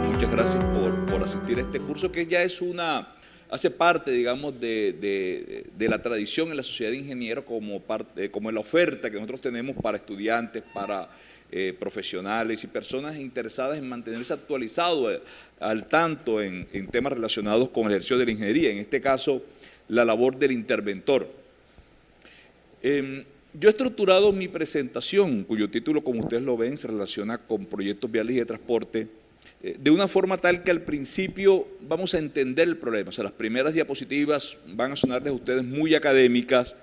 Muchas gracias por asistir a este curso, que ya es hace parte, digamos, de la tradición en la sociedad de ingenieros como la oferta que nosotros tenemos para estudiantes, para profesionales y personas interesadas en mantenerse actualizados al tanto en temas relacionados con el ejercicio de la ingeniería, en este caso, la labor del interventor. Yo he estructurado mi presentación, cuyo título, como ustedes lo ven, se relaciona con proyectos viales y de transporte, de una forma tal que al principio vamos a entender el problema. O sea, las primeras diapositivas van a sonarles a ustedes muy académicas.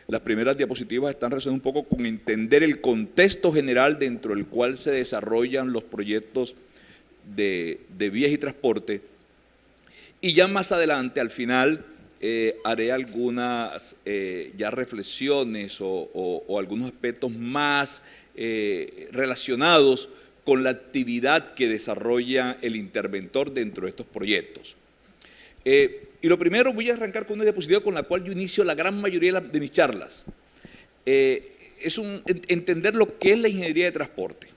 Las primeras diapositivas están relacionadas un poco con entender el contexto general dentro del cual se desarrollan los proyectos de vías y transporte. Y ya más adelante, al final, haré algunas ya reflexiones o algunos aspectos más relacionados con la actividad que desarrolla el interventor dentro de estos proyectos. Y lo primero, voy a arrancar con una diapositiva con la cual yo inicio la gran mayoría de mis charlas. Es entender lo que es la ingeniería de transporte,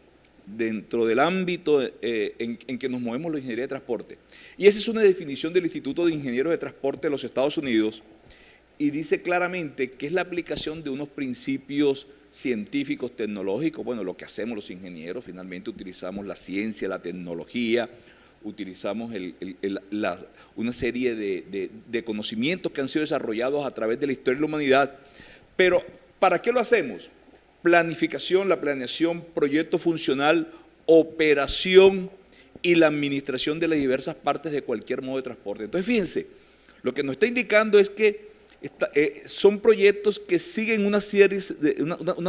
dentro del ámbito en que nos movemos la ingeniería de transporte. Y esa es una definición del Instituto de Ingenieros de Transporte de los Estados Unidos, y dice claramente que es la aplicación de unos principios científicos, tecnológicos. Bueno, lo que hacemos los ingenieros, finalmente utilizamos la ciencia, la tecnología, utilizamos una serie de conocimientos que han sido desarrollados a través de la historia de la humanidad. Pero, ¿para qué lo hacemos? Planificación, la planeación, proyecto funcional, operación y la administración de las diversas partes de cualquier modo de transporte. Entonces, fíjense, lo que nos está indicando es que son proyectos que siguen una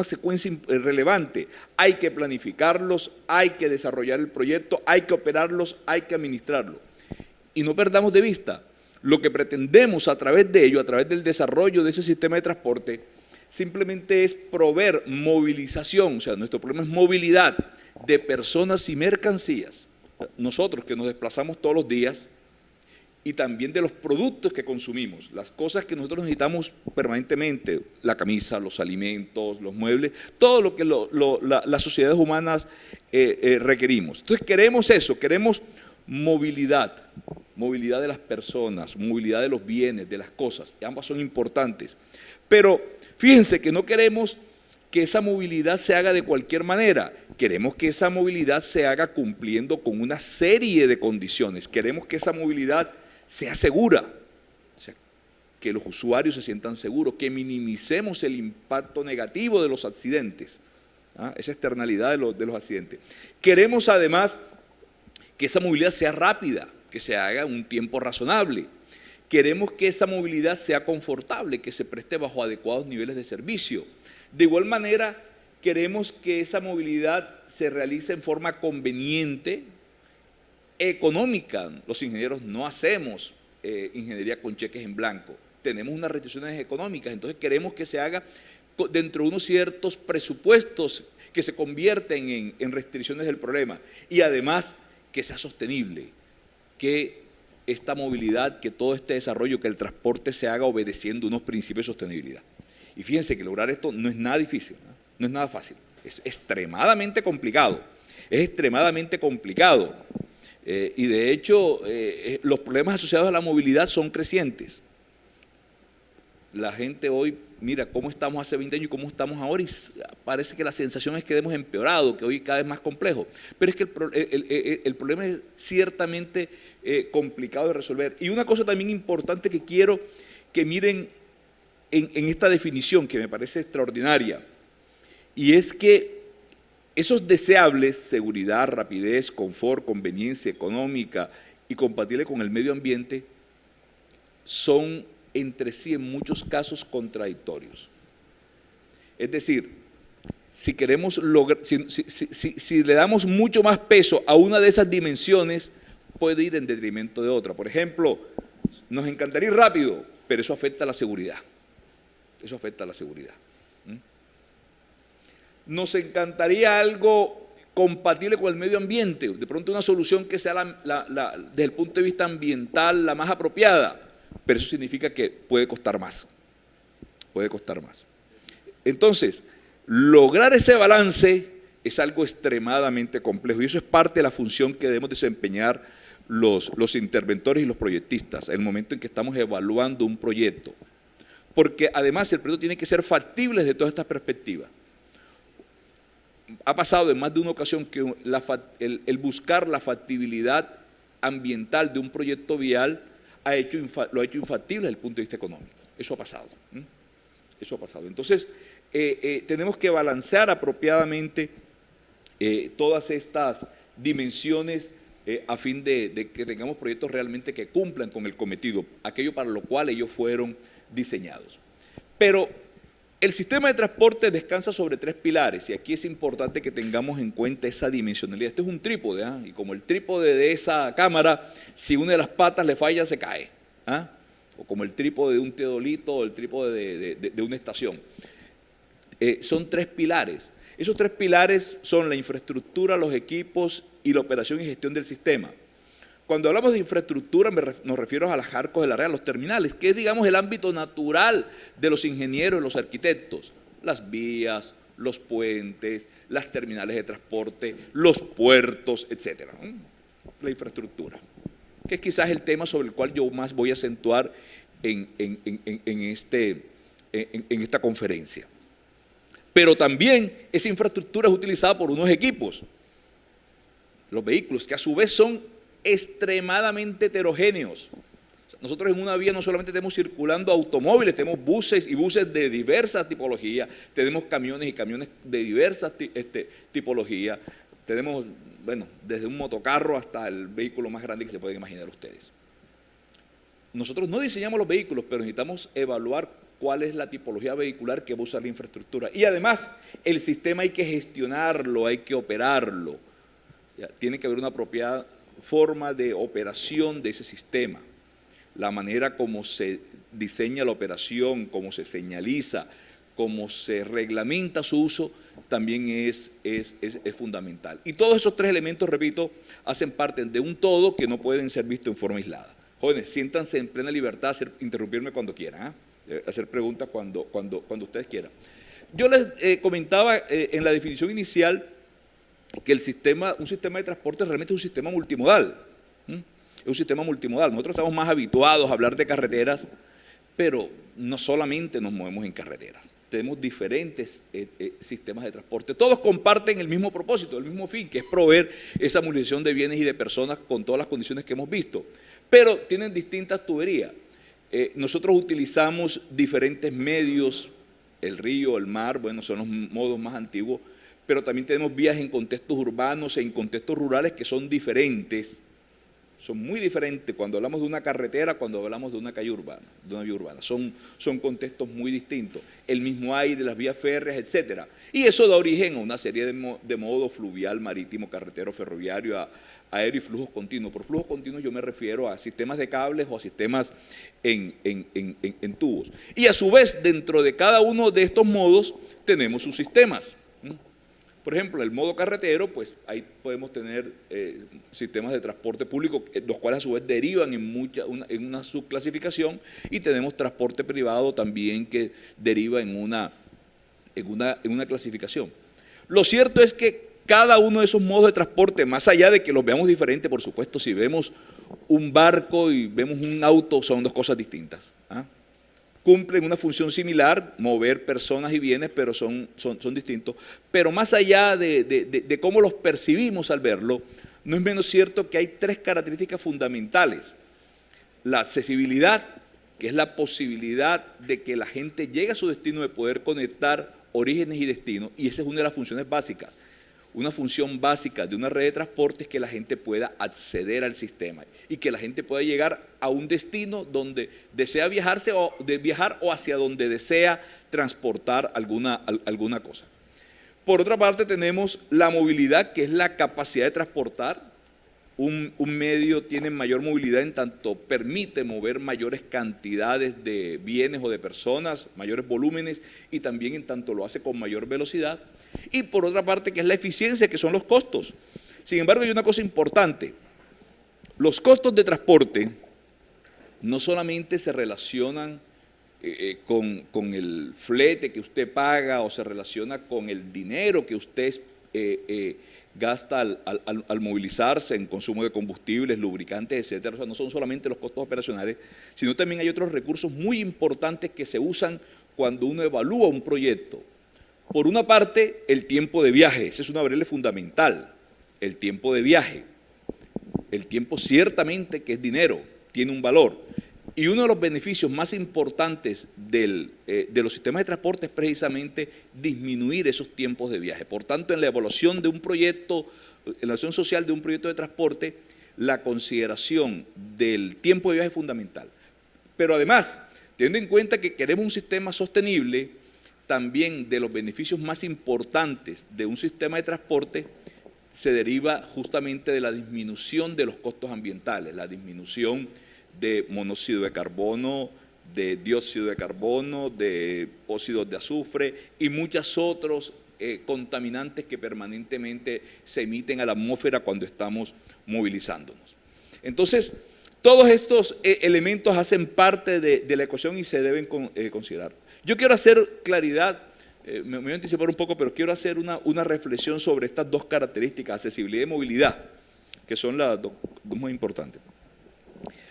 secuencia relevante. Hay que planificarlos, hay que desarrollar el proyecto, hay que operarlos, hay que administrarlo. Y no perdamos de vista, lo que pretendemos a través de ello, a través del desarrollo de ese sistema de transporte, simplemente es proveer movilización. O sea, nuestro problema es movilidad de personas y mercancías. Nosotros que nos desplazamos todos los días, y también de los productos que consumimos, las cosas que nosotros necesitamos permanentemente, la camisa, los alimentos, los muebles, todo lo que las sociedades humanas requerimos. Entonces queremos eso, queremos movilidad de las personas, movilidad de los bienes, de las cosas, y ambas son importantes. Pero fíjense que no queremos que esa movilidad se haga de cualquier manera, queremos que esa movilidad se haga cumpliendo con una serie de condiciones, queremos que esa movilidad sea segura, o sea, que los usuarios se sientan seguros, que minimicemos el impacto negativo de los accidentes, esa externalidad de los accidentes. Queremos además que esa movilidad sea rápida, que se haga en un tiempo razonable. Queremos que esa movilidad sea confortable, que se preste bajo adecuados niveles de servicio. De igual manera, queremos que esa movilidad se realice en forma conveniente, económica. Los ingenieros no hacemos ingeniería con cheques en blanco, tenemos unas restricciones económicas, entonces queremos que se haga dentro de unos ciertos presupuestos que se convierten en restricciones del problema, y además que sea sostenible, que esta movilidad, que todo este desarrollo, que el transporte se haga obedeciendo unos principios de sostenibilidad. Y fíjense que lograr esto no es nada difícil, no es nada fácil, es extremadamente complicado, y de hecho los problemas asociados a la movilidad son crecientes. La gente hoy mira cómo estamos hace 20 años y cómo estamos ahora, y parece que la sensación es que hemos empeorado, que hoy cada vez más complejo. Pero es que el problema es ciertamente complicado de resolver. Y una cosa también importante que quiero que miren en esta definición, que me parece extraordinaria, y es que esos deseables, seguridad, rapidez, confort, conveniencia económica y compatible con el medio ambiente, son entre sí en muchos casos contradictorios. Es decir, si queremos lograr, si le damos mucho más peso a una de esas dimensiones, puede ir en detrimento de otra. Por ejemplo, nos encantaría ir rápido, pero eso afecta a la seguridad. Eso afecta a la seguridad. Nos encantaría algo compatible con el medio ambiente, de pronto una solución que sea desde el punto de vista ambiental la más apropiada, pero eso significa que puede costar más, puede costar más. Entonces, lograr ese balance es algo extremadamente complejo y eso es parte de la función que debemos desempeñar los interventores y los proyectistas en el momento en que estamos evaluando un proyecto, porque además el proyecto tiene que ser factible desde todas estas perspectivas. Ha pasado en más de una ocasión que el buscar la factibilidad ambiental de un proyecto vial lo ha hecho infactible desde el punto de vista económico. Eso ha pasado. Eso ha pasado. Entonces, tenemos que balancear apropiadamente todas estas dimensiones a fin de que tengamos proyectos realmente que cumplan con el cometido, aquello para lo cual ellos fueron diseñados. Pero el sistema de transporte descansa sobre 3 pilares y aquí es importante que tengamos en cuenta esa dimensionalidad. Este es un trípode, y como el trípode de esa cámara, si una de las patas le falla, se cae. O como el trípode de un teodolito o el trípode de una estación. Son 3 pilares. Esos 3 pilares son la infraestructura, los equipos y la operación y gestión del sistema. Cuando hablamos de infraestructura nos refiero a las arcos de la red, a los terminales, que es, digamos, el ámbito natural de los ingenieros y los arquitectos. Las vías, los puentes, las terminales de transporte, los puertos, etcétera. La infraestructura, que es quizás el tema sobre el cual yo más voy a acentuar en esta conferencia. Pero también esa infraestructura es utilizada por unos equipos, los vehículos, que a su vez son extremadamente heterogéneos. Nosotros en una vía no solamente tenemos circulando automóviles, tenemos buses y buses de diversas tipologías, tenemos camiones y camiones de diversas tipologías, tenemos, bueno, desde un motocarro hasta el vehículo más grande que se pueden imaginar ustedes. Nosotros no diseñamos los vehículos, pero necesitamos evaluar cuál es la tipología vehicular que va a usar la infraestructura. Y además, el sistema hay que gestionarlo, hay que operarlo. Tiene que haber una apropiada forma de operación de ese sistema. La manera como se diseña la operación, cómo se señaliza, cómo se reglamenta su uso, también es fundamental. Y todos esos 3 elementos, repito, hacen parte de un todo que no pueden ser vistos en forma aislada. Jóvenes, siéntanse en plena libertad de interrumpirme cuando quieran, hacer preguntas cuando ustedes quieran. Yo les comentaba en la definición inicial que un sistema de transporte realmente es un sistema multimodal. Es un sistema multimodal. Nosotros estamos más habituados a hablar de carreteras, pero no solamente nos movemos en carreteras. Tenemos diferentes sistemas de transporte. Todos comparten el mismo propósito, el mismo fin, que es proveer esa movilización de bienes y de personas con todas las condiciones que hemos visto. Pero tienen distintas tuberías. Nosotros utilizamos diferentes medios, el río, el mar, bueno, son los modos más antiguos, pero también tenemos vías en contextos urbanos e en contextos rurales que son diferentes, son muy diferentes cuando hablamos de una carretera, cuando hablamos de una calle urbana, de una vía urbana, son contextos muy distintos, el mismo aire, las vías férreas, etcétera. Y eso da origen a una serie de modos fluvial, marítimo, carretero, ferroviario, aéreo y flujos continuos. Por flujos continuos yo me refiero a sistemas de cables o a sistemas en tubos. Y a su vez, dentro de cada uno de estos modos tenemos sus sistemas. Por ejemplo, el modo carretero, pues ahí podemos tener sistemas de transporte público, los cuales a su vez derivan en una subclasificación, y tenemos transporte privado también que deriva en una clasificación. Lo cierto es que cada uno de esos modos de transporte, más allá de que los veamos diferentes, por supuesto, si vemos un barco y vemos un auto, son 2 cosas distintas. Cumplen una función similar, mover personas y bienes, pero son distintos. Pero más allá de cómo los percibimos al verlo, no es menos cierto que hay 3 características fundamentales. La accesibilidad, que es la posibilidad de que la gente llegue a su destino, de poder conectar orígenes y destinos, y esa es una de las funciones básicas. Una función básica de una red de transporte es que la gente pueda acceder al sistema y que la gente pueda llegar a un destino donde desea viajar o hacia donde desea transportar alguna cosa. Por otra parte, tenemos la movilidad, que es la capacidad de transportar. Un medio tiene mayor movilidad en tanto permite mover mayores cantidades de bienes o de personas, mayores volúmenes, y también en tanto lo hace con mayor velocidad. Y por otra parte, que es la eficiencia, que son los costos. Sin embargo, hay una cosa importante. Los costos de transporte no solamente se relacionan con el flete que usted paga o se relaciona con el dinero que usted gasta al movilizarse en consumo de combustibles, lubricantes, etcétera. O sea, no son solamente los costos operacionales, sino también hay otros recursos muy importantes que se usan cuando uno evalúa un proyecto. Por una parte, el tiempo de viaje, esa es una variable fundamental, el tiempo de viaje. El tiempo ciertamente que es dinero, tiene un valor. Y uno de los beneficios más importantes de los sistemas de transporte es precisamente disminuir esos tiempos de viaje. Por tanto, en la evaluación de un proyecto, en la evaluación social de un proyecto de transporte, la consideración del tiempo de viaje es fundamental. Pero además, teniendo en cuenta que queremos un sistema sostenible, también de los beneficios más importantes de un sistema de transporte se deriva justamente de la disminución de los costos ambientales, la disminución de monóxido de carbono, de dióxido de carbono, de óxidos de azufre y muchos otros contaminantes que permanentemente se emiten a la atmósfera cuando estamos movilizándonos. Entonces, todos estos elementos hacen parte de la ecuación y se deben considerar. Yo quiero hacer claridad, me voy a anticipar un poco, pero quiero hacer una reflexión sobre estas dos características, accesibilidad y movilidad, que son las dos muy importantes.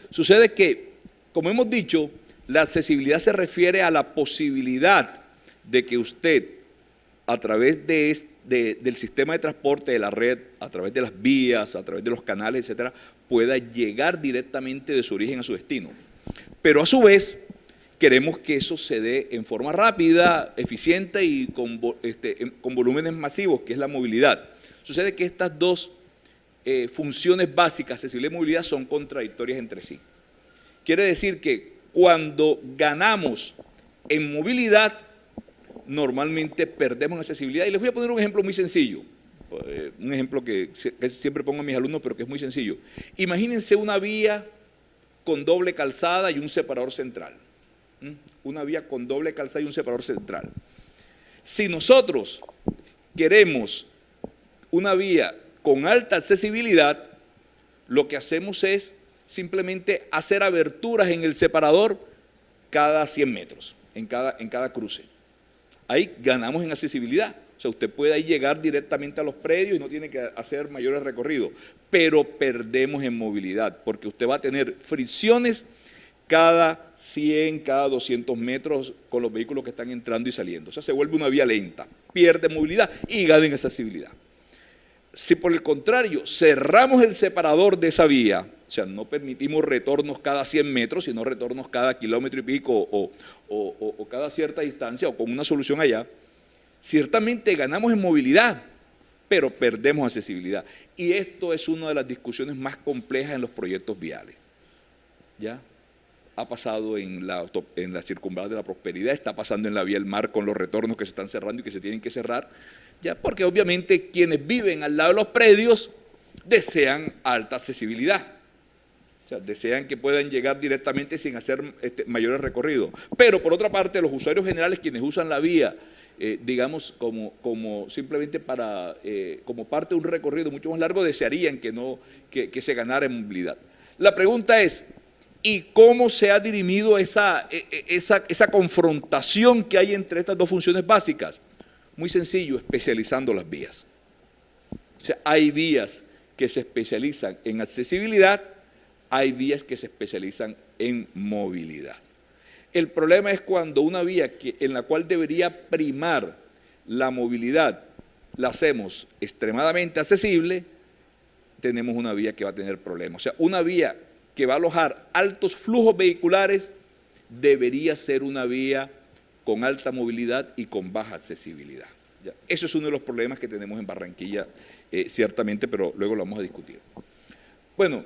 Sucede que, como hemos dicho, la accesibilidad se refiere a la posibilidad de que usted, a través del sistema de transporte, de la red, a través de las vías, a través de los canales, etcétera, pueda llegar directamente de su origen a su destino. Pero a su vez, queremos que eso se dé en forma rápida, eficiente y con volúmenes masivos, que es la movilidad. Sucede que estas dos funciones básicas, accesibilidad y movilidad, son contradictorias entre sí. Quiere decir que cuando ganamos en movilidad, normalmente perdemos en accesibilidad. Y les voy a poner un ejemplo muy sencillo, un ejemplo que siempre pongo a mis alumnos, pero que es muy sencillo. Imagínense una vía con doble calzada y un separador central. Una vía con doble calzada y un separador central. Si nosotros queremos una vía con alta accesibilidad, lo que hacemos es simplemente hacer aberturas en el separador cada 100 metros, en cada cruce. Ahí ganamos en accesibilidad. O sea, usted puede ahí llegar directamente a los predios y no tiene que hacer mayores recorridos, pero perdemos en movilidad, porque usted va a tener fricciones cada 100, cada 200 metros con los vehículos que están entrando y saliendo. O sea, se vuelve una vía lenta, pierde movilidad y gana en accesibilidad. Si por el contrario cerramos el separador de esa vía, o sea, no permitimos retornos cada 100 metros, sino retornos cada kilómetro y pico o cada cierta distancia o con una solución allá, ciertamente ganamos en movilidad, pero perdemos accesibilidad. Y esto es una de las discusiones más complejas en los proyectos viales. ¿Ya? Ha pasado en la circunvalar de la Prosperidad, está pasando en la vía del mar con los retornos que se están cerrando y que se tienen que cerrar, ya, porque obviamente quienes viven al lado de los predios desean alta accesibilidad. O sea, desean que puedan llegar directamente sin hacer mayores recorridos. Pero por otra parte, los usuarios generales, quienes usan la vía, digamos, como simplemente como parte de un recorrido mucho más largo, desearían que se ganara en movilidad. La pregunta es, ¿y cómo se ha dirimido esa confrontación que hay entre estas dos funciones básicas? Muy sencillo, especializando las vías. O sea, hay vías que se especializan en accesibilidad, hay vías que se especializan en movilidad. El problema es cuando una vía en la cual debería primar la movilidad la hacemos extremadamente accesible, tenemos una vía que va a tener problemas. O sea, una vía que va a alojar altos flujos vehiculares debería ser una vía con alta movilidad y con baja accesibilidad. ¿Ya? Eso es uno de los problemas que tenemos en Barranquilla, ciertamente, pero luego lo vamos a discutir. Bueno,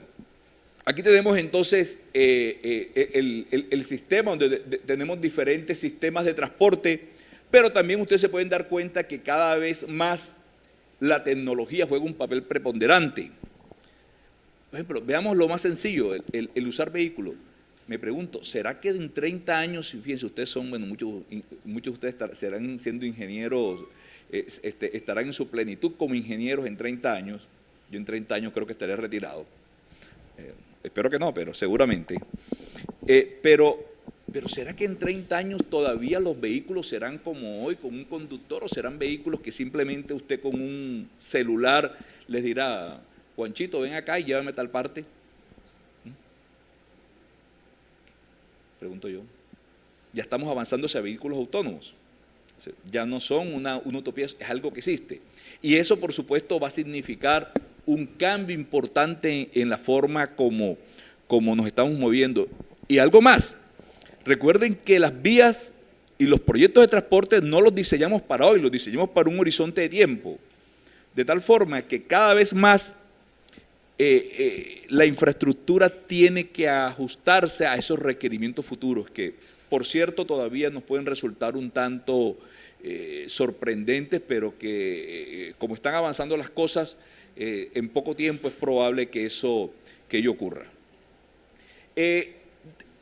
aquí tenemos entonces el sistema donde tenemos diferentes sistemas de transporte, pero también ustedes se pueden dar cuenta que cada vez más la tecnología juega un papel preponderante. Por ejemplo, veamos lo más sencillo, el usar vehículos. Me pregunto, ¿será que en 30 años, fíjense, ustedes son, bueno, muchos de ustedes estarán siendo ingenieros estarán en su plenitud como ingenieros en 30 años. Yo en 30 años creo que estaré retirado. Espero que no, pero seguramente. Pero ¿será que en 30 años todavía los vehículos serán como hoy, con un conductor, o serán vehículos que simplemente usted con un celular les dirá, Juanchito, ven acá y llévame a tal parte? Pregunto yo. Ya estamos avanzando hacia vehículos autónomos. Ya no son una utopía, es algo que existe. Y eso, por supuesto, va a significar un cambio importante en la forma como nos estamos moviendo. Y algo más. Recuerden que las vías y los proyectos de transporte no los diseñamos para hoy, los diseñamos para un horizonte de tiempo. De tal forma que cada vez más la infraestructura tiene que ajustarse a esos requerimientos futuros que, por cierto, todavía nos pueden resultar un tanto sorprendentes, pero que como están avanzando las cosas, en poco tiempo es probable que ello ocurra.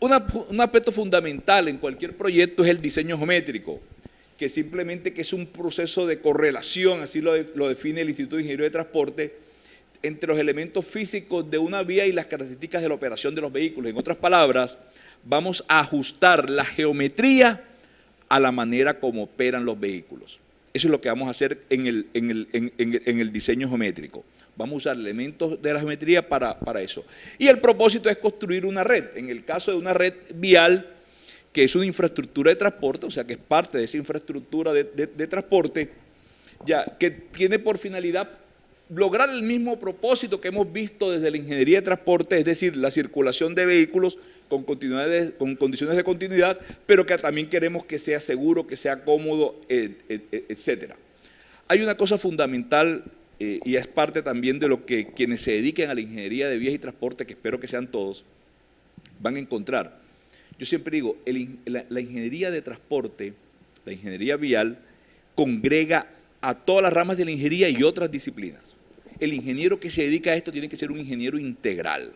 Un aspecto fundamental en cualquier proyecto es el diseño geométrico, que simplemente que es un proceso de correlación, así lo define el Instituto de Ingeniería de Transporte, entre los elementos físicos de una vía y las características de la operación de los vehículos. En otras palabras, vamos a ajustar la geometría a la manera como operan los vehículos. Eso es lo que vamos a hacer en el diseño geométrico. Vamos a usar elementos de la geometría para eso. Y el propósito es construir una red. En el caso de una red vial, que es una infraestructura de transporte, o sea, que es parte de esa infraestructura de transporte, ya, que tiene por finalidad lograr el mismo propósito que hemos visto desde la ingeniería de transporte, es decir, la circulación de vehículos con condiciones de continuidad, pero que también queremos que sea seguro, que sea cómodo, etcétera. Hay una cosa fundamental y es parte también de lo que quienes se dediquen a la ingeniería de vías y transporte, que espero que sean todos, van a encontrar. Yo siempre digo, la ingeniería de transporte, la ingeniería vial, congrega a todas las ramas de la ingeniería y otras disciplinas. El ingeniero que se dedica a esto tiene que ser un ingeniero integral.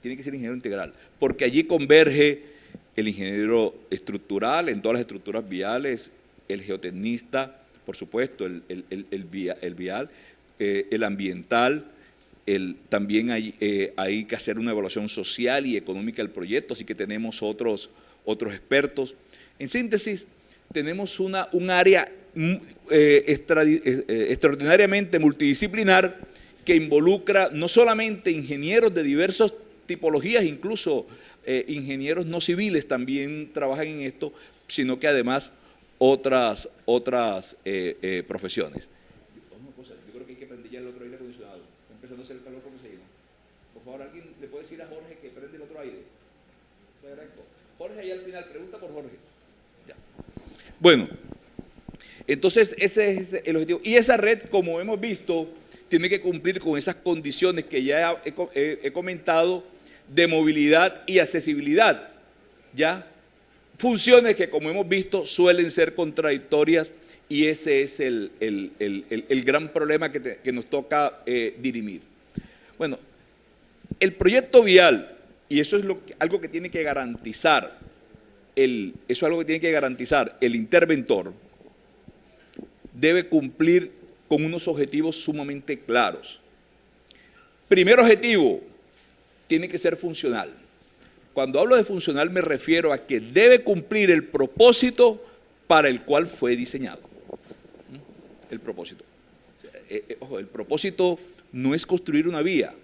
Tiene que ser ingeniero integral, porque allí converge el ingeniero estructural en todas las estructuras viales, el geotecnista, por supuesto, el vial, el ambiental, también hay que hacer una evaluación social y económica del proyecto, así que tenemos otros expertos. En síntesis, tenemos un área extraordinariamente multidisciplinar que involucra no solamente ingenieros de diversas tipologías, incluso ingenieros no civiles también trabajan en esto, sino que además otras profesiones. Yo creo que hay que prender ya el otro aire acondicionado. Está empezando a hacer el calor como se llama. Por favor, ¿alguien le puede decir a Jorge que prende el otro aire? Jorge, ahí al final, pregunta por Jorge. Ya. Bueno, entonces ese es el objetivo. Y esa red, como hemos visto, tiene que cumplir con esas condiciones que ya he comentado de movilidad y accesibilidad, ¿ya? Funciones que, como hemos visto, suelen ser contradictorias y ese es el gran problema que nos toca dirimir. Bueno, el proyecto vial, y eso es algo que tiene que garantizar el interventor, debe cumplir con unos objetivos sumamente claros. Primer objetivo, tiene que ser funcional. Cuando hablo de funcional me refiero a que debe cumplir el propósito para el cual fue diseñado. El propósito. Ojo, el propósito no es construir una vía,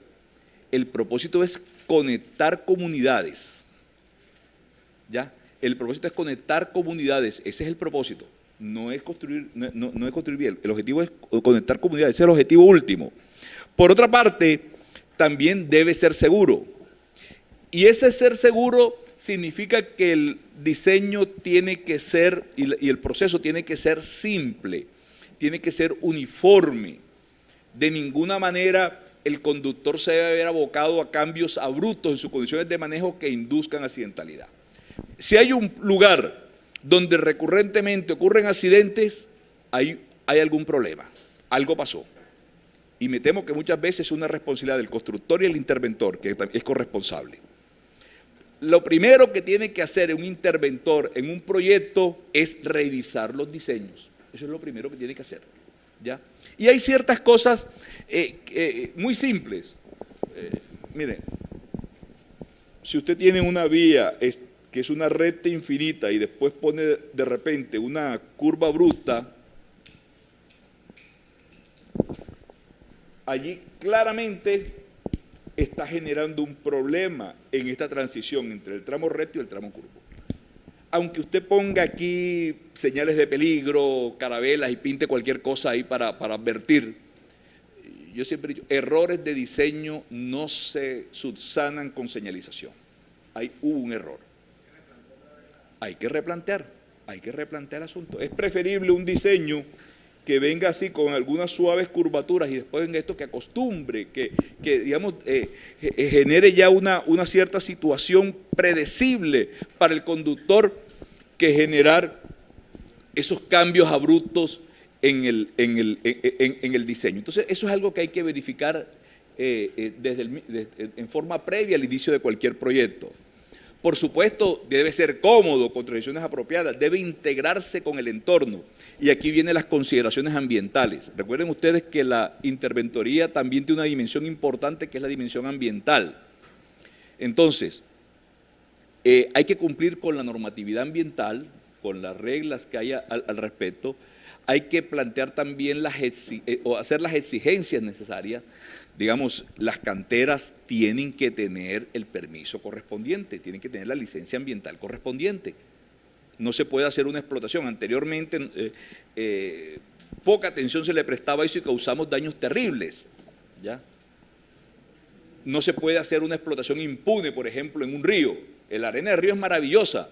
el propósito es conectar comunidades. ¿Ya? El propósito es conectar comunidades, ese es el propósito. No es construir, no es construir bien, el objetivo es conectar comunidades, ese es el objetivo último. Por otra parte, también debe ser seguro. Y ese ser seguro significa que el diseño tiene que ser, y el proceso tiene que ser simple, tiene que ser uniforme. De ninguna manera el conductor se debe ver abocado a cambios abruptos en sus condiciones de manejo que induzcan accidentalidad. Si hay un lugar donde recurrentemente ocurren accidentes, hay algún problema, algo pasó. Y me temo que muchas veces es una responsabilidad del constructor y el interventor, que es corresponsable. Lo primero que tiene que hacer un interventor en un proyecto es revisar los diseños. Eso es lo primero que tiene que hacer, ¿ya? Y hay ciertas cosas muy simples. Miren, si usted tiene una vía que es una recta infinita y después pone de repente una curva abrupta, allí claramente está generando un problema en esta transición entre el tramo recto y el tramo curvo. Aunque usted ponga aquí señales de peligro, carabelas y pinte cualquier cosa ahí para advertir, yo siempre he dicho, errores de diseño no se subsanan con señalización. Hubo un error. Hay que replantear el asunto. Es preferible un diseño que venga así con algunas suaves curvaturas y después en esto que acostumbre, que digamos, genere ya una cierta situación predecible para el conductor, que generar esos cambios abruptos en el diseño. Entonces, eso es algo que hay que verificar en forma previa al inicio de cualquier proyecto. Por supuesto, debe ser cómodo, con transiciones apropiadas, debe integrarse con el entorno. Y aquí vienen las consideraciones ambientales. Recuerden ustedes que la interventoría también tiene una dimensión importante, que es la dimensión ambiental. Entonces, hay que cumplir con la normatividad ambiental, con las reglas que hay al respecto. Hay que plantear también o hacer las exigencias necesarias. Digamos, las canteras tienen que tener el permiso correspondiente, tienen que tener la licencia ambiental correspondiente. No se puede hacer una explotación. Anteriormente, poca atención se le prestaba a eso y causamos daños terribles, ¿ya? No se puede hacer una explotación impune, por ejemplo, en un río. La arena del río es maravillosa,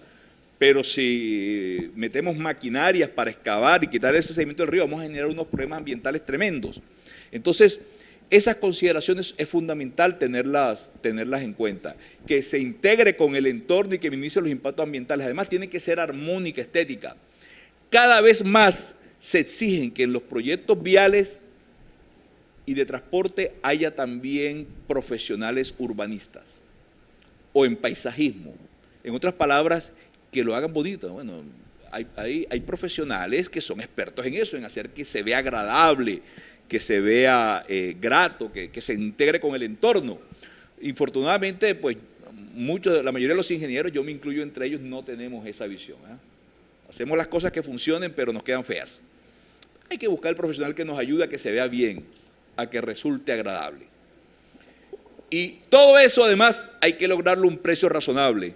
pero si metemos maquinarias para excavar y quitar ese sedimento del río, vamos a generar unos problemas ambientales tremendos. Entonces, esas consideraciones es fundamental tenerlas en cuenta, que se integre con el entorno y que minimice los impactos ambientales. Además, tiene que ser armónica, estética. Cada vez más se exigen que en los proyectos viales y de transporte haya también profesionales urbanistas o en paisajismo. En otras palabras, que lo hagan bonito. Bueno, hay profesionales que son expertos en eso, en hacer que se vea agradable, que se vea grato, que se integre con el entorno. Infortunadamente, pues, la mayoría de los ingenieros, yo me incluyo entre ellos, no tenemos esa visión. Hacemos las cosas que funcionen, pero nos quedan feas. Hay que buscar el profesional que nos ayude a que se vea bien, a que resulte agradable. Y todo eso, además, hay que lograrlo a un precio razonable.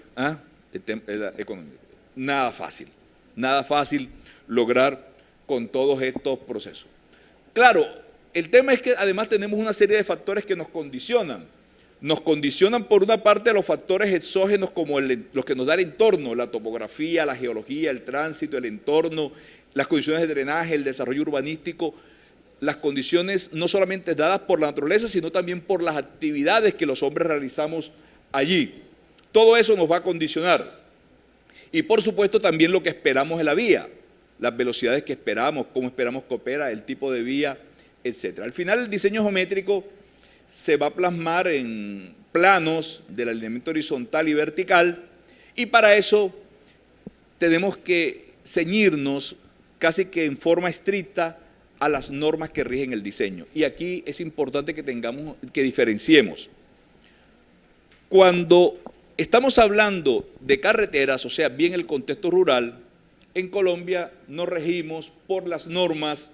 Económico. Nada fácil lograr con todos estos procesos. Claro, el tema es que además tenemos una serie de factores que nos condicionan. Nos condicionan por una parte los factores exógenos como los que nos da el entorno, la topografía, la geología, el tránsito, el entorno, las condiciones de drenaje, el desarrollo urbanístico, las condiciones no solamente dadas por la naturaleza, sino también por las actividades que los hombres realizamos allí. Todo eso nos va a condicionar. Y por supuesto también lo que esperamos de la vía, las velocidades que esperamos, cómo esperamos que opera, el tipo de vía, etc. Al final el diseño geométrico se va a plasmar en planos del alineamiento horizontal y vertical, y para eso tenemos que ceñirnos casi que en forma estricta a las normas que rigen el diseño. Y aquí es importante que diferenciemos. Cuando estamos hablando de carreteras, o sea, bien el contexto rural, en Colombia nos regimos por las normas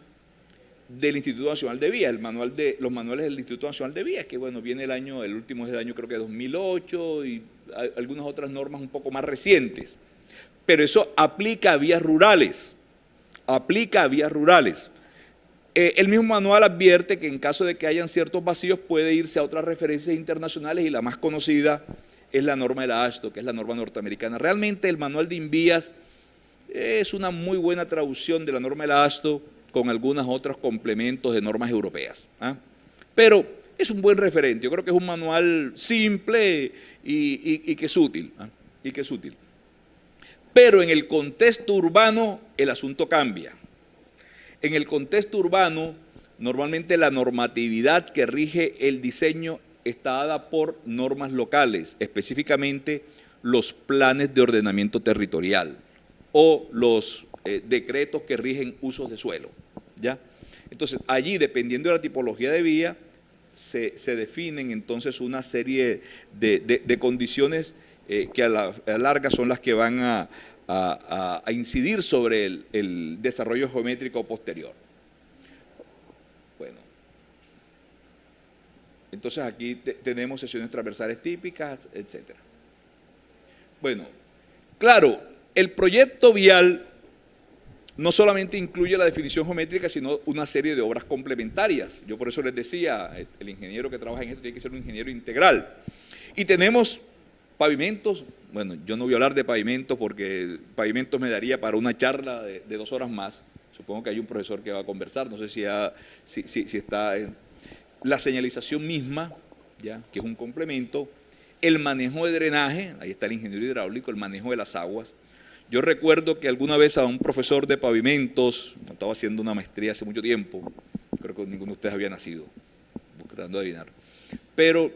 del Instituto Nacional de Vías, los manuales del Instituto Nacional de Vías, que bueno, viene el último es del año creo que 2008 y algunas otras normas un poco más recientes. Pero eso aplica a vías rurales, el mismo manual advierte que en caso de que hayan ciertos vacíos puede irse a otras referencias internacionales y la más conocida es la norma de la AASHTO, que es la norma norteamericana. Realmente el manual de INVÍAS es una muy buena traducción de la norma de la AASHTO con algunos otros complementos de normas europeas. Pero es un buen referente, yo creo que es un manual simple y que es útil. Pero en el contexto urbano el asunto cambia. En el contexto urbano, normalmente la normatividad que rige el diseño está dada por normas locales, específicamente los planes de ordenamiento territorial o los decretos que rigen usos de suelo, ¿ya? Entonces, allí, dependiendo de la tipología de vía, se definen entonces una serie de condiciones que a la larga son las que van a incidir sobre el desarrollo geométrico posterior. Bueno, entonces aquí tenemos secciones transversales típicas, etc. Bueno, claro, el proyecto vial no solamente incluye la definición geométrica, sino una serie de obras complementarias. Yo por eso les decía, el ingeniero que trabaja en esto tiene que ser un ingeniero integral. Y tenemos pavimentos. Bueno, yo no voy a hablar de pavimentos porque pavimentos me daría para una charla de 2 horas más. Supongo que hay un profesor que va a conversar, no sé si está en la señalización misma, ¿ya? Que es un complemento, el manejo de drenaje, ahí está el ingeniero hidráulico, el manejo de las aguas. Yo recuerdo que alguna vez a un profesor de pavimentos, estaba haciendo una maestría hace mucho tiempo, creo que ninguno de ustedes había nacido, tratando de adivinar, pero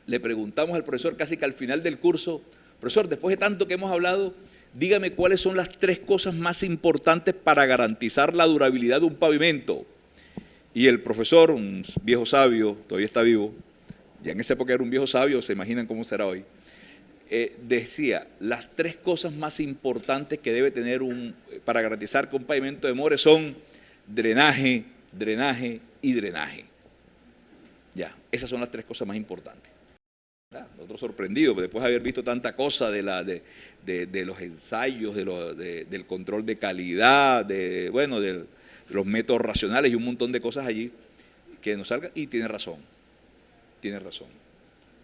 le preguntamos al profesor casi que al final del curso, profesor, después de tanto que hemos hablado, dígame cuáles son las 3 cosas más importantes para garantizar la durabilidad de un pavimento. Y el profesor, un viejo sabio, todavía está vivo, ya en esa época era un viejo sabio, se imaginan cómo será hoy, decía, las 3 cosas más importantes que debe tener para garantizar que un pavimento demore son drenaje, drenaje y drenaje. Ya, esas son las 3 cosas más importantes. Nosotros sorprendidos, después de haber visto tanta cosa de los ensayos, del control de calidad, de los métodos racionales y un montón de cosas allí, que nos salga, y tiene razón.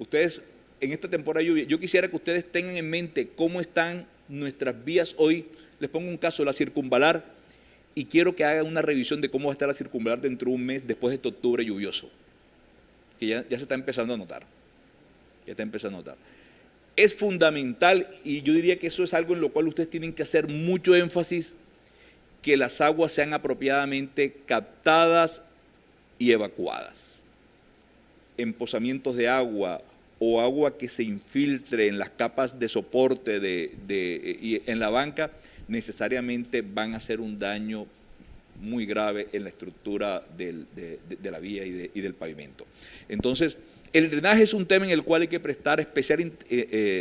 Ustedes, en esta temporada de lluvia, yo quisiera que ustedes tengan en mente cómo están nuestras vías hoy. Les pongo un caso, la circunvalar, y quiero que hagan una revisión de cómo va a estar la circunvalar dentro de un mes después de este octubre lluvioso, que ya se está empezando a notar. Es fundamental, y yo diría que eso es algo en lo cual ustedes tienen que hacer mucho énfasis, que las aguas sean apropiadamente captadas y evacuadas. Empozamientos de agua o agua que se infiltre en las capas de soporte y en la banca, necesariamente van a hacer un daño muy grave en la estructura de la vía y del pavimento. Entonces, el drenaje es un tema en el cual hay que prestar especial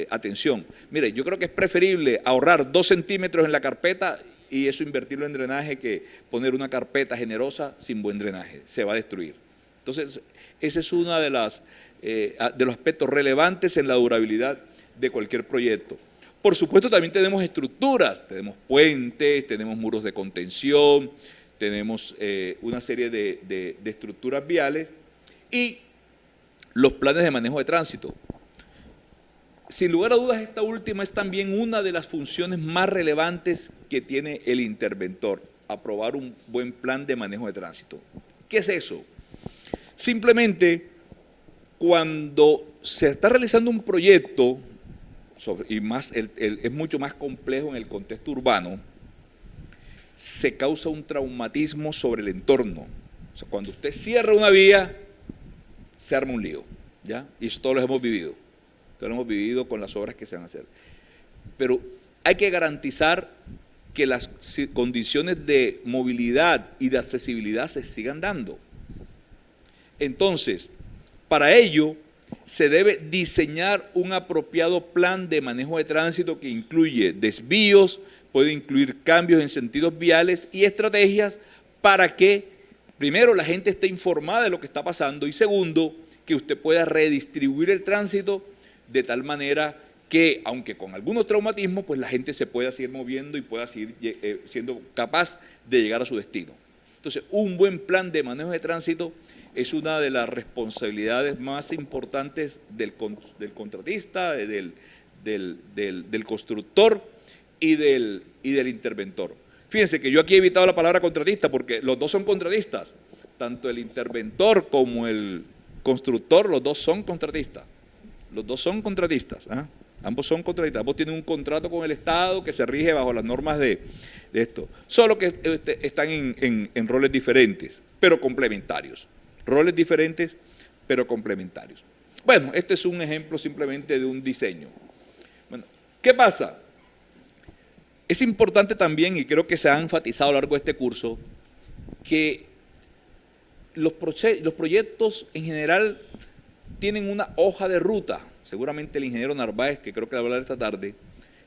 atención. Mire, yo creo que es preferible ahorrar 2 centímetros en la carpeta y eso invertirlo en drenaje que poner una carpeta generosa sin buen drenaje. Se va a destruir. Entonces, ese es uno de los aspectos relevantes en la durabilidad de cualquier proyecto. Por supuesto, también tenemos estructuras, tenemos puentes, tenemos muros de contención, tenemos una serie de estructuras viales y los planes de manejo de tránsito. Sin lugar a dudas, esta última es también una de las funciones más relevantes que tiene el interventor, aprobar un buen plan de manejo de tránsito. ¿Qué es eso? Simplemente, cuando se está realizando un proyecto, es mucho más complejo en el contexto urbano, se causa un traumatismo sobre el entorno. O sea, cuando usted cierra una vía, se arma un lío, ¿ya? Y eso todos lo hemos vivido. Todos lo hemos vivido con las obras que se van a hacer. Pero hay que garantizar que las condiciones de movilidad y de accesibilidad se sigan dando. Entonces, para ello, se debe diseñar un apropiado plan de manejo de tránsito que incluye desvíos, puede incluir cambios en sentidos viales y estrategias para que, primero, la gente esté informada de lo que está pasando y segundo, que usted pueda redistribuir el tránsito de tal manera que, aunque con algunos traumatismos, pues la gente se pueda seguir moviendo y pueda seguir siendo capaz de llegar a su destino. Entonces, un buen plan de manejo de tránsito es una de las responsabilidades más importantes del contratista, del constructor y del interventor. Fíjense que yo aquí he evitado la palabra contratista porque los dos son contratistas, tanto el interventor como el constructor, los dos son contratistas. Los dos son contratistas, ¿eh? Ambos son contratistas, ambos tienen un contrato con el Estado que se rige bajo las normas de esto, solo que están en roles diferentes, pero complementarios. Roles diferentes, pero complementarios. Bueno, este es un ejemplo simplemente de un diseño. Bueno, ¿qué pasa? Es importante también, y creo que se ha enfatizado a lo largo de este curso, que los proyectos en general tienen una hoja de ruta. Seguramente el ingeniero Narváez, que creo que va a hablar esta tarde,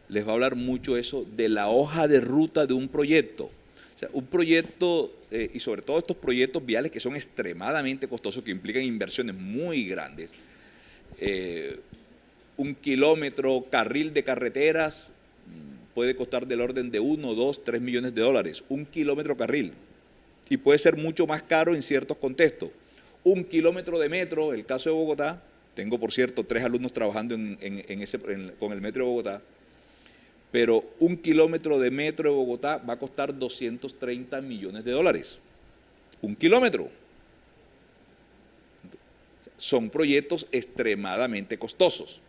les va a hablar mucho eso de la hoja de ruta de un proyecto. O sea, un proyecto, y sobre todo estos proyectos viales que son extremadamente costosos, que implican inversiones muy grandes. 1 kilómetro, carril de carreteras, puede costar del orden de 1, 2, 3 millones de dólares. 1 kilómetro carril. Y puede ser mucho más caro en ciertos contextos. 1 kilómetro de metro, el caso de Bogotá, tengo por cierto 3 alumnos trabajando con el metro de Bogotá, pero 1 kilómetro de metro de Bogotá va a costar 230 millones de dólares. 1 kilómetro. Son proyectos extremadamente costosos.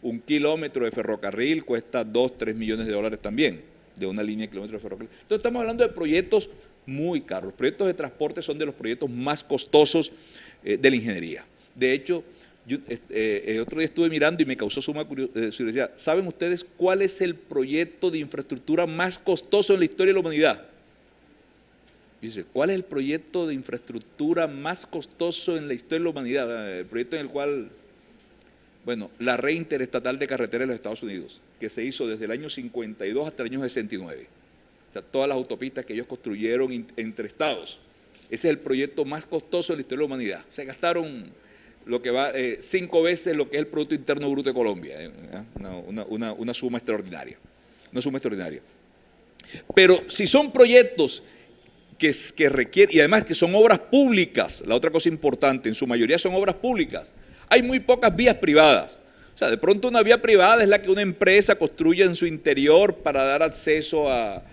1 kilómetro de ferrocarril cuesta 2, 3 millones de dólares también, de una línea de kilómetros de ferrocarril. Entonces estamos hablando de proyectos muy caros. Los proyectos de transporte son de los proyectos más costosos de la ingeniería. De hecho, yo, otro día estuve mirando y me causó suma curiosidad. ¿Saben ustedes cuál es el proyecto de infraestructura más costoso en la historia de la humanidad? Dice, ¿cuál es el proyecto de infraestructura más costoso en la historia de la humanidad? El proyecto en el cual, bueno, la red interestatal de carreteras de los Estados Unidos, que se hizo desde el año 52 hasta el año 69. O sea, todas las autopistas que ellos construyeron entre estados. Ese es el proyecto más costoso de la historia de la humanidad. Se gastaron lo que va 5 veces lo que es el Producto Interno Bruto de Colombia. Una suma extraordinaria. Una suma extraordinaria. Pero si son proyectos que requieren, y además que son obras públicas, la otra cosa importante, en su mayoría son obras públicas, hay muy pocas vías privadas. O sea, de pronto una vía privada es la que una empresa construye en su interior para dar acceso a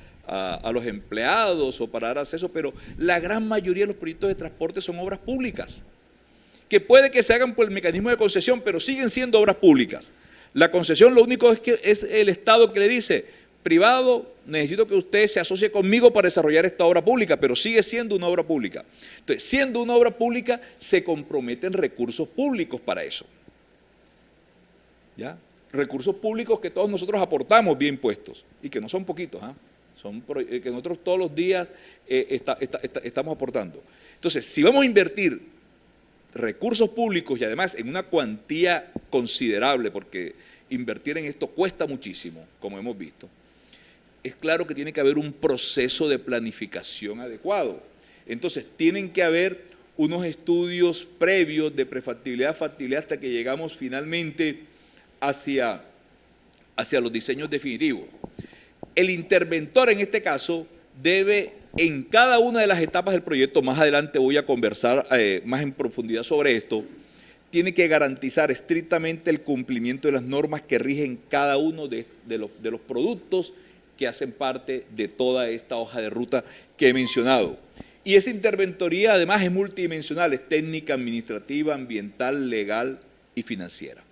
los empleados o para dar acceso, pero la gran mayoría de los proyectos de transporte son obras públicas, que puede que se hagan por el mecanismo de concesión, pero siguen siendo obras públicas. La concesión lo único es que es el Estado que le dice, privado, necesito que usted se asocie conmigo para desarrollar esta obra pública, pero sigue siendo una obra pública. Entonces, siendo una obra pública, se comprometen recursos públicos para eso. ¿Ya? Recursos públicos que todos nosotros aportamos vía impuestos, y que no son poquitos, que nosotros todos los días estamos aportando. Entonces, si vamos a invertir recursos públicos y además en una cuantía considerable, porque invertir en esto cuesta muchísimo, como hemos visto, es claro que tiene que haber un proceso de planificación adecuado. Entonces, tienen que haber unos estudios previos de prefactibilidad, factibilidad, hasta que llegamos finalmente hacia los diseños definitivos. El interventor en este caso debe, en cada una de las etapas del proyecto, más adelante voy a conversar más en profundidad sobre esto, tiene que garantizar estrictamente el cumplimiento de las normas que rigen cada uno de los productos que hacen parte de toda esta hoja de ruta que he mencionado. Y esa interventoría además es multidimensional, es técnica, administrativa, ambiental, legal y financiera.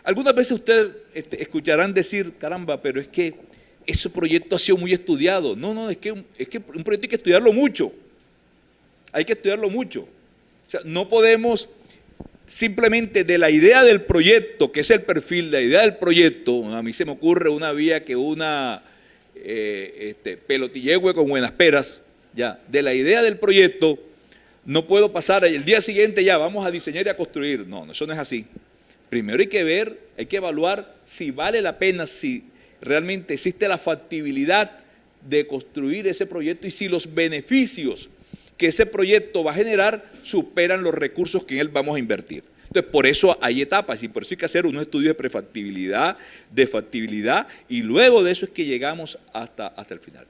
Algunas veces ustedes escucharán decir, caramba, pero es que ese proyecto ha sido muy estudiado. No, es que un proyecto hay que estudiarlo mucho. Hay que estudiarlo mucho. O sea, no podemos simplemente de la idea del proyecto, que es el perfil, la idea del proyecto, a mí se me ocurre una vía que una Pelotillegüe con Buenas Peras, ya, de la idea del proyecto, no puedo pasar el día siguiente ya, vamos a diseñar y a construir. No, eso no es así. Primero hay que ver, hay que evaluar si vale la pena, si realmente existe la factibilidad de construir ese proyecto y si los beneficios que ese proyecto va a generar superan los recursos que en él vamos a invertir. Entonces, por eso hay etapas y por eso hay que hacer unos estudios de prefactibilidad, de factibilidad, y luego de eso es que llegamos hasta el final.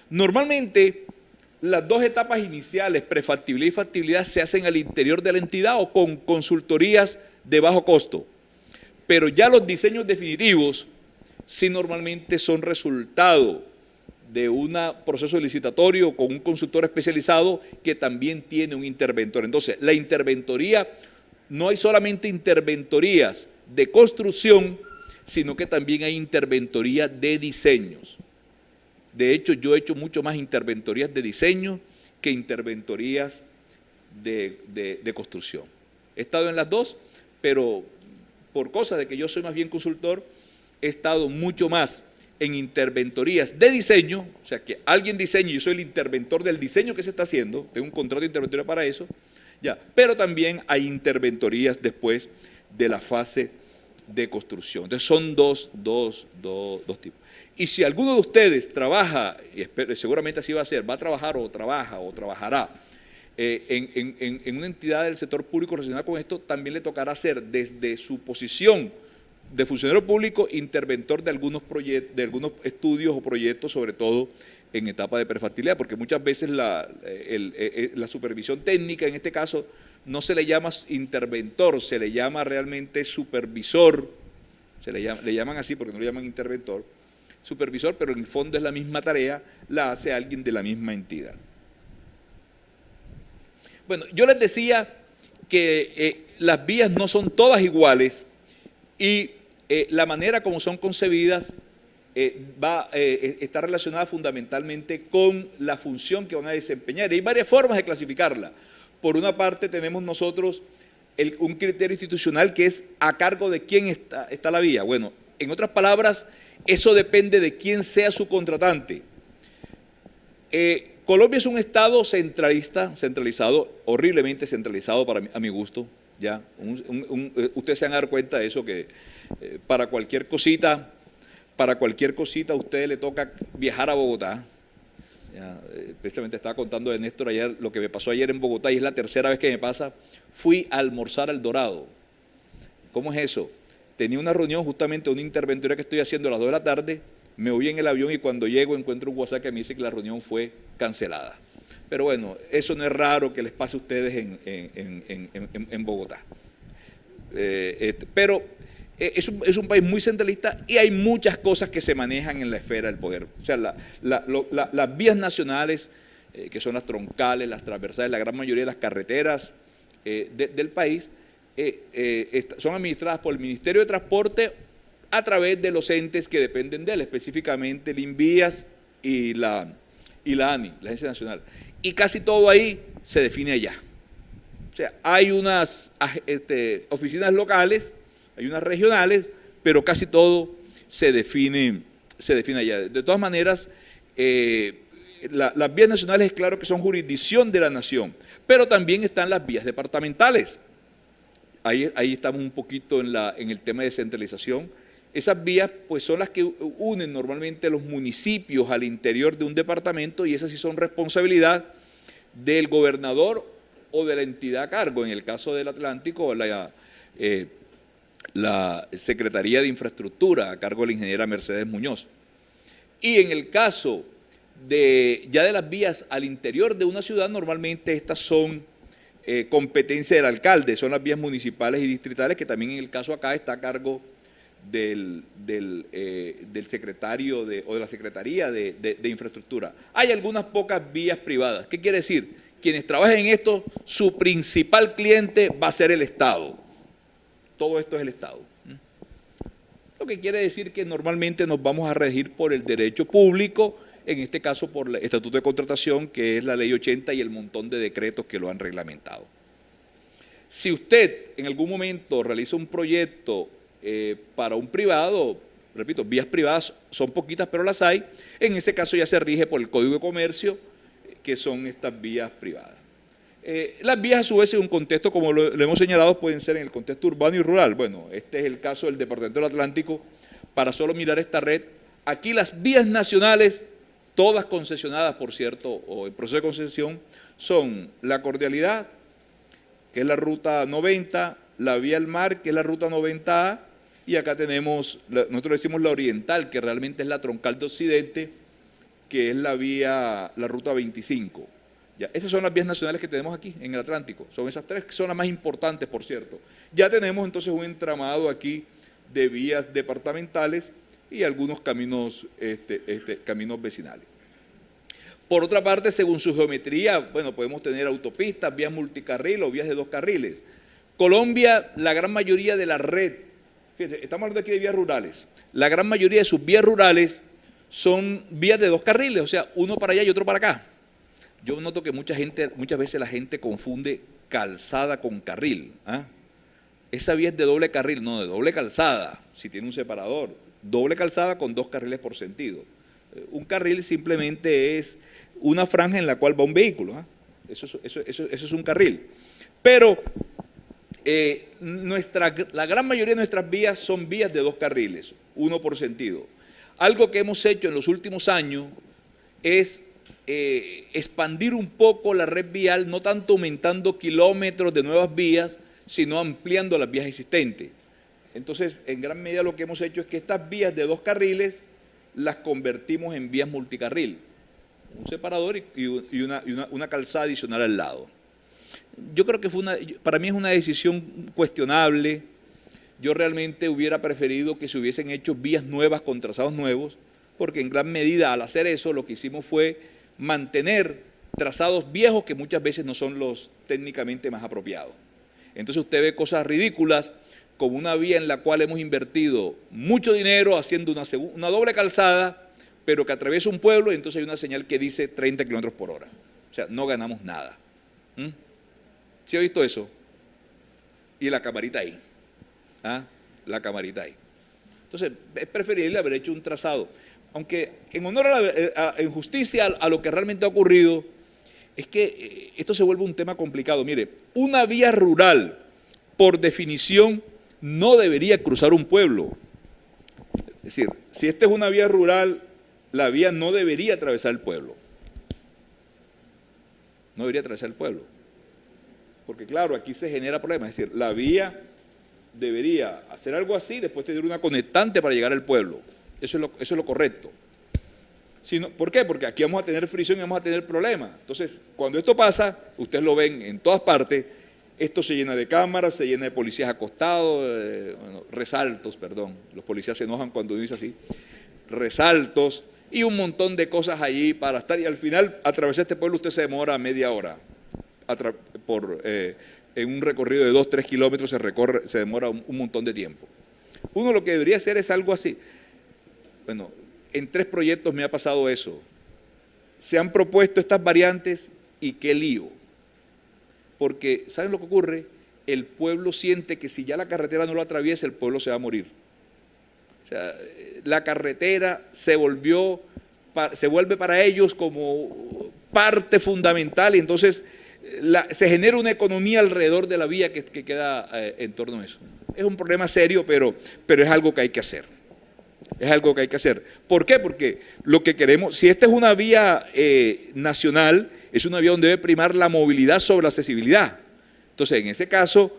Normalmente, las dos etapas iniciales, prefactibilidad y factibilidad, se hacen al interior de la entidad o con consultorías de bajo costo, pero ya los diseños definitivos sí normalmente son resultado de un proceso licitatorio con un consultor especializado que también tiene un interventor. Entonces, la interventoría, no hay solamente interventorías de construcción, sino que también hay interventoría de diseños. De hecho, yo he hecho mucho más interventorías de diseño que interventorías de construcción. He estado en las dos, pero por cosa de que yo soy más bien consultor, he estado mucho más en interventorías de diseño, o sea, que alguien diseñe y yo soy el interventor del diseño que se está haciendo, tengo un contrato de interventoría para eso, ya, pero también hay interventorías después de la fase de construcción. Entonces son dos tipos. Y si alguno de ustedes trabaja, y seguramente así va a ser, va a trabajar o trabaja o trabajará en una entidad del sector público relacionada con esto, también le tocará ser desde su posición de funcionario público interventor de algunos estudios o proyectos, sobre todo en etapa de prefactibilidad, porque muchas veces la supervisión técnica, en este caso, no se le llama interventor, se le llama realmente supervisor, le llaman así porque no le llaman interventor, supervisor, pero en el fondo es la misma tarea, la hace alguien de la misma entidad. Bueno, yo les decía que las vías no son todas iguales y la manera como son concebidas está relacionada fundamentalmente con la función que van a desempeñar. Hay varias formas de clasificarla. Por una parte tenemos nosotros un criterio institucional que es a cargo de quién está la vía. Bueno, en otras palabras, eso depende de quién sea su contratante. Colombia es un estado centralizado, horriblemente centralizado a mi gusto. Ya, ustedes se van a dar cuenta de eso, que para cualquier cosita a usted le toca viajar a Bogotá. Ya, precisamente estaba contando de Néstor ayer lo que me pasó ayer en Bogotá y es la tercera vez que me pasa. Fui a almorzar al Dorado. ¿Cómo es eso? Tenía una reunión, justamente una interventoría que estoy haciendo a las 2 de la tarde, me voy en el avión y cuando llego encuentro un WhatsApp que me dice que la reunión fue cancelada. Pero bueno, eso no es raro que les pase a ustedes en Bogotá. Pero es un país muy centralista y hay muchas cosas que se manejan en la esfera del poder. O sea, las vías nacionales, que son las troncales, las transversales, la gran mayoría de las carreteras del país, son administradas por el Ministerio de Transporte a través de los entes que dependen de él, específicamente el INVIAS y la ANI, la Agencia Nacional. Y casi todo ahí se define allá. O sea, hay unas oficinas locales, hay unas regionales, pero casi todo se define allá. De todas maneras, las vías nacionales es claro que son jurisdicción de la nación, pero también están las vías departamentales. Ahí estamos un poquito en el tema de descentralización. Esas vías pues son las que unen normalmente los municipios al interior de un departamento y esas sí son responsabilidad del gobernador o de la entidad a cargo. En el caso del Atlántico, la Secretaría de Infraestructura a cargo de la ingeniera Mercedes Muñoz. Y en el caso ya de las vías al interior de una ciudad, normalmente estas son competencia del alcalde, son las vías municipales y distritales, que también en el caso acá está a cargo del secretario o de la Secretaría de Infraestructura. Hay algunas pocas vías privadas. ¿Qué quiere decir? Quienes trabajen en esto, su principal cliente va a ser el Estado. Todo esto es el Estado. Lo que quiere decir que normalmente nos vamos a regir por el derecho público, en este caso por el Estatuto de Contratación, que es la Ley 80 y el montón de decretos que lo han reglamentado. Si usted en algún momento realiza un proyecto para un privado, repito, vías privadas son poquitas, pero las hay, en ese caso ya se rige por el Código de Comercio, que son estas vías privadas. Las vías a su vez en un contexto, como lo hemos señalado, pueden ser en el contexto urbano y rural. Bueno, este es el caso del Departamento del Atlántico. Para solo mirar esta red, aquí las vías nacionales, todas concesionadas, por cierto, o en proceso de concesión, son la Cordialidad, que es la ruta 90, la Vía al Mar, que es la ruta 90A, y acá tenemos, nosotros decimos la Oriental, que realmente es la troncal de Occidente, que es la ruta 25. Ya, esas son las vías nacionales que tenemos aquí en el Atlántico, son esas tres que son las más importantes, por cierto. Ya tenemos entonces un entramado aquí de vías departamentales y algunos caminos, caminos vecinales. Por otra parte, según su geometría, bueno, podemos tener autopistas, vías multicarril o vías de 2 carriles. Colombia, la gran mayoría de la red, fíjense, estamos hablando aquí de vías rurales, la gran mayoría de sus vías rurales son vías de 2 carriles, o sea, uno para allá y otro para acá. Yo noto que muchas veces la gente confunde calzada con carril. esa vía es de doble carril, no, de doble calzada, si tiene un separador. Doble calzada con 2 carriles por sentido. Un carril simplemente es una franja en la cual va un vehículo, ¿eh? Eso es un carril. Pero la gran mayoría de nuestras vías son vías de 2 carriles, 1 por sentido. Algo que hemos hecho en los últimos años es expandir un poco la red vial, no tanto aumentando kilómetros de nuevas vías, sino ampliando las vías existentes. Entonces, en gran medida lo que hemos hecho es que estas vías de 2 carriles las convertimos en vías multicarril, un separador y una calzada adicional al lado. Yo creo que para mí es una decisión cuestionable. Yo realmente hubiera preferido que se hubiesen hecho vías nuevas con trazados nuevos, porque en gran medida al hacer eso lo que hicimos fue mantener trazados viejos que muchas veces no son los técnicamente más apropiados. Entonces usted ve cosas ridículas como una vía en la cual hemos invertido mucho dinero haciendo una doble calzada, pero que atraviesa un pueblo y entonces hay una señal que dice 30 kilómetros por hora. O sea, no ganamos nada. ¿Sí ha visto eso? Y la camarita ahí. ¿Ah? La camarita ahí. Entonces, es preferible haber hecho un trazado. Aunque en honor en justicia a lo que realmente ha ocurrido, es que esto se vuelve un tema complicado. Mire, una vía rural, por definición, no debería cruzar un pueblo. Es decir, si esta es una vía rural, la vía no debería atravesar el pueblo. No debería atravesar el pueblo. Porque claro, aquí se genera problema. Es decir, la vía debería hacer algo así, después tener una conectante para llegar al pueblo. Eso es lo correcto. ¿Por qué? Porque aquí vamos a tener fricción y vamos a tener problemas. Entonces, cuando esto pasa, ustedes lo ven en todas partes, esto se llena de cámaras, se llena de policías acostados, resaltos, perdón, los policías se enojan cuando uno dice así, resaltos y un montón de cosas allí para estar, y al final, atravesar este pueblo usted se demora media hora, en un recorrido de 2-3 kilómetros se demora un montón de tiempo. Uno lo que debería hacer es algo así. Bueno, en 3 proyectos me ha pasado eso. Se han propuesto estas variantes y qué lío. Porque, ¿saben lo que ocurre? El pueblo siente que si ya la carretera no lo atraviesa, el pueblo se va a morir. O sea, la carretera se vuelve para ellos como parte fundamental y entonces se genera una economía alrededor de la vía que queda en torno a eso. Es un problema serio, pero es algo que hay que hacer. Es algo que hay que hacer. ¿Por qué? Porque lo que queremos, si esta es una vía nacional, es una vía donde debe primar la movilidad sobre la accesibilidad. Entonces, en ese caso,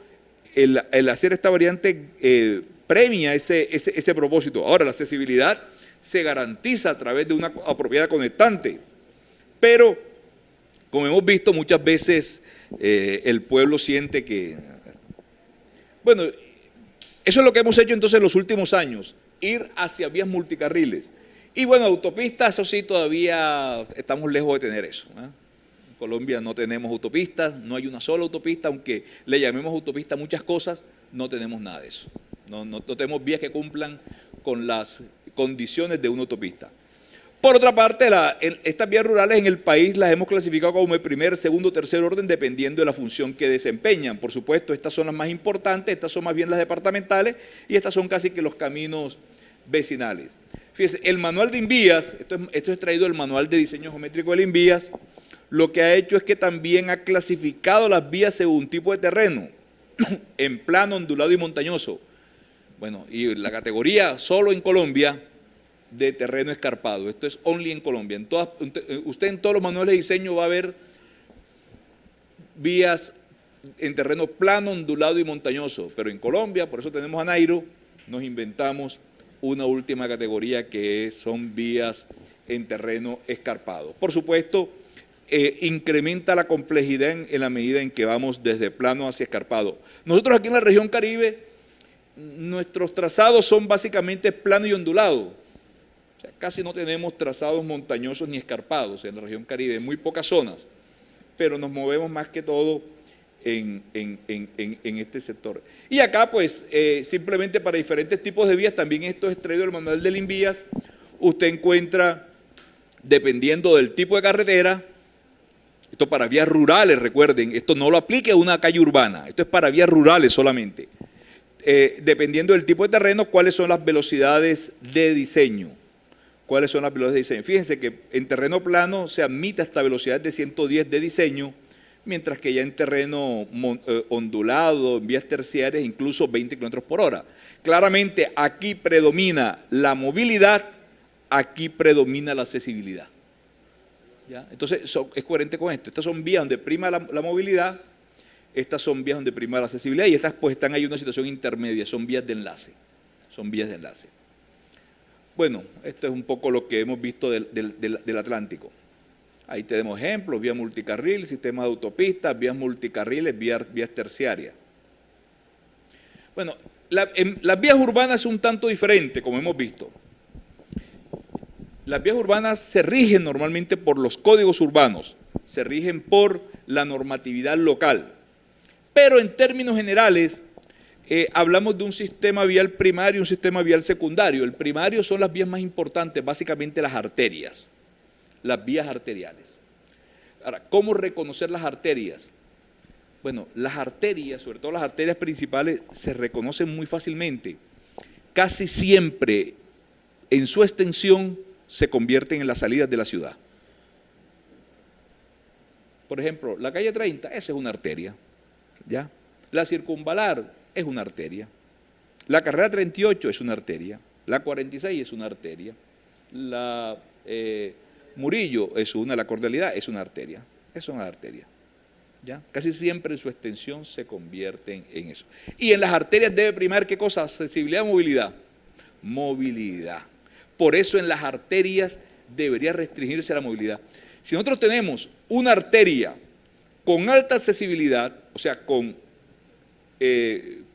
el hacer esta variante premia ese propósito. Ahora, la accesibilidad se garantiza a través de una apropiada conectante. Pero, como hemos visto muchas veces, el pueblo siente que... Bueno, eso es lo que hemos hecho entonces en los últimos años, ir hacia vías multicarriles. Y bueno, autopistas, eso sí, todavía estamos lejos de tener eso, ¿eh? En Colombia no tenemos autopistas, no hay una sola autopista, aunque le llamemos autopista a muchas cosas, no tenemos nada de eso. No tenemos vías que cumplan con las condiciones de una autopista. Por otra parte, estas vías rurales en el país las hemos clasificado como el primer, segundo, tercer orden, dependiendo de la función que desempeñan. Por supuesto, estas son las más importantes, estas son más bien las departamentales y estas son casi que los caminos vecinales. Fíjense, el manual de Invías, esto es traído del manual de diseño geométrico del Invías, lo que ha hecho es que también ha clasificado las vías según tipo de terreno, en plano, ondulado y montañoso. Bueno, y la categoría solo en Colombia de terreno escarpado. Esto es only en Colombia. Usted en todos los manuales de diseño va a ver vías en terreno plano, ondulado y montañoso. Pero en Colombia, por eso tenemos a Nairo, nos inventamos una última categoría que son vías en terreno escarpado. Por supuesto, incrementa la complejidad en la medida en que vamos desde plano hacia escarpado. Nosotros aquí en la región Caribe, nuestros trazados son básicamente plano y ondulado. O sea, casi no tenemos trazados montañosos ni escarpados en la región Caribe, en muy pocas zonas, pero nos movemos más que todo en este sector. Y acá, pues, simplemente para diferentes tipos de vías, también esto es extraído del manual del Invías, usted encuentra, dependiendo del tipo de carretera, esto para vías rurales, recuerden, esto no lo aplique a una calle urbana, esto es para vías rurales solamente. dependiendo del tipo de terreno, cuáles son las velocidades de diseño. ¿Cuáles son las velocidades de diseño? Fíjense que en terreno plano se admite hasta velocidades de 110 de diseño, mientras que ya en terreno ondulado, en vías terciarias, incluso 20 kilómetros por hora. Claramente aquí predomina la movilidad, aquí predomina la accesibilidad. ¿Ya? Entonces es coherente con esto. Estas son vías donde prima la movilidad, estas son vías donde prima la accesibilidad y estas pues están ahí en una situación intermedia, son vías de enlace. Son vías de enlace. Bueno, esto es un poco lo que hemos visto del Atlántico. Ahí tenemos ejemplos, vía multicarril, sistemas de autopistas, vías multicarriles, vías terciarias. Bueno, las vías urbanas son un tanto diferentes, como hemos visto. Las vías urbanas se rigen normalmente por los códigos urbanos, se rigen por la normatividad local. Pero en términos generales, hablamos de un sistema vial primario y un sistema vial secundario. El primario son las vías más importantes, básicamente las arterias, las vías arteriales. Ahora, ¿cómo reconocer las arterias? Bueno, las arterias, sobre todo las arterias principales, se reconocen muy fácilmente. Casi siempre, en su extensión, se convierten en las salidas de la ciudad. Por ejemplo, la calle 30, esa es una arteria, ¿ya? La circunvalar es una arteria. La carrera 38 es una arteria. La 46 es una arteria. La Murillo es una, la Cordialidad es una arteria. Es una arteria. ¿Ya? Casi siempre en su extensión se convierten en eso. Y en las arterias debe primar, ¿qué cosa? Accesibilidad o movilidad. Movilidad. Por eso en las arterias debería restringirse la movilidad. Si nosotros tenemos una arteria con alta accesibilidad, o sea, con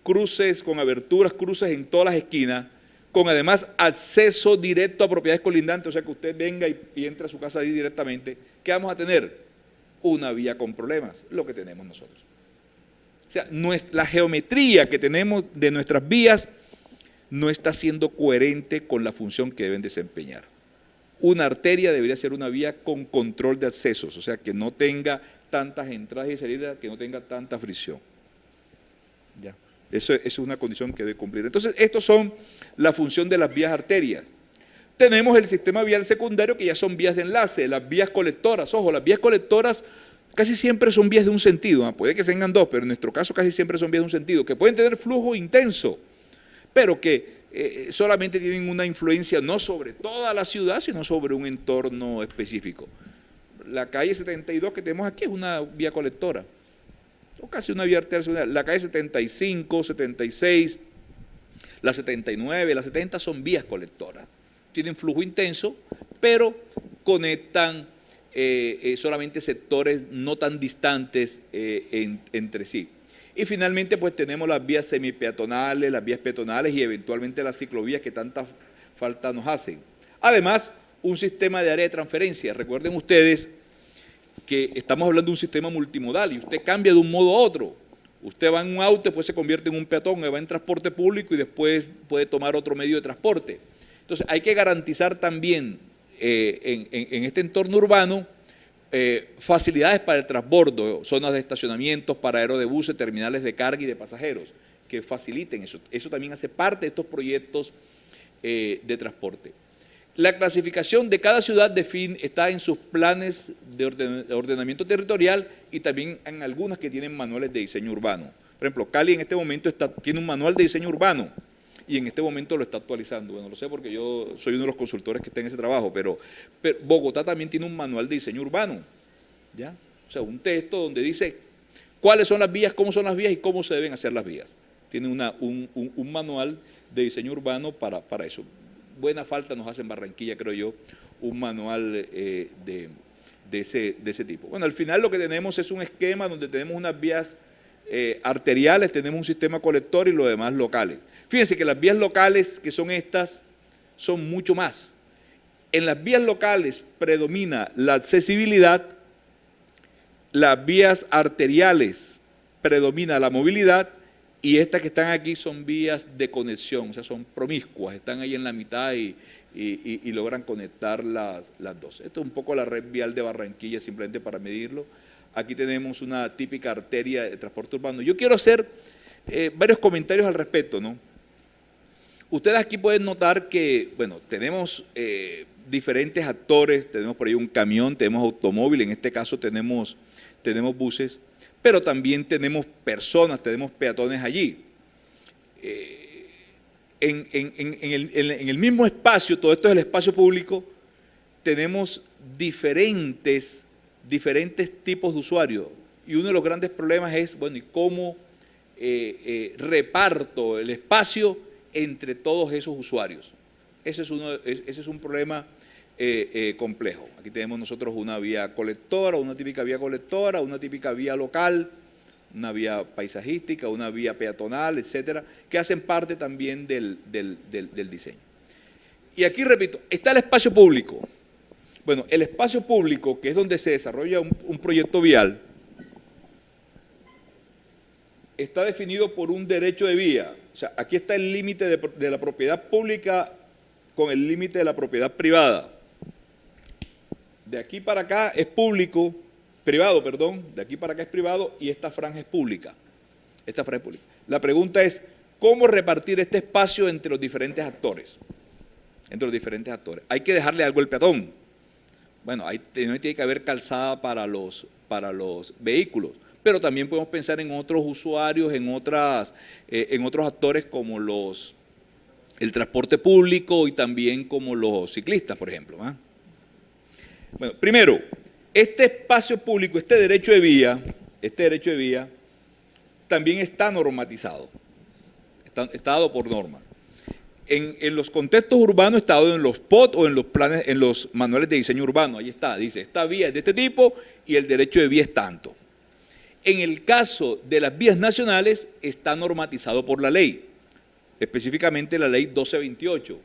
cruces, con aberturas, cruces en todas las esquinas, con además acceso directo a propiedades colindantes, o sea, que usted venga y entre a su casa ahí directamente, ¿qué vamos a tener? Una vía con problemas, lo que tenemos nosotros. O sea, la geometría que tenemos de nuestras vías no está siendo coherente con la función que deben desempeñar. Una arteria debería ser una vía con control de accesos, o sea, que no tenga tantas entradas y salidas, que no tenga tanta fricción. Ya. Eso es una condición que debe cumplir. Entonces, estos son la función de las vías arterias. Tenemos el sistema vial secundario, que ya son vías de enlace, las vías colectoras. Ojo, las vías colectoras casi siempre son vías de un sentido, puede que tengan dos, pero en nuestro caso casi siempre son vías de un sentido, que pueden tener flujo intenso, pero que solamente tienen una influencia no sobre toda la ciudad, sino sobre un entorno específico. La calle 72 que tenemos aquí es una vía colectora, o casi una vía arterial. La calle 75, 76, la 79, la 70 son vías colectoras. Tienen flujo intenso, pero conectan solamente sectores no tan distantes entre sí. Y finalmente pues tenemos las vías semipeatonales, las vías peatonales y eventualmente las ciclovías que tanta falta nos hacen. Además, un sistema de área de transferencia. Recuerden ustedes que estamos hablando de un sistema multimodal y usted cambia de un modo a otro. Usted va en un auto, después se convierte en un peatón, va en transporte público y después puede tomar otro medio de transporte. Entonces hay que garantizar también en este entorno urbano facilidades para el transbordo, zonas de estacionamientos, paraderos de buses, terminales de carga y de pasajeros, que faciliten eso. Eso también hace parte de estos proyectos de transporte. La clasificación de cada ciudad está en sus planes de ordenamiento territorial y también en algunas que tienen manuales de diseño urbano. Por ejemplo, Cali en este momento tiene un manual de diseño urbano y en este momento lo está actualizando. Bueno, lo sé porque yo soy uno de los consultores que está en ese trabajo, pero Bogotá también tiene un manual de diseño urbano, ¿ya? O sea, un texto donde dice cuáles son las vías, cómo son las vías y cómo se deben hacer las vías. Tiene un manual de diseño urbano para eso. Buena falta nos hace en Barranquilla, creo yo, un manual de ese tipo. Bueno, al final lo que tenemos es un esquema donde tenemos unas vías arteriales, tenemos un sistema colector y los demás locales. Fíjense que las vías locales, que son estas, son mucho más. En las vías locales predomina la accesibilidad, las vías arteriales predomina la movilidad y estas que están aquí son vías de conexión, o sea, son promiscuas, están ahí en la mitad y logran conectar las dos. Esto es un poco la red vial de Barranquilla, simplemente para medirlo. Aquí tenemos una típica arteria de transporte urbano. Yo quiero hacer varios comentarios al respecto, ¿no? Ustedes aquí pueden notar que, bueno, tenemos diferentes actores, tenemos por ahí un camión, tenemos automóvil, en este caso tenemos buses, pero también tenemos personas, tenemos peatones allí. En el mismo espacio, todo esto es el espacio público, tenemos diferentes tipos de usuarios. Y uno de los grandes problemas es, bueno, ¿y cómo reparto el espacio entre todos esos usuarios? Ese es un problema complejo. Aquí tenemos nosotros una vía colectora, una típica vía colectora, una típica vía local, una vía paisajística, una vía peatonal, etcétera, que hacen parte también del diseño. Y aquí, repito, está el espacio público. Bueno, el espacio público, que es donde se desarrolla un proyecto vial, está definido por un derecho de vía. O sea, aquí está el límite de la propiedad pública con el límite de la propiedad privada. De aquí para acá es privado, de aquí para acá es privado y esta franja es pública. Esta franja es pública. La pregunta es, ¿cómo repartir este espacio entre los diferentes actores? Hay que dejarle algo al peatón. Bueno, ahí tiene que haber calzada para los vehículos, pero también podemos pensar en otros usuarios, en otros actores como el transporte público y también como los ciclistas, por ejemplo. Bueno, primero, este espacio público, este derecho de vía, también está normatizado, está dado por norma. En los contextos urbanos está dado en los POT o en los planes, en los manuales de diseño urbano. Ahí está, dice, esta vía es de este tipo y el derecho de vía es tanto. En el caso de las vías nacionales está normatizado por la ley, específicamente la ley 1228.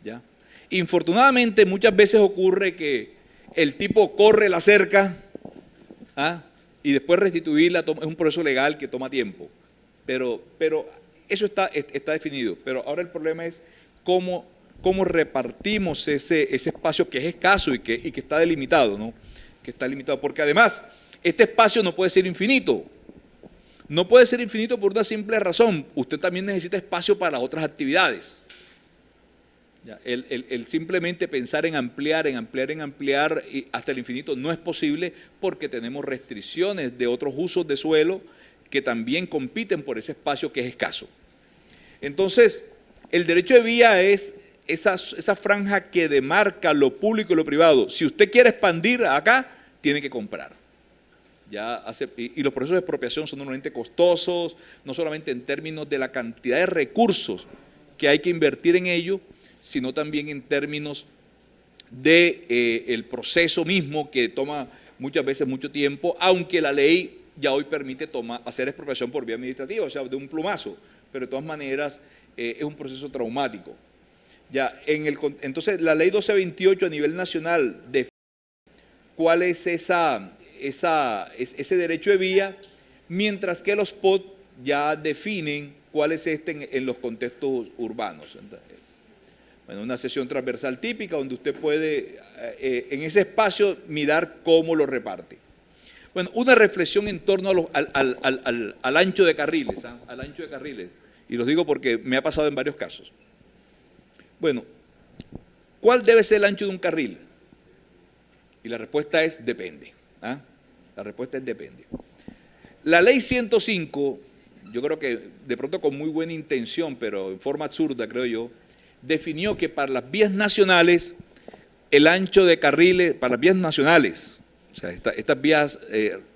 ¿Ya? Infortunadamente muchas veces ocurre que el tipo corre la cerca y después restituirla es un proceso legal que toma tiempo, pero eso está definido. Pero ahora el problema es cómo repartimos ese espacio que es escaso y que está delimitado, ¿no? Que está limitado, porque además este espacio no puede ser infinito. No puede ser infinito por una simple razón. Usted también necesita espacio para otras actividades. ¿Ya? El simplemente pensar en ampliar y hasta el infinito no es posible porque tenemos restricciones de otros usos de suelo que también compiten por ese espacio que es escaso. Entonces, el derecho de vía es esa franja que demarca lo público y lo privado. Si usted quiere expandir acá, tiene que comprar. Y los procesos de expropiación son normalmente costosos, no solamente en términos de la cantidad de recursos que hay que invertir en ello, sino también en términos del proceso mismo que toma muchas veces mucho tiempo, aunque la ley ya hoy permite hacer expropiación por vía administrativa, o sea, de un plumazo, pero de todas maneras es un proceso traumático. Entonces, la ley 1228 a nivel nacional define cuál es ese derecho de vía, mientras que los POT ya definen cuál es en los contextos urbanos. Bueno, una sesión transversal típica donde usted puede, en ese espacio, mirar cómo lo reparte. Bueno, una reflexión en torno al ancho de carriles, al ancho de carriles, y los digo porque me ha pasado en varios casos. Bueno, ¿cuál debe ser el ancho de un carril? Y la respuesta es depende. La respuesta es depende. La ley 105, yo creo que de pronto con muy buena intención, pero en forma absurda, creo yo, definió que para las vías nacionales, el ancho de carriles, para las vías nacionales, o sea, estas vías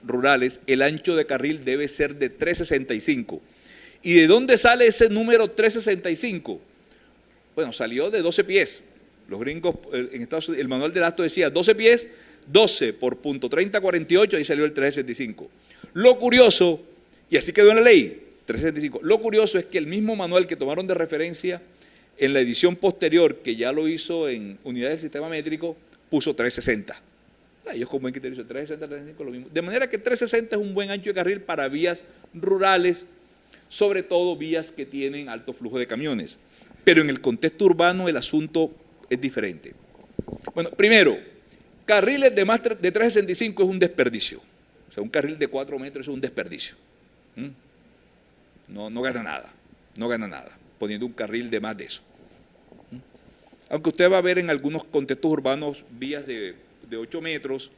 rurales, el ancho de carril debe ser de 365. ¿Y de dónde sale ese número 365? Bueno, salió de 12 pies. Los gringos, en Estados Unidos, el manual del acto decía 12 pies, 12 por punto 3048, ahí salió el 365. Lo curioso, y así quedó en la ley, 365. Lo curioso es que el mismo manual que tomaron de referencia en la edición posterior, que ya lo hizo en unidades del sistema métrico, puso 360. Ellos con buen criterio, 360, 365, lo mismo. De manera que 360 es un buen ancho de carril para vías rurales, sobre todo vías que tienen alto flujo de camiones. Pero en el contexto urbano el asunto es diferente. Bueno, primero, carriles de más de 365 es un desperdicio. O sea, un carril de 4 metros es un desperdicio. no gana nada, no gana nada, poniendo un carril de más de eso. Aunque usted va a ver en algunos contextos urbanos vías de 8 metros,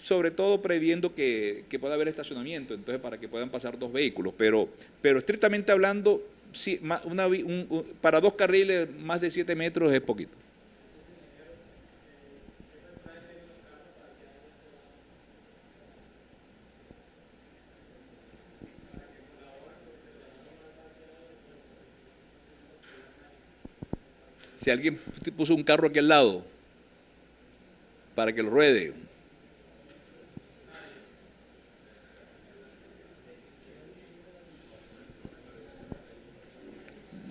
sobre todo previendo que pueda haber estacionamiento, entonces para que puedan pasar 2 vehículos, pero estrictamente hablando, sí, para 2 carriles más de 7 metros es poquito. Si alguien puso un carro aquí al lado para que lo ruede.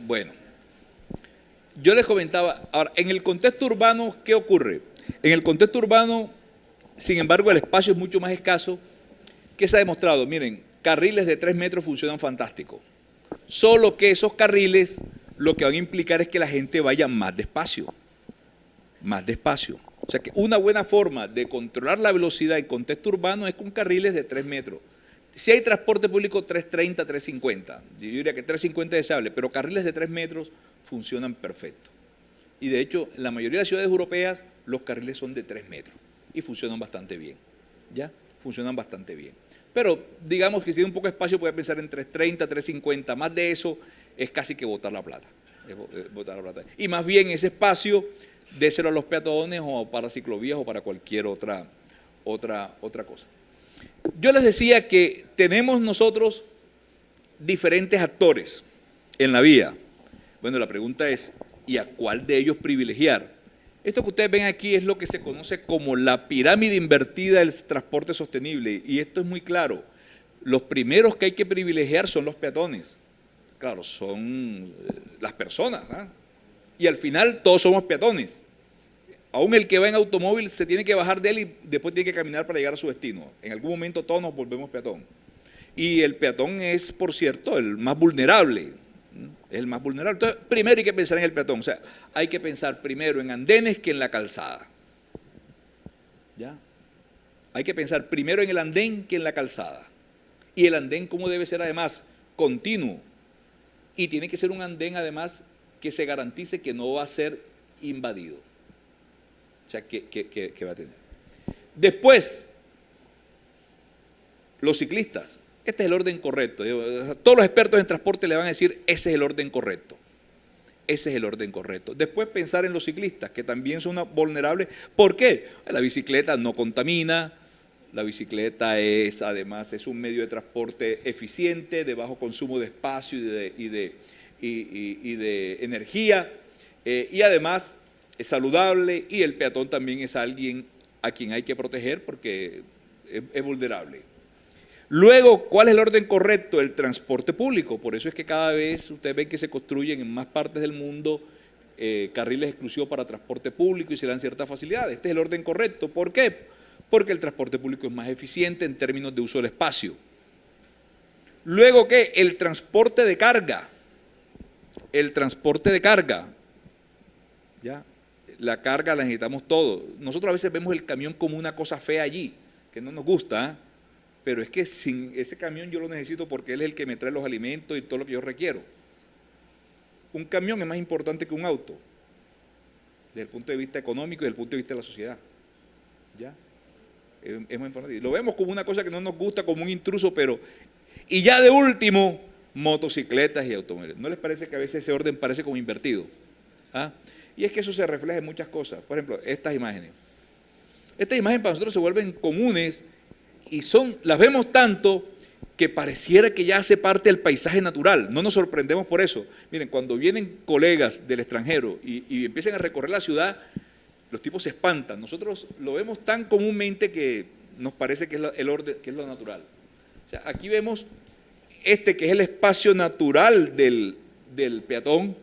Bueno, yo les comentaba, ahora, en el contexto urbano, ¿qué ocurre? En el contexto urbano, sin embargo, el espacio es mucho más escaso. ¿Qué se ha demostrado? Miren, carriles de 3 metros funcionan fantástico. Solo que esos carriles lo que van a implicar es que la gente vaya más despacio. Más despacio. O sea que una buena forma de controlar la velocidad en contexto urbano es con carriles de 3 metros. Si hay transporte público, 330, 350. Yo diría que 350 es deseable, pero carriles de 3 metros funcionan perfecto. Y de hecho, en la mayoría de las ciudades europeas, los carriles son de 3 metros y funcionan bastante bien. ¿Ya? Funcionan bastante bien. Pero digamos que si hay un poco de espacio, puede pensar en 330, 350. Más de eso es casi que botar la plata. Botar la plata. Y más bien ese espacio, déselo a los peatones o para ciclovías o para cualquier otra cosa. Yo les decía que tenemos nosotros diferentes actores en la vía. Bueno, la pregunta es, ¿y a cuál de ellos privilegiar? Esto que ustedes ven aquí es lo que se conoce como la pirámide invertida del transporte sostenible, y esto es muy claro. Los primeros que hay que privilegiar son los peatones. Claro, son las personas, ¿eh? Y al final todos somos peatones. Aún el que va en automóvil se tiene que bajar de él y después tiene que caminar para llegar a su destino. En algún momento todos nos volvemos peatón. Y el peatón es, por cierto, el más vulnerable. Es el más vulnerable. Entonces, primero hay que pensar en el peatón. O sea, hay que pensar primero en andenes que en la calzada. ¿Ya? Hay que pensar primero en el andén que en la calzada. Y el andén, ¿cómo debe ser además? Continuo. Y tiene que ser un andén, además, que se garantice que no va a ser invadido. O sea, que va a tener. Después, los ciclistas. Este es el orden correcto. Todos los expertos en transporte le van a decir, ese es el orden correcto. Ese es el orden correcto. Después pensar en los ciclistas, que también son vulnerables. ¿Por qué? La bicicleta no contamina, la bicicleta además es un medio de transporte eficiente, de bajo consumo de espacio y de energía, y además es saludable, y el peatón también es alguien a quien hay que proteger porque es vulnerable. Luego, ¿cuál es el orden correcto? El transporte público. Por eso es que cada vez ustedes ven que se construyen en más partes del mundo carriles exclusivos para transporte público y se dan ciertas facilidades. Este es el orden correcto. ¿Por qué? Porque el transporte público es más eficiente en términos de uso del espacio. Luego, ¿qué? El transporte de carga. El transporte de carga. ¿Ya? La carga la necesitamos todos. Nosotros a veces vemos el camión como una cosa fea allí, que no nos gusta, ¿eh? Pero es que sin ese camión yo lo necesito porque él es el que me trae los alimentos y todo lo que yo requiero. Un camión es más importante que un auto, desde el punto de vista económico y desde el punto de vista de la sociedad. ¿Ya? Es muy importante. Lo vemos como una cosa que no nos gusta, como un intruso, pero... Y ya de último, motocicletas y automóviles. ¿No les parece que a veces ese orden parece como invertido? ¿Ah? Y es que eso se refleja en muchas cosas. Por ejemplo, estas imágenes. Estas imágenes para nosotros se vuelven comunes y las vemos tanto que pareciera que ya hace parte del paisaje natural. No nos sorprendemos por eso. Miren, cuando vienen colegas del extranjero y empiezan a recorrer la ciudad, los tipos se espantan. Nosotros lo vemos tan comúnmente que nos parece que es el orden, que es lo natural. O sea, aquí vemos que es el espacio natural del peatón,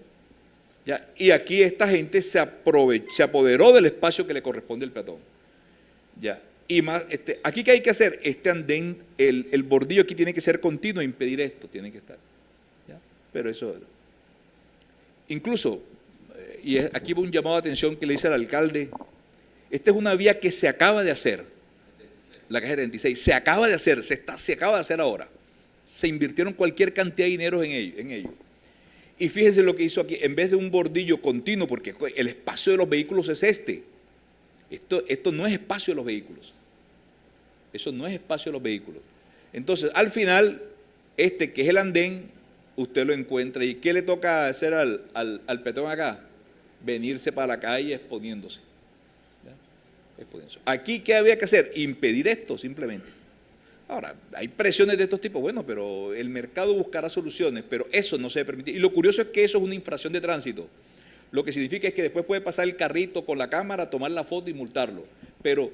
¿ya? Y aquí esta gente se apoderó del espacio que le corresponde al peatón. ¿Ya? Y más, aquí ¿qué hay que hacer? Este andén, el bordillo aquí tiene que ser continuo, impedir esto, tiene que estar. ¿Ya? Pero eso, incluso, y aquí va un llamado de atención que le dice al alcalde, esta es una vía que se acaba de hacer, la calle 36, se acaba de hacer, se acaba de hacer ahora, Se invirtieron cualquier cantidad de dinero en ello. Y fíjense lo que hizo aquí, en vez de un bordillo continuo, porque el espacio de los vehículos es este. Esto no es espacio de los vehículos. Eso no es espacio de los vehículos. Entonces, al final, que es el andén, usted lo encuentra. ¿Y qué le toca hacer al peatón acá? Venirse para la calle exponiéndose. ¿Ya? Exponiéndose. Aquí, ¿qué había que hacer? Impedir esto, simplemente. Ahora, hay presiones de estos tipos, bueno, pero el mercado buscará soluciones, pero eso no se debe permitir. Y lo curioso es que eso es una infracción de tránsito. Lo que significa es que después puede pasar el carrito con la cámara, tomar la foto y multarlo. Pero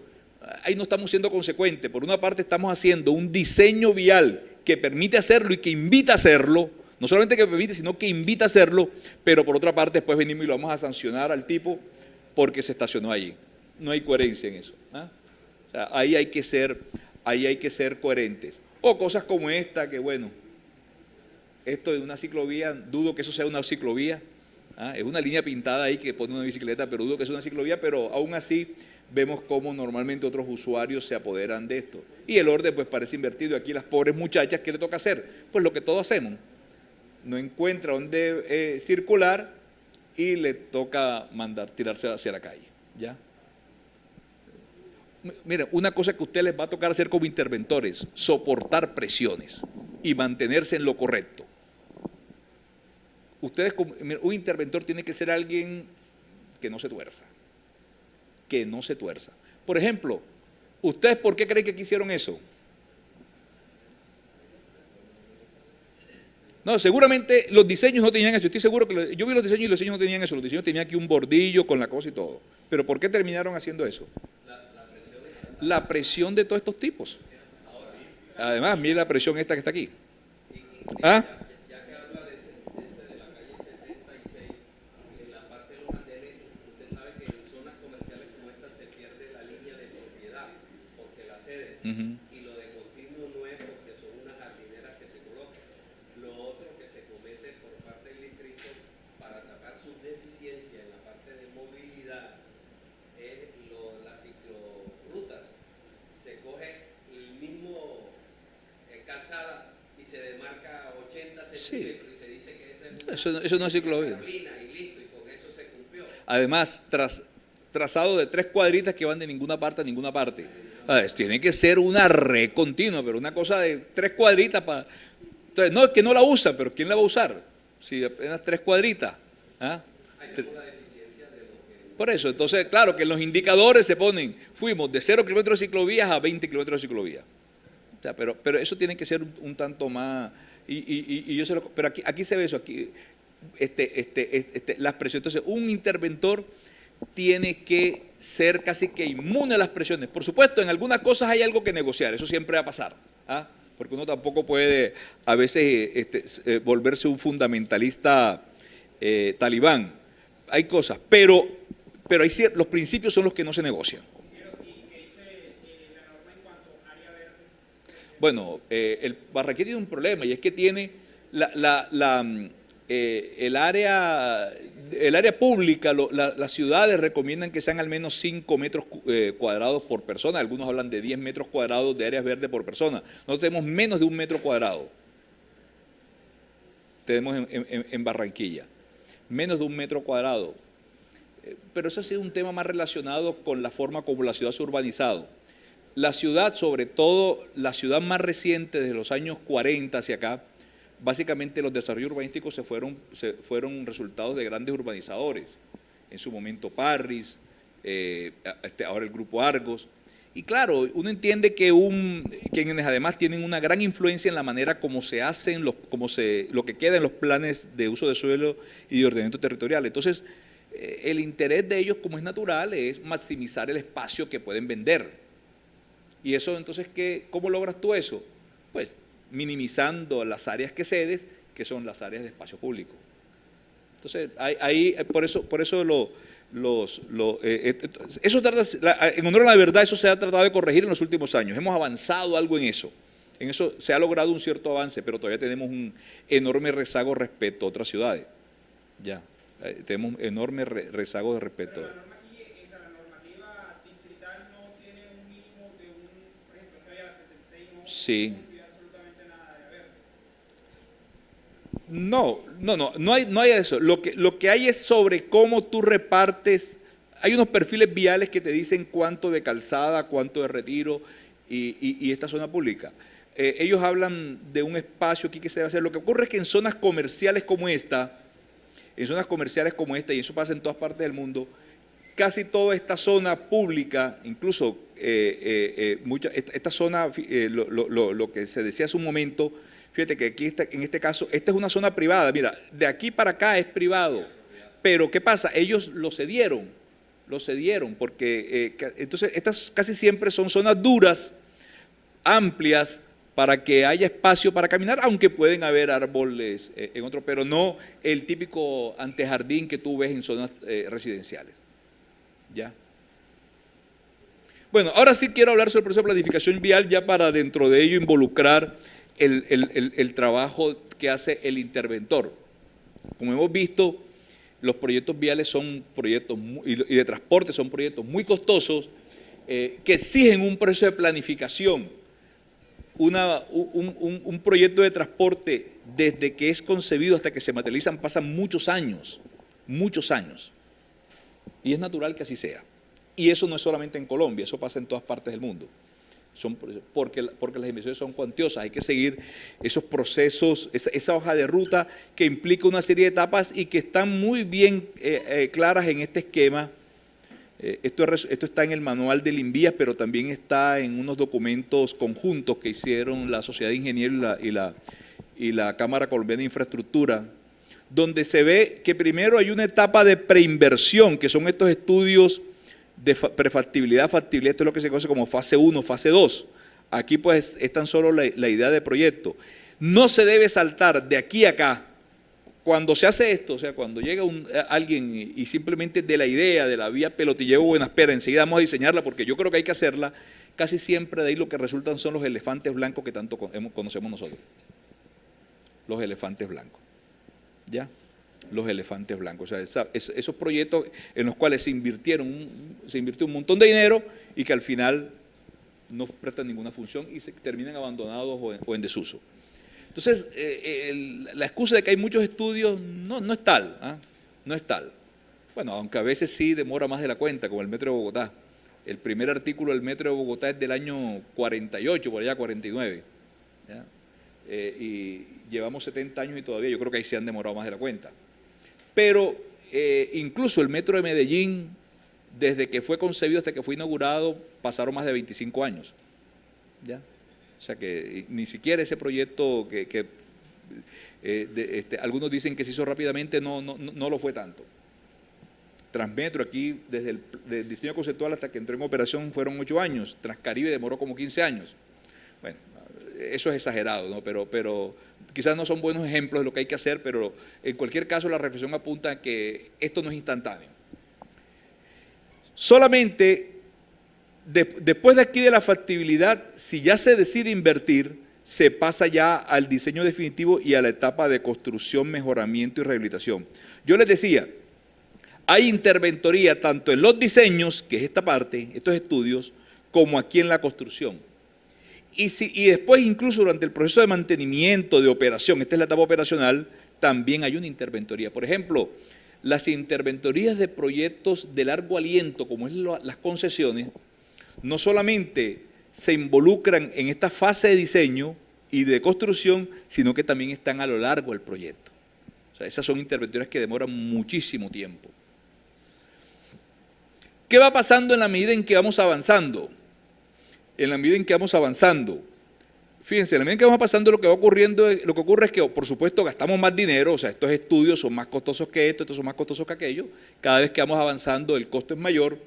ahí no estamos siendo consecuentes. Por una parte estamos haciendo un diseño vial que permite hacerlo y que invita a hacerlo, no solamente que permite, sino que invita a hacerlo, pero por otra parte después venimos y lo vamos a sancionar al tipo porque se estacionó allí. No hay coherencia en eso. ¿Ah? O sea, ahí hay que ser coherentes. O cosas como esta, que bueno, esto de una ciclovía, dudo que eso sea una ciclovía. Es una línea pintada ahí que pone una bicicleta, pero dudo que sea una ciclovía, pero aún así vemos cómo normalmente otros usuarios se apoderan de esto. Y el orden pues parece invertido. Aquí las pobres muchachas, ¿qué le toca hacer? Pues lo que todos hacemos. No encuentra dónde circular y le toca tirarse hacia la calle. ¿Ya? Miren, una cosa que a ustedes les va a tocar hacer como interventores, soportar presiones y mantenerse en lo correcto. Ustedes, un interventor tiene que ser alguien que no se tuerza. Que no se tuerza. Por ejemplo, ¿ustedes por qué creen que hicieron eso? No, seguramente los diseños no tenían eso. Estoy seguro que yo vi los diseños y los diseños no tenían eso. Los diseños tenían aquí un bordillo con la cosa y todo. Pero ¿por qué terminaron haciendo eso? La presión de todos estos tipos. Además, mire la presión esta que está aquí. ¿Ah? Y lo de continuo no es porque son unas jardineras que se colocan. Lo otro que se comete por parte del distrito para tapar sus deficiencias en la parte de movilidad es las ciclorrutas. Se coge el mismo calzada y se demarca 80 centímetros y se dice que esa es una eso no es ciclovía. y listo, y con eso se cumplió. Además, trazado de 3 cuadritas que van de ninguna parte a ninguna parte. Tiene que ser una red continua, pero una cosa de 3 cuadritas para... Entonces, no, es que no la usa, pero ¿quién la va a usar? Si apenas 3 cuadritas. ¿Ah? Por eso, entonces, claro, que en los indicadores se ponen, fuimos de 0 kilómetros de ciclovías a 20 kilómetros de ciclovía. O sea, pero eso tiene que ser un tanto más... pero aquí se ve eso, aquí, las presiones. Entonces, un interventor tiene que ser casi que inmune a las presiones. Por supuesto, en algunas cosas hay algo que negociar, eso siempre va a pasar, porque uno tampoco puede a veces volverse un fundamentalista talibán. Hay cosas, pero los principios son los que no se negocian. ¿Y qué dice la norma en cuanto a área verde? Bueno, el Barranquilla tiene un problema y es que tiene el área pública, las ciudades recomiendan que sean al menos 5 metros cuadrados por persona. Algunos hablan de 10 metros cuadrados de áreas verdes por persona. Nosotros tenemos menos de 1 metro cuadrado. Tenemos en Barranquilla. Menos de 1 metro cuadrado. Pero eso ha sido un tema más relacionado con la forma como la ciudad se ha urbanizado. La ciudad, sobre todo la ciudad más reciente, desde los años 40 hacia acá, básicamente los desarrollos urbanísticos fueron resultados de grandes urbanizadores. En su momento Parris, ahora el Grupo Argos. Y claro, uno entiende que quienes además tienen una gran influencia en la manera como se hacen, lo que queda en los planes de uso de suelo y de ordenamiento territorial. Entonces, el interés de ellos, como es natural, es maximizar el espacio que pueden vender. Y eso, entonces, ¿cómo logras tú eso? Pues minimizando las áreas que cedes, que son las áreas de espacio público. Entonces, por eso en honor a la verdad, eso se ha tratado de corregir en los últimos años. Hemos avanzado algo en eso. En eso se ha logrado un cierto avance, pero todavía tenemos un enorme rezago respecto a otras ciudades. Ya, tenemos enorme rezago de respeto. Pero la norma aquí, la normativa distrital no tiene un mínimo de por ejemplo, esta vía la 76 no Sí. incluye absolutamente nada de verde. No hay eso. Lo que hay es sobre cómo tú repartes. Hay unos perfiles viales que te dicen cuánto de calzada, cuánto de retiro y esta zona pública. Ellos hablan de un espacio aquí que se debe hacer. Lo que ocurre es que en zonas comerciales como esta, y eso pasa en todas partes del mundo, casi toda esta zona pública, incluso esta zona, lo que se decía hace un momento, fíjate que aquí en este caso, esta es una zona privada, mira, de aquí para acá es privado, pero ¿qué pasa? Ellos lo cedieron, porque entonces estas casi siempre son zonas duras, amplias, para que haya espacio para caminar, aunque pueden haber árboles en otro, pero no el típico antejardín que tú ves en zonas residenciales. ¿Ya? Bueno, ahora sí quiero hablar sobre el proceso de planificación vial, ya para dentro de ello involucrar el trabajo que hace el interventor. Como hemos visto, los proyectos viales son proyectos y de transporte son proyectos muy costosos que exigen un proceso de planificación. Un proyecto de transporte, desde que es concebido hasta que se materializan, pasan muchos años. Y es natural que así sea. Y eso no es solamente en Colombia, eso pasa en todas partes del mundo. Porque las inversiones son cuantiosas, hay que seguir esos procesos, esa hoja de ruta que implica una serie de etapas y que están muy bien claras en este esquema. Esto está en el manual del INVIAS, pero también está en unos documentos conjuntos que hicieron la Sociedad de Ingenieros y la Cámara Colombiana de Infraestructura, donde se ve que primero hay una etapa de preinversión, que son estos estudios de prefactibilidad, factibilidad, esto es lo que se conoce como fase 1, fase 2. Aquí pues es tan solo la idea de proyecto. No se debe saltar de aquí a acá. Cuando se hace esto, o sea, cuando llega alguien y simplemente de la idea, de la vía pelotilleo Buenaspera, enseguida vamos a diseñarla porque yo creo que hay que hacerla, casi siempre de ahí lo que resultan son los elefantes blancos que tanto conocemos nosotros. Los elefantes blancos. ¿Ya? Los elefantes blancos. O sea, esos proyectos en los cuales se invirtió un montón de dinero y que al final no prestan ninguna función y se terminan abandonados o en desuso. Entonces, la excusa de que hay muchos estudios no es tal, no es tal. Bueno, aunque a veces sí demora más de la cuenta, como el Metro de Bogotá. El primer artículo del Metro de Bogotá es del año 48, por allá 49. ¿Ya? Y llevamos 70 años y todavía yo creo que ahí se han demorado más de la cuenta. Pero incluso el Metro de Medellín, desde que fue concebido hasta que fue inaugurado, pasaron más de 25 años. ¿Ya? O sea que ni siquiera ese proyecto algunos dicen que se hizo rápidamente, no lo fue tanto. Transmetro aquí, desde el diseño conceptual hasta que entró en operación fueron 8 años, Transcaribe demoró como 15 años. Bueno, eso es exagerado, ¿no? Pero quizás no son buenos ejemplos de lo que hay que hacer, pero en cualquier caso la reflexión apunta a que esto no es instantáneo. Solamente después de aquí de la factibilidad, si ya se decide invertir, se pasa ya al diseño definitivo y a la etapa de construcción, mejoramiento y rehabilitación. Yo les decía, hay interventoría tanto en los diseños, que es esta parte, estos estudios, como aquí en la construcción. Y después incluso durante el proceso de mantenimiento, de operación, esta es la etapa operacional, también hay una interventoría. Por ejemplo, las interventorías de proyectos de largo aliento, como es las concesiones, no solamente se involucran en esta fase de diseño y de construcción, sino que también están a lo largo del proyecto. O sea, esas son interventorías que demoran muchísimo tiempo. ¿Qué va pasando en la medida en que vamos avanzando? Fíjense, en la medida en que vamos pasando, lo que ocurre es que, por supuesto, gastamos más dinero, o sea, estos estudios son más costosos que estos son más costosos que aquello, cada vez que vamos avanzando el costo es mayor,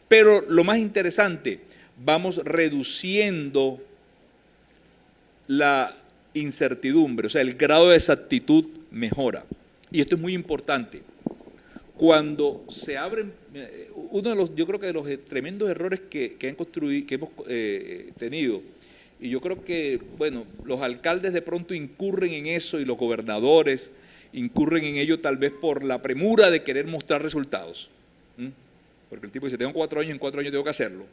pero lo más interesante, vamos reduciendo la incertidumbre, o sea, el grado de exactitud mejora. Y esto es muy importante. Cuando se abren, uno de los, yo creo que de los tremendos errores que hemos tenido, y yo creo que, bueno, los alcaldes de pronto incurren en eso y los gobernadores incurren en ello tal vez por la premura de querer mostrar resultados. Porque el tipo dice, tengo 4 años, en 4 años tengo que hacerlo.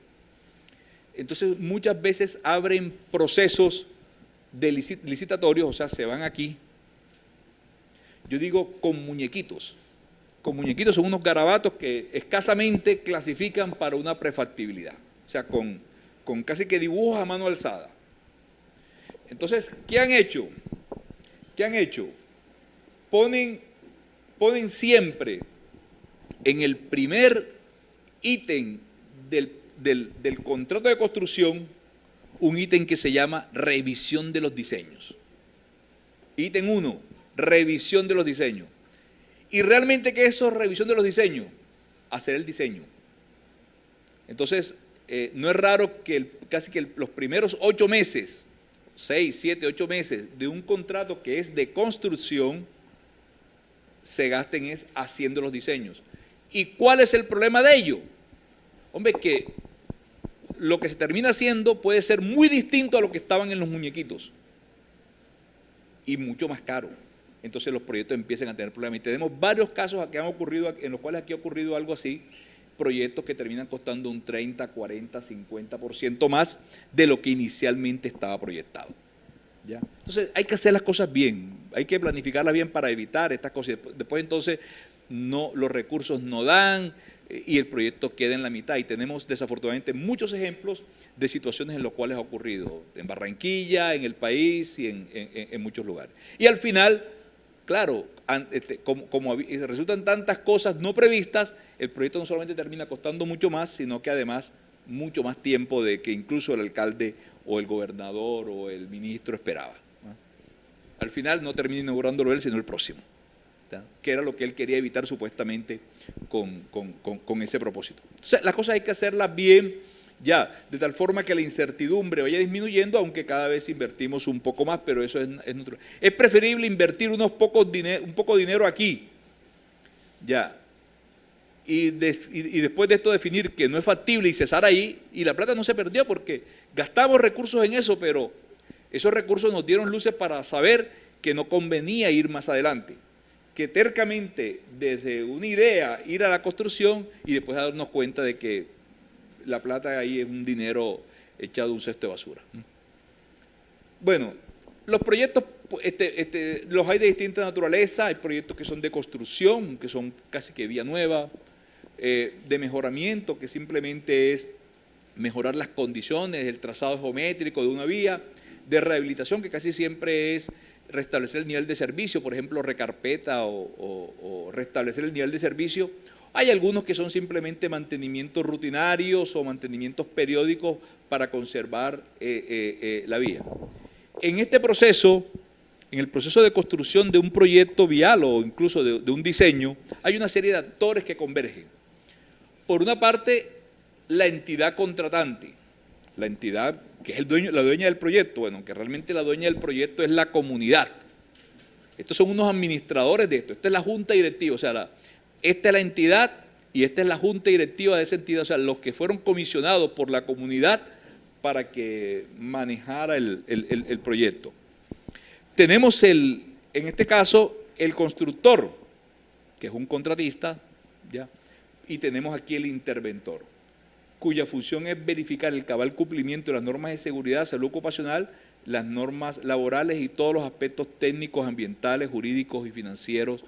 Entonces muchas veces abren procesos licitatorios, o sea, se van aquí yo digo con muñequitos. Con muñequitos son unos garabatos que escasamente clasifican para una prefactibilidad. O sea, con casi que dibujos a mano alzada. Entonces, ¿qué han hecho? ¿Qué han hecho? Ponen siempre en el primer ítem del contrato de construcción un ítem que se llama revisión de los diseños. Ítem 1, revisión de los diseños. ¿Y realmente qué es eso, revisión de los diseños? Hacer el diseño. Entonces, no es raro que casi que los primeros 8 meses, 6, 7, 8 meses de un contrato que es de construcción, se gasten haciendo los diseños. ¿Y cuál es el problema de ello? Hombre, que lo que se termina haciendo puede ser muy distinto a lo que estaban en los muñequitos y mucho más caro. Entonces los proyectos empiezan a tener problemas. Y tenemos varios casos que han ocurrido, en los cuales aquí ha ocurrido algo así, proyectos que terminan costando un 30, 40, 50% más de lo que inicialmente estaba proyectado. ¿Ya? Entonces hay que hacer las cosas bien, hay que planificarlas bien para evitar estas cosas. Después entonces los recursos no dan y el proyecto queda en la mitad. Y tenemos desafortunadamente muchos ejemplos de situaciones en las cuales ha ocurrido en Barranquilla, en el país y en muchos lugares. Y al final, claro, como resultan tantas cosas no previstas, el proyecto no solamente termina costando mucho más, sino que además mucho más tiempo de que incluso el alcalde o el gobernador o el ministro esperaba, ¿no? Al final no termina inaugurándolo él, sino el próximo, ¿tá? Que era lo que él quería evitar supuestamente con ese propósito. Entonces, las cosas hay que hacerlas bien, ya, de tal forma que la incertidumbre vaya disminuyendo, aunque cada vez invertimos un poco más, pero eso es nuestro. Es preferible invertir un poco de dinero aquí, ya, y después de esto definir que no es factible y cesar ahí, y la plata no se perdió porque gastamos recursos en eso, pero esos recursos nos dieron luces para saber que no convenía ir más adelante, que tercamente desde una idea ir a la construcción y después darnos cuenta de que la plata ahí es un dinero echado a un cesto de basura. Bueno, los proyectos los hay de distinta naturaleza, hay proyectos que son de construcción, que son casi que vía nueva, de mejoramiento, que simplemente es mejorar las condiciones, el trazado geométrico de una vía, de rehabilitación, que casi siempre es restablecer el nivel de servicio, por ejemplo, recarpeta o restablecer el nivel de servicio. Hay algunos que son simplemente mantenimientos rutinarios o mantenimientos periódicos para conservar la vía. En este proceso, en el proceso de construcción de un proyecto vial o incluso de un diseño, hay una serie de actores que convergen. Por una parte, la entidad contratante, la entidad que es la dueña del proyecto, bueno, que realmente la dueña del proyecto es la comunidad. Estos son unos administradores de esto, esta es la junta directiva, o sea, esta es la entidad y esta es la junta directiva de esa entidad, o sea, los que fueron comisionados por la comunidad para que manejara el proyecto. Tenemos en este caso, el constructor, que es un contratista, ¿ya? Y tenemos aquí el interventor, cuya función es verificar el cabal cumplimiento de las normas de seguridad, salud ocupacional, las normas laborales y todos los aspectos técnicos, ambientales, jurídicos y financieros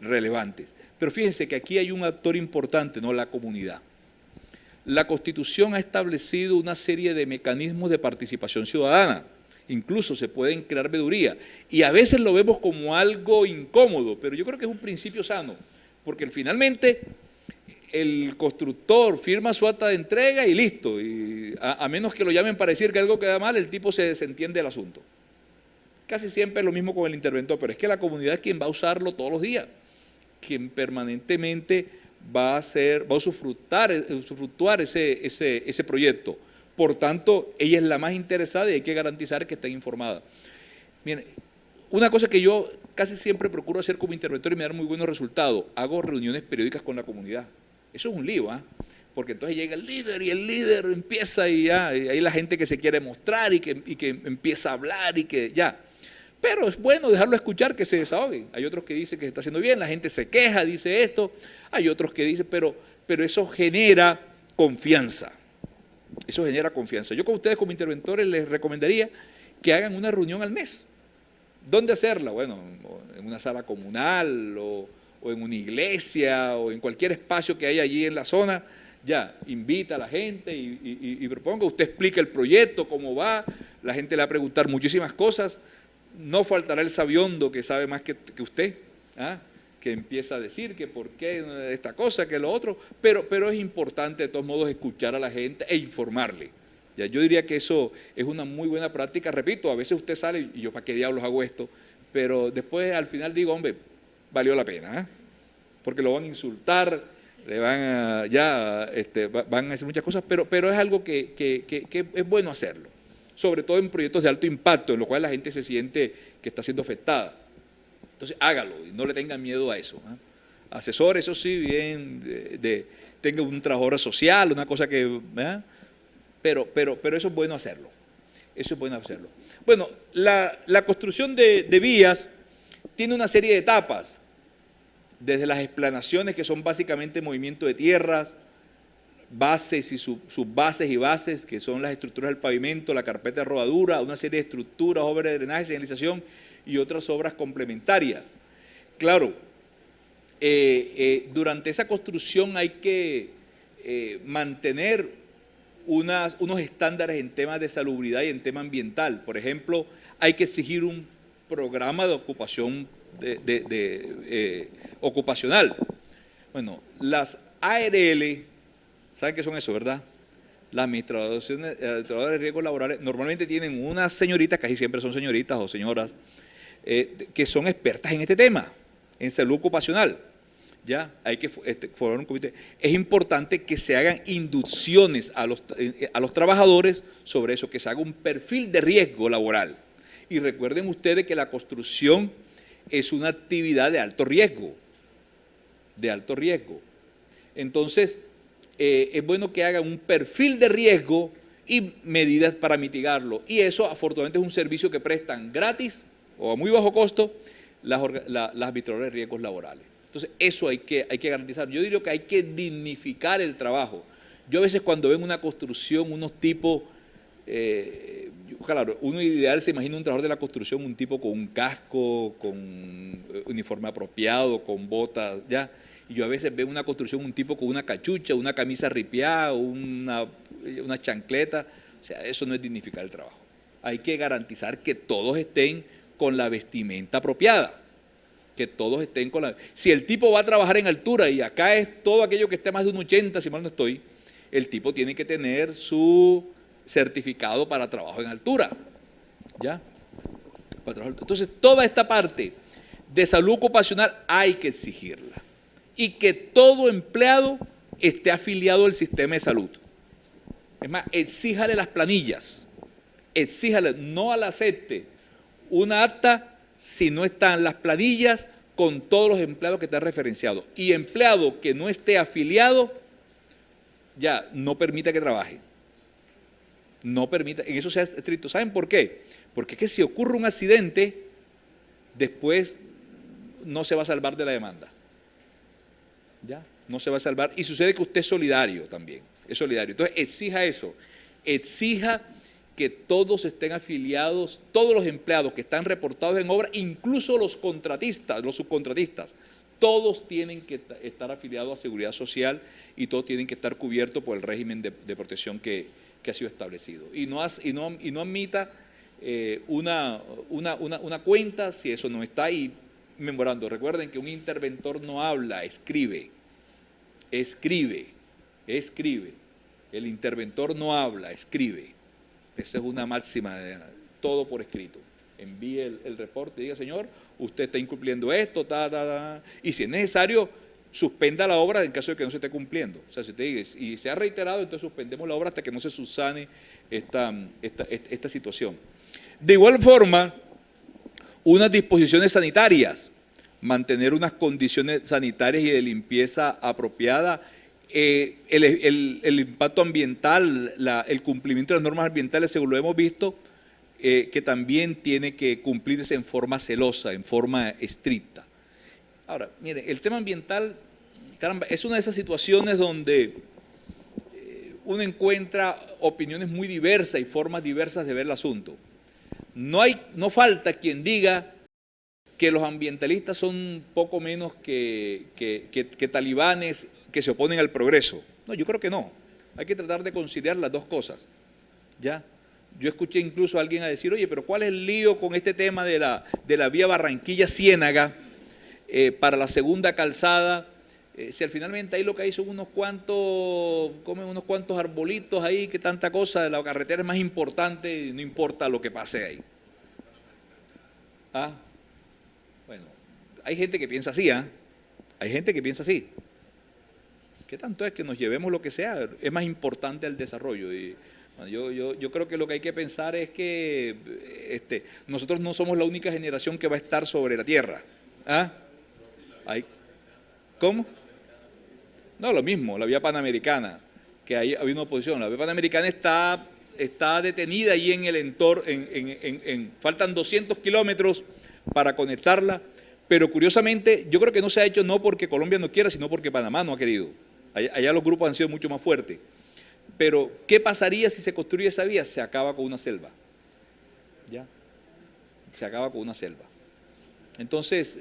relevantes. Pero fíjense que aquí hay un actor importante, no la comunidad. La Constitución ha establecido una serie de mecanismos de participación ciudadana. Incluso se pueden crear veedurías. Y a veces lo vemos como algo incómodo, pero yo creo que es un principio sano, porque finalmente el constructor firma su acta de entrega y listo. Y a menos que lo llamen para decir que algo queda mal, el tipo se desentiende del asunto. Casi siempre es lo mismo con el interventor, pero es que la comunidad es quien va a usarlo todos los días, quien permanentemente va a usufructuar ese proyecto. Por tanto, ella es la más interesada y hay que garantizar que estén informadas. Miren, una cosa que yo casi siempre procuro hacer como interventor y me da muy buenos resultados, hago reuniones periódicas con la comunidad. Eso es un lío, ¿ah? Porque entonces llega el líder y el líder empieza y ya, y hay la gente que se quiere mostrar y que empieza a hablar y que ya. Pero es bueno dejarlo escuchar, que se desahoguen. Hay otros que dicen que se está haciendo bien, la gente se queja, dice esto. Hay otros que dicen, pero eso genera confianza. Eso genera confianza. Yo con ustedes como interventores les recomendaría que hagan una reunión al mes. ¿Dónde hacerla? Bueno, en una sala comunal o en una iglesia o en cualquier espacio que haya allí en la zona. Ya, invita a la gente y proponga, usted explica el proyecto, cómo va, la gente le va a preguntar muchísimas cosas, no faltará el sabiondo que sabe más que usted, ¿ah? Que empieza a decir que por qué esta cosa, que lo otro, pero es importante de todos modos escuchar a la gente e informarle. Ya, yo diría que eso es una muy buena práctica, repito, a veces usted sale y yo para qué diablos hago esto, pero después al final digo, hombre, valió la pena, ¿eh? Porque lo van a insultar, le van a, van a hacer muchas cosas, pero es algo que es bueno hacerlo, sobre todo en proyectos de alto impacto, en los cuales la gente se siente que está siendo afectada. Entonces hágalo y no le tengan miedo a eso, ¿eh? Asesor, eso sí, bien, tenga un trabajador social, una cosa que, ¿eh? Pero eso es bueno hacerlo, eso es bueno hacerlo. Bueno, la construcción de vías tiene una serie de etapas, desde las explanaciones, que son básicamente movimiento de tierras, bases y subbases y bases, que son las estructuras del pavimento, la carpeta de rodadura, una serie de estructuras, obras de drenaje, señalización y otras obras complementarias. Claro, durante esa construcción hay que mantener unos estándares en temas de salubridad y en tema ambiental. Por ejemplo, hay que exigir un programa de ocupación ocupacional. Bueno, las ARL, ¿saben qué son eso, verdad? Las administradoras de riesgos laborales normalmente tienen unas señoritas, casi siempre son señoritas o señoras, que son expertas en este tema, en salud ocupacional. Ya, hay que formar un comité. Es importante que se hagan inducciones a los trabajadores sobre eso, que se haga un perfil de riesgo laboral. Y recuerden ustedes que la construcción es una actividad de alto riesgo, Entonces, es bueno que hagan un perfil de riesgo y medidas para mitigarlo. Y eso, afortunadamente, es un servicio que prestan gratis o a muy bajo costo las administradoras de riesgos laborales. Entonces, eso hay que garantizar. Yo diría que hay que dignificar el trabajo. Yo a veces cuando veo una construcción, unos tipos, claro, uno ideal se imagina un trabajador de la construcción, un tipo con un casco, con uniforme apropiado, con botas, ya. Y yo a veces veo una construcción, un tipo con una cachucha, una camisa ripiada, una chancleta. O sea, eso no es dignificar el trabajo. Hay que garantizar que todos estén con la vestimenta apropiada. Que todos estén con la... Si el tipo va a trabajar en altura y acá es todo aquello que esté más de un 80, si mal no estoy, el tipo tiene que tener su certificado para trabajo en altura. ¿Ya? Entonces, toda esta parte de salud ocupacional hay que exigirla. Y que todo empleado esté afiliado al sistema de salud. Es más, exíjale las planillas. Exíjale, no la acepte una acta si no están las planillas con todos los empleados que están referenciados. Y empleado que no esté afiliado, ya, no permita que trabaje. No permita, en eso sea estricto. ¿Saben por qué? Porque es que si ocurre un accidente, después no se va a salvar de la demanda. ¿Ya? No se va a salvar. Y sucede que usted es solidario también. Es solidario. Entonces, exija eso. Exija que todos estén afiliados, todos los empleados que están reportados en obra, incluso los contratistas, los subcontratistas, todos tienen que estar afiliados a Seguridad Social y todos tienen que estar cubiertos por el régimen de protección que ha sido establecido. Y no admita una cuenta si eso no está ahí. Memorando, recuerden que un interventor no habla, escribe. El interventor no habla, escribe. Esa es una máxima, todo por escrito. Envíe el reporte y diga, señor, usted está incumpliendo esto, y si es necesario, suspenda la obra en caso de que no se esté cumpliendo. O sea, si usted dice, y se ha reiterado, entonces suspendemos la obra hasta que no se subsane esta situación. De igual forma, unas disposiciones sanitarias, mantener unas condiciones sanitarias y de limpieza apropiada, el impacto ambiental, el cumplimiento de las normas ambientales, según lo hemos visto, que también tiene que cumplirse en forma celosa, en forma estricta. Ahora, mire, el tema ambiental, caramba, es una de esas situaciones donde uno encuentra opiniones muy diversas y formas diversas de ver el asunto. No falta quien diga que los ambientalistas son poco menos que talibanes que se oponen al progreso. No, yo creo que no. Hay que tratar de conciliar las dos cosas. ¿Ya? Yo escuché incluso a alguien a decir, oye, pero ¿cuál es el lío con este tema de la vía Barranquilla-Ciénaga para la segunda calzada? Si al finalmente ahí lo que hay son unos cuantos arbolitos ahí, que tanta cosa, la carretera es más importante, no importa lo que pase ahí. ¿Ah? Bueno, hay gente que piensa así, ¿ah? Hay gente que piensa así. ¿Qué tanto es que nos llevemos lo que sea? Es más importante el desarrollo. Y bueno, yo creo que lo que hay que pensar es que nosotros no somos la única generación que va a estar sobre la tierra. ¿Ah? ¿Cómo? No, lo mismo, la vía panamericana, que ahí había una oposición. La vía panamericana está detenida ahí en el entorno, faltan 200 kilómetros para conectarla, pero curiosamente yo creo que no se ha hecho no porque Colombia no quiera, sino porque Panamá no ha querido. Allá los grupos han sido mucho más fuertes. Pero, ¿qué pasaría si se construye esa vía? Se acaba con una selva. ¿Ya? Se acaba con una selva. Entonces,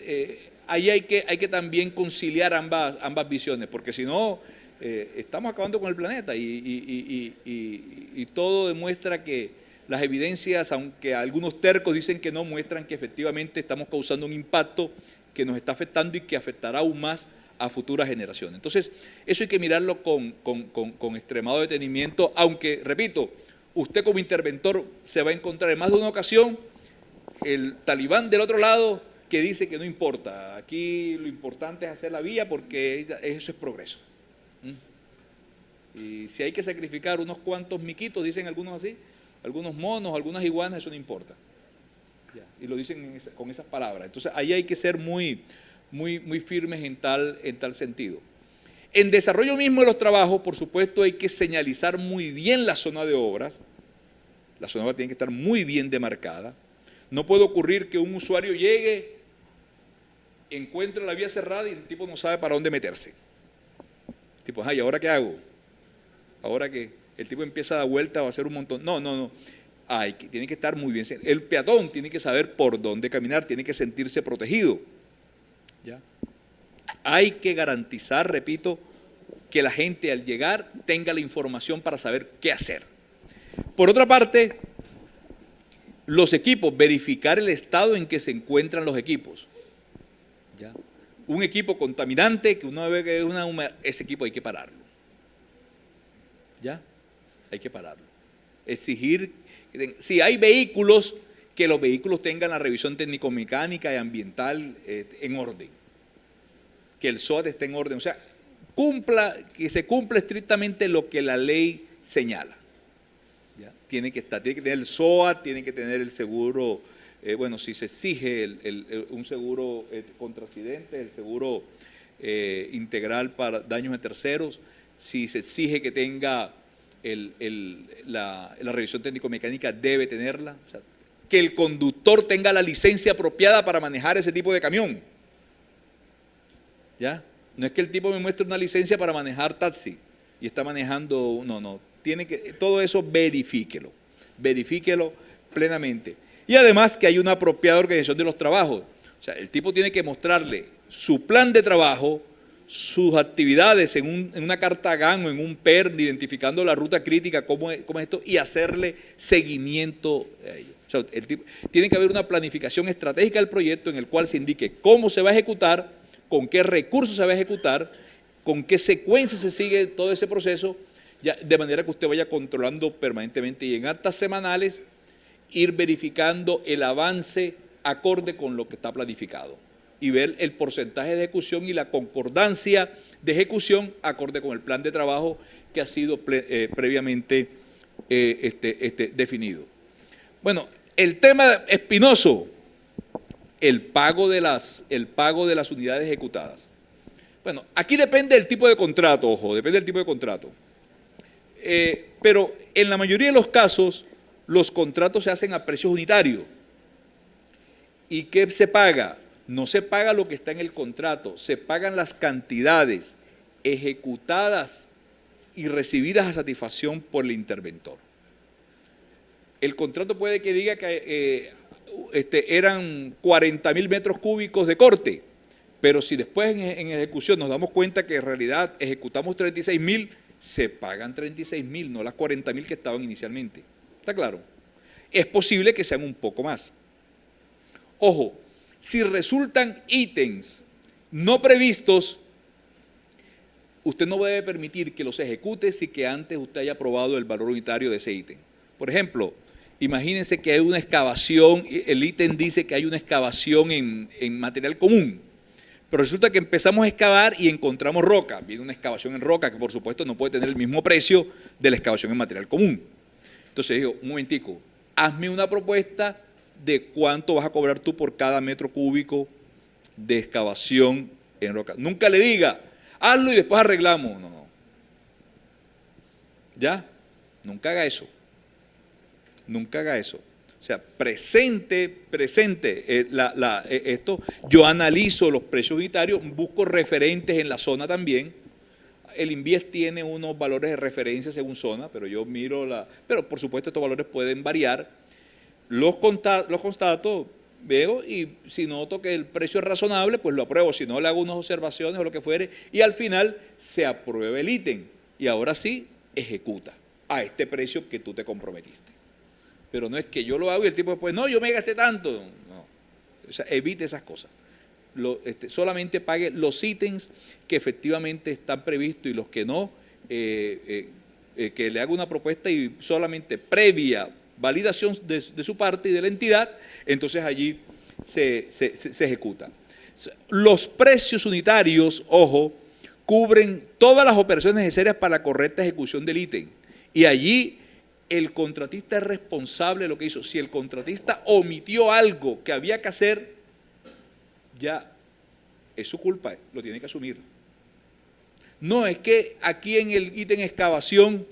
ahí hay que también conciliar ambas visiones, porque si no, estamos acabando con el planeta y todo demuestra que las evidencias, aunque algunos tercos dicen que no, muestran que efectivamente estamos causando un impacto que nos está afectando y que afectará aún más a futuras generaciones. Entonces, eso hay que mirarlo con extremado detenimiento, aunque, repito, usted como interventor se va a encontrar en más de una ocasión el talibán del otro lado que dice que no importa, aquí lo importante es hacer la vía porque eso es progreso. Y si hay que sacrificar unos cuantos miquitos, dicen algunos así, algunos monos, algunas iguanas, eso no importa. Y lo dicen con esas palabras. Entonces, ahí hay que ser muy firmes en tal sentido. En desarrollo mismo de los trabajos, por supuesto, hay que señalizar muy bien la zona de obras. La zona de obras tiene que estar muy bien demarcada. No puede ocurrir que un usuario llegue, encuentre la vía cerrada y el tipo no sabe para dónde meterse. Tipo, ay, ¿ahora qué hago? Ahora que el tipo empieza a dar vuelta va a hacer un montón. No. Tiene que estar muy bien. El peatón tiene que saber por dónde caminar, tiene que sentirse protegido. ¿Ya? Hay que garantizar, repito, que la gente al llegar tenga la información para saber qué hacer. Por otra parte, los equipos, verificar el estado en que se encuentran los equipos. ¿Ya? Un equipo contaminante, que uno ve que es ese equipo hay que pararlo. ¿Ya? Hay que pararlo. Exigir, si hay vehículos, que los vehículos tengan la revisión técnico-mecánica y ambiental en orden. Que el SOAT esté en orden. O sea, que se cumpla estrictamente lo que la ley señala. ¿Ya? Tiene que tener el SOAT, tiene que tener el seguro, si se exige un seguro contra accidentes, el seguro integral para daños de terceros, si se exige que tenga la revisión técnico-mecánica, debe tenerla. O sea, que el conductor tenga la licencia apropiada para manejar ese tipo de camión. ¿Ya? No es que el tipo me muestre una licencia para manejar taxi y está manejando, no. Todo eso verifíquelo plenamente. Y además que hay una apropiada organización de los trabajos. O sea, el tipo tiene que mostrarle su plan de trabajo, sus actividades en una carta GAN o en un PERN, identificando la ruta crítica, cómo es esto, y hacerle seguimiento a ello. O sea, tiene que haber una planificación estratégica del proyecto en el cual se indique cómo se va a ejecutar, con qué recursos se va a ejecutar, con qué secuencia se sigue todo ese proceso, ya, de manera que usted vaya controlando permanentemente y en actas semanales ir verificando el avance acorde con lo que está planificado y ver el porcentaje de ejecución y la concordancia de ejecución acorde con el plan de trabajo que ha sido previamente definido. Bueno, el tema espinoso, el pago de las unidades ejecutadas. Bueno, aquí depende del tipo de contrato, ojo, depende del tipo de contrato. Pero en la mayoría de los casos, los contratos se hacen a precios unitarios. ¿Y qué se paga? No se paga lo que está en el contrato, se pagan las cantidades ejecutadas y recibidas a satisfacción por el interventor. el contrato puede que diga que eran 40.000 metros cúbicos de corte, pero si después en ejecución nos damos cuenta que en realidad ejecutamos 36.000, se pagan 36.000, no las 40.000 que estaban inicialmente. ¿Está claro? Es posible que sean un poco más. Ojo, si resultan ítems no previstos, usted no debe permitir que los ejecute sin que antes usted haya aprobado el valor unitario de ese ítem. Por ejemplo, imagínense que hay una excavación, el ítem dice que hay una excavación en material común, pero resulta que empezamos a excavar y encontramos roca. Viene una excavación en roca que por supuesto no puede tener el mismo precio de la excavación en material común. Entonces digo, un momentico, hazme una propuesta de cuánto vas a cobrar tú por cada metro cúbico de excavación en roca. Nunca le diga, hazlo y después arreglamos. No. ¿Ya? Nunca haga eso. Nunca haga eso. O sea, presente esto. Yo analizo los precios unitarios, busco referentes en la zona también. El INVIES tiene unos valores de referencia según zona, pero yo miro pero por supuesto estos valores pueden variar. Los constato, veo y si noto que el precio es razonable, pues lo apruebo. Si no, le hago unas observaciones o lo que fuere y al final se aprueba el ítem. Y ahora sí, ejecuta a este precio que tú te comprometiste. Pero no es que yo lo hago y el tipo después, no, yo me gasté tanto. No, o sea, evite esas cosas. Solamente pague los ítems que efectivamente están previstos y los que no, que le haga una propuesta y solamente previa validación de su parte y de la entidad, entonces allí se ejecuta. Los precios unitarios, ojo, cubren todas las operaciones necesarias para la correcta ejecución del ítem. Y allí el contratista es responsable de lo que hizo. Si el contratista omitió algo que había que hacer, ya es su culpa, lo tiene que asumir. No es que aquí en el ítem excavación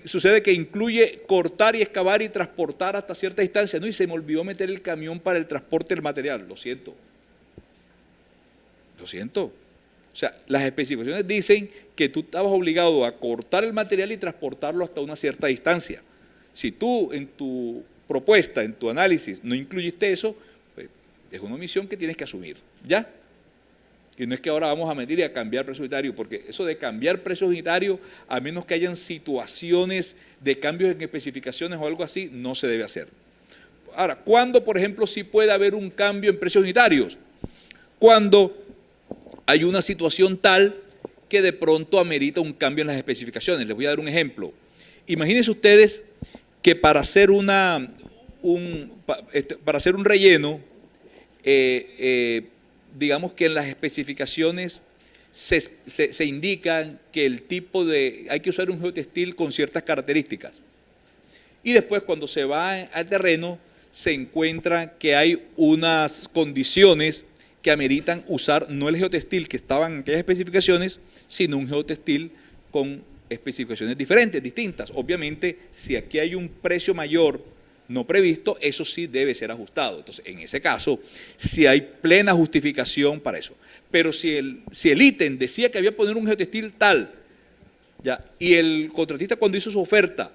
sucede que incluye cortar y excavar y transportar hasta cierta distancia, no, y se me olvidó meter el camión para el transporte del material, lo siento. Lo siento. O sea, las especificaciones dicen que tú estabas obligado a cortar el material y transportarlo hasta una cierta distancia. Si tú en tu propuesta, en tu análisis, no incluyiste eso, pues es una omisión que tienes que asumir, ¿ya? Y no es que ahora vamos a medir y a cambiar precio unitario, porque eso de cambiar precios unitarios, a menos que hayan situaciones de cambios en especificaciones o algo así, no se debe hacer. Ahora, ¿cuándo, por ejemplo, sí puede haber un cambio en precios unitarios? Cuando hay una situación tal que de pronto amerita un cambio en las especificaciones. Les voy a dar un ejemplo. Imagínense ustedes que para hacer un relleno, digamos que en las especificaciones se indican que el tipo hay que usar un geotextil con ciertas características. Y después cuando se va al terreno se encuentra que hay unas condiciones que ameritan usar no el geotextil que estaban en aquellas especificaciones, sino un geotextil con especificaciones diferentes, distintas. Obviamente, si aquí hay un precio mayor no previsto, eso sí debe ser ajustado. Entonces, en ese caso, sí hay plena justificación para eso. Pero si el ítem decía que había que poner un geotextil tal, ya, y el contratista cuando hizo su oferta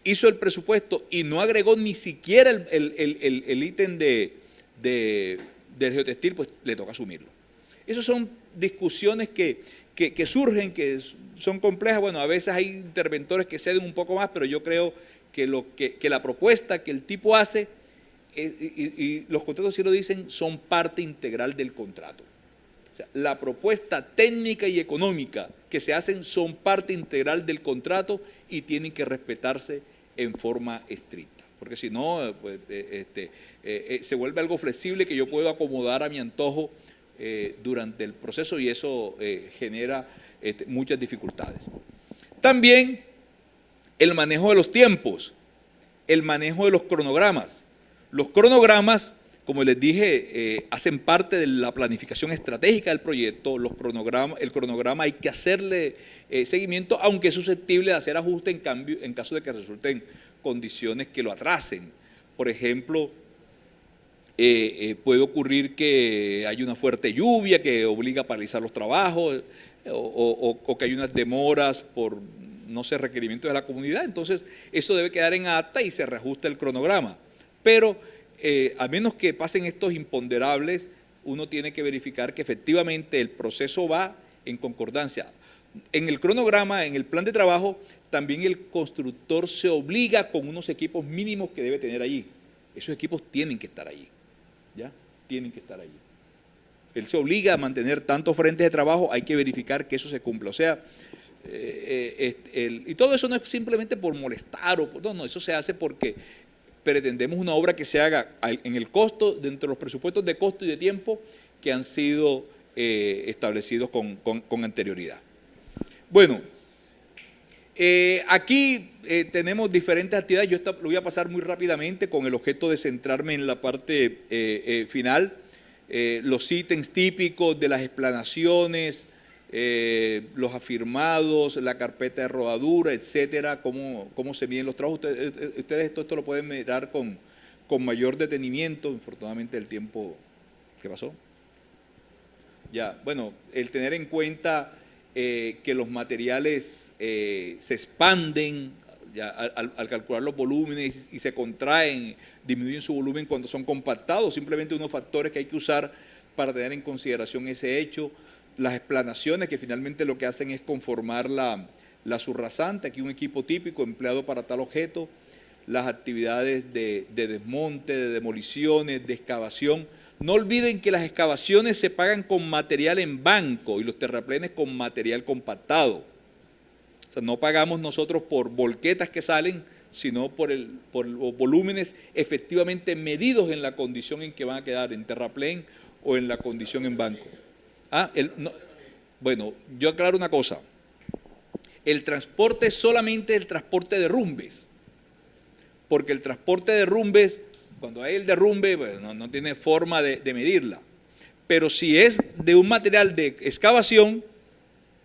hizo el presupuesto y no agregó ni siquiera el ítem del geotextil, pues le toca asumirlo. Esas son discusiones que surgen, que son complejas. Bueno, a veces hay interventores que ceden un poco más, pero yo creo que la propuesta que el tipo hace, y los contratos sí lo dicen, son parte integral del contrato. O sea, la propuesta técnica y económica que se hacen son parte integral del contrato y tienen que respetarse en forma estricta. Porque si no, pues, se vuelve algo flexible que yo puedo acomodar a mi antojo durante el proceso y eso genera muchas dificultades. También el manejo de los tiempos, el manejo de los cronogramas. Los cronogramas, como les dije, hacen parte de la planificación estratégica del proyecto. El cronograma hay que hacerle seguimiento, aunque es susceptible de hacer ajuste en caso de que resulten condiciones que lo atrasen. Por ejemplo, puede ocurrir que haya una fuerte lluvia que obliga a paralizar los trabajos o que hay unas demoras por no sé, requerimientos de la comunidad. Entonces, eso debe quedar en acta y se reajusta el cronograma. Pero, a menos que pasen estos imponderables, uno tiene que verificar que efectivamente el proceso va en concordancia. En el cronograma, en el plan de trabajo, también el constructor se obliga con unos equipos mínimos que debe tener allí. Esos equipos tienen que estar allí, ¿ya? Tienen que estar allí. Él se obliga a mantener tantos frentes de trabajo, hay que verificar que eso se cumpla. O sea, y todo eso no es simplemente por molestar, no, eso se hace porque pretendemos una obra que se haga en el costo, dentro de los presupuestos de costo y de tiempo que han sido establecidos con anterioridad. Bueno, aquí tenemos diferentes actividades. Yo lo voy a pasar muy rápidamente con el objeto de centrarme en la parte final. Los ítems típicos de las explanaciones, los afirmados, la carpeta de rodadura, etcétera, cómo se miden los trabajos. Ustedes esto lo pueden mirar con mayor detenimiento. Infortunadamente el tiempo, ¿qué pasó? Ya, bueno, el tener en cuenta que los materiales se expanden ya, al calcular los volúmenes y se contraen, disminuyen su volumen cuando son compactados, simplemente unos factores que hay que usar para tener en consideración ese hecho. Las explanaciones, que finalmente lo que hacen es conformar la subrasante, aquí un equipo típico empleado para tal objeto, las actividades de desmonte, de demoliciones, de excavación. No olviden que las excavaciones se pagan con material en banco y los terraplenes con material compactado. O sea, no pagamos nosotros por volquetas que salen, sino por los volúmenes efectivamente medidos en la condición en que van a quedar, en terraplén o en la condición en banco. Bueno, yo aclaro una cosa. El transporte es solamente el transporte de derrumbes, porque el transporte de derrumbes, cuando hay el derrumbe, bueno, no tiene forma de medirla. Pero si es de un material de excavación,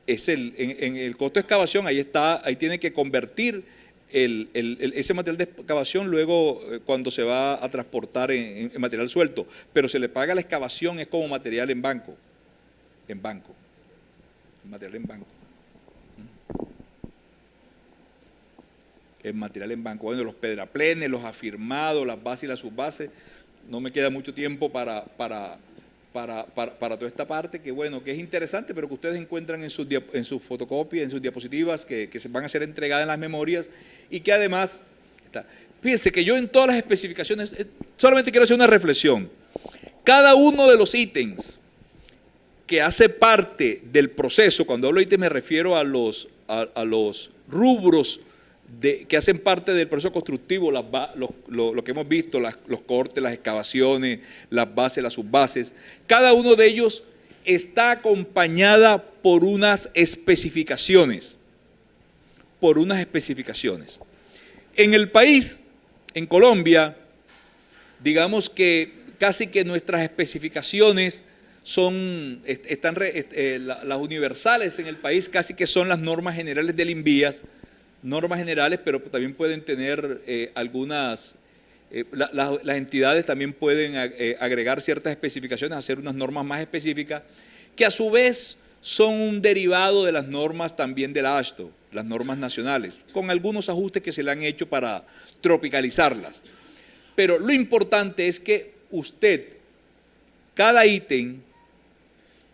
en el costo de excavación, ahí tiene que convertir ese material de excavación luego cuando se va a transportar en material suelto. Pero se le paga la excavación, es como material en banco. Material en banco. El material en banco. Bueno, los pedraplenes, los afirmados, las bases y las subbases. No me queda mucho tiempo para toda esta parte, que bueno, que es interesante, pero que ustedes encuentran en sus fotocopias, en sus diapositivas, que se van a ser entregadas en las memorias, y que además, fíjense que yo en todas las especificaciones, solamente quiero hacer una reflexión. Cada uno de los ítems que hace parte del proceso, cuando hablo de ítems me refiero a los rubros que hacen parte del proceso constructivo, lo que hemos visto, los cortes, las excavaciones, las bases, las subbases, cada uno de ellos está acompañada por unas especificaciones. En el país, en Colombia, digamos que casi que nuestras especificaciones las universales en el país casi que son las normas generales del INVIAS, normas generales, pero también pueden tener algunas, las entidades también pueden agregar ciertas especificaciones, hacer unas normas más específicas, que a su vez son un derivado de las normas también de la AASHTO, las normas nacionales, con algunos ajustes que se le han hecho para tropicalizarlas. Pero lo importante es que usted, cada ítem,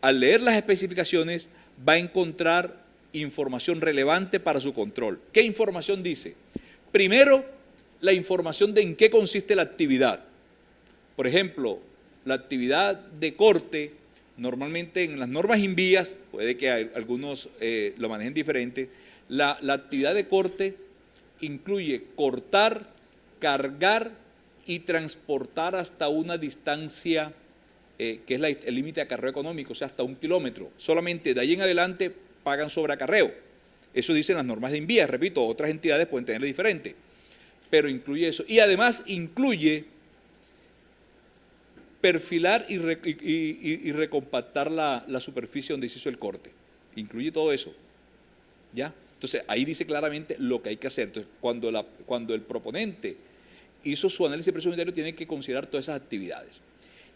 al leer las especificaciones, va a encontrar información relevante para su control. ¿Qué información dice? Primero, la información de en qué consiste la actividad. Por ejemplo, la actividad de corte, normalmente en las normas INVIAS, puede que algunos lo manejen diferente, la actividad de corte incluye cortar, cargar y transportar hasta una distancia que es el límite de acarreo económico, o sea, hasta 1 kilómetro. Solamente de ahí en adelante pagan sobre acarreo. Eso dicen las normas de INVIAS, repito, otras entidades pueden tenerlo diferente, pero incluye eso. Y además incluye perfilar y recompactar la superficie donde se hizo el corte. Incluye todo eso, ¿ya? Entonces, ahí dice claramente lo que hay que hacer. Entonces, cuando el proponente hizo su análisis de precio unitario, tiene que considerar todas esas actividades.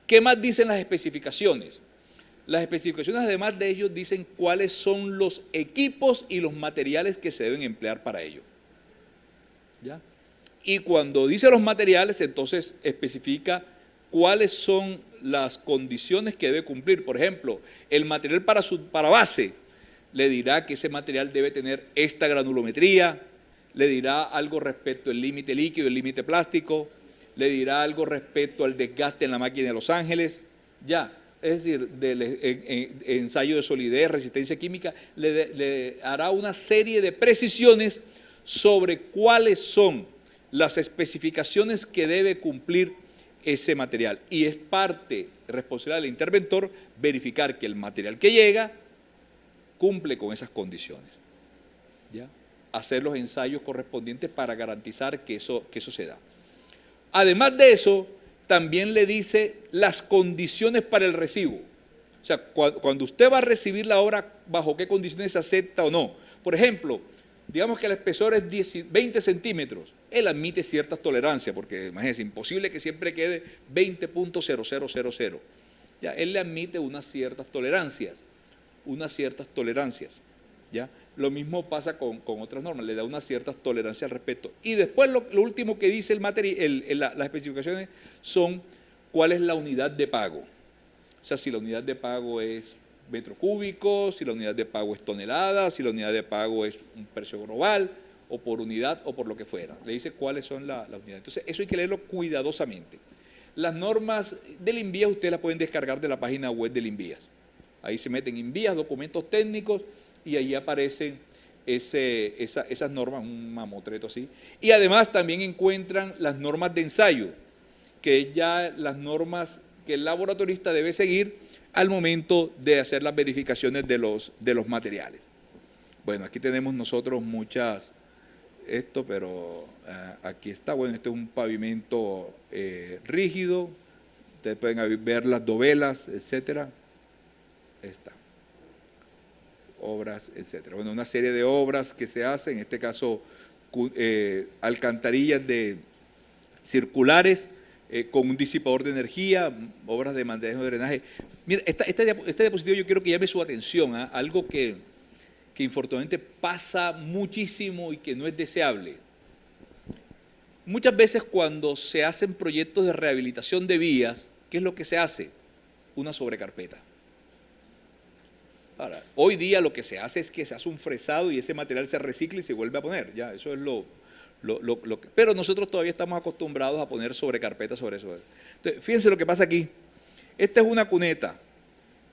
¿Qué más dicen las especificaciones? Las especificaciones, además de ellos, dicen cuáles son los equipos y los materiales que se deben emplear para ello. ¿Ya? Y cuando dice los materiales, entonces especifica cuáles son las condiciones que debe cumplir. Por ejemplo, el material para base le dirá que ese material debe tener esta granulometría, le dirá algo respecto al límite líquido, el límite plástico, le dirá algo respecto al desgaste en la máquina de Los Ángeles, ya. Es decir, del ensayo de solidez, resistencia química, le hará una serie de precisiones sobre cuáles son las especificaciones que debe cumplir ese material. Y es parte responsabilidad del interventor verificar que el material que llega cumple con esas condiciones. ¿Ya? Hacer los ensayos correspondientes para garantizar que eso se da. Además de eso, también le dice las condiciones para el recibo. O sea, cuando usted va a recibir la obra, bajo qué condiciones se acepta o no. Por ejemplo, digamos que el espesor es 20 centímetros, él admite ciertas tolerancias, porque imagínense, imposible que siempre quede 20.0000. Ya, él le admite unas ciertas tolerancias, ¿ya? Lo mismo pasa con otras normas, le da unas ciertas tolerancias al respecto. Y después lo último que dice las especificaciones son cuál es la unidad de pago. O sea, si la unidad de pago es metro cúbico, si la unidad de pago es tonelada, si la unidad de pago es un precio global, o por unidad, o por lo que fuera. Le dice cuáles son las unidades. Entonces, eso hay que leerlo cuidadosamente. Las normas del INVIAS ustedes las pueden descargar de la página web del INVIAS. Ahí se meten INVIAS, documentos técnicos, y ahí aparecen esas normas, un mamotreto así. Y además también encuentran las normas de ensayo, que es ya las normas que el laboratorista debe seguir al momento de hacer las verificaciones de los materiales. Bueno, aquí tenemos nosotros muchas, pero aquí está, bueno, este es un pavimento rígido, ustedes pueden ver las dovelas, etcétera. Está. Obras, etcétera. Bueno, una serie de obras que se hacen, en este caso alcantarillas circulares con un disipador de energía, obras de manejo de drenaje. Mira, este diapositivo yo quiero que llame su atención a algo que infortunadamente pasa muchísimo y que no es deseable. Muchas veces cuando se hacen proyectos de rehabilitación de vías, ¿qué es lo que se hace? Una sobrecarpeta. Ahora, hoy día lo que se hace es que se hace un fresado y ese material se recicla y se vuelve a poner. Ya, eso es lo que. Pero nosotros todavía estamos acostumbrados a poner sobrecarpeta sobre eso. Entonces, fíjense lo que pasa aquí. Esta es una cuneta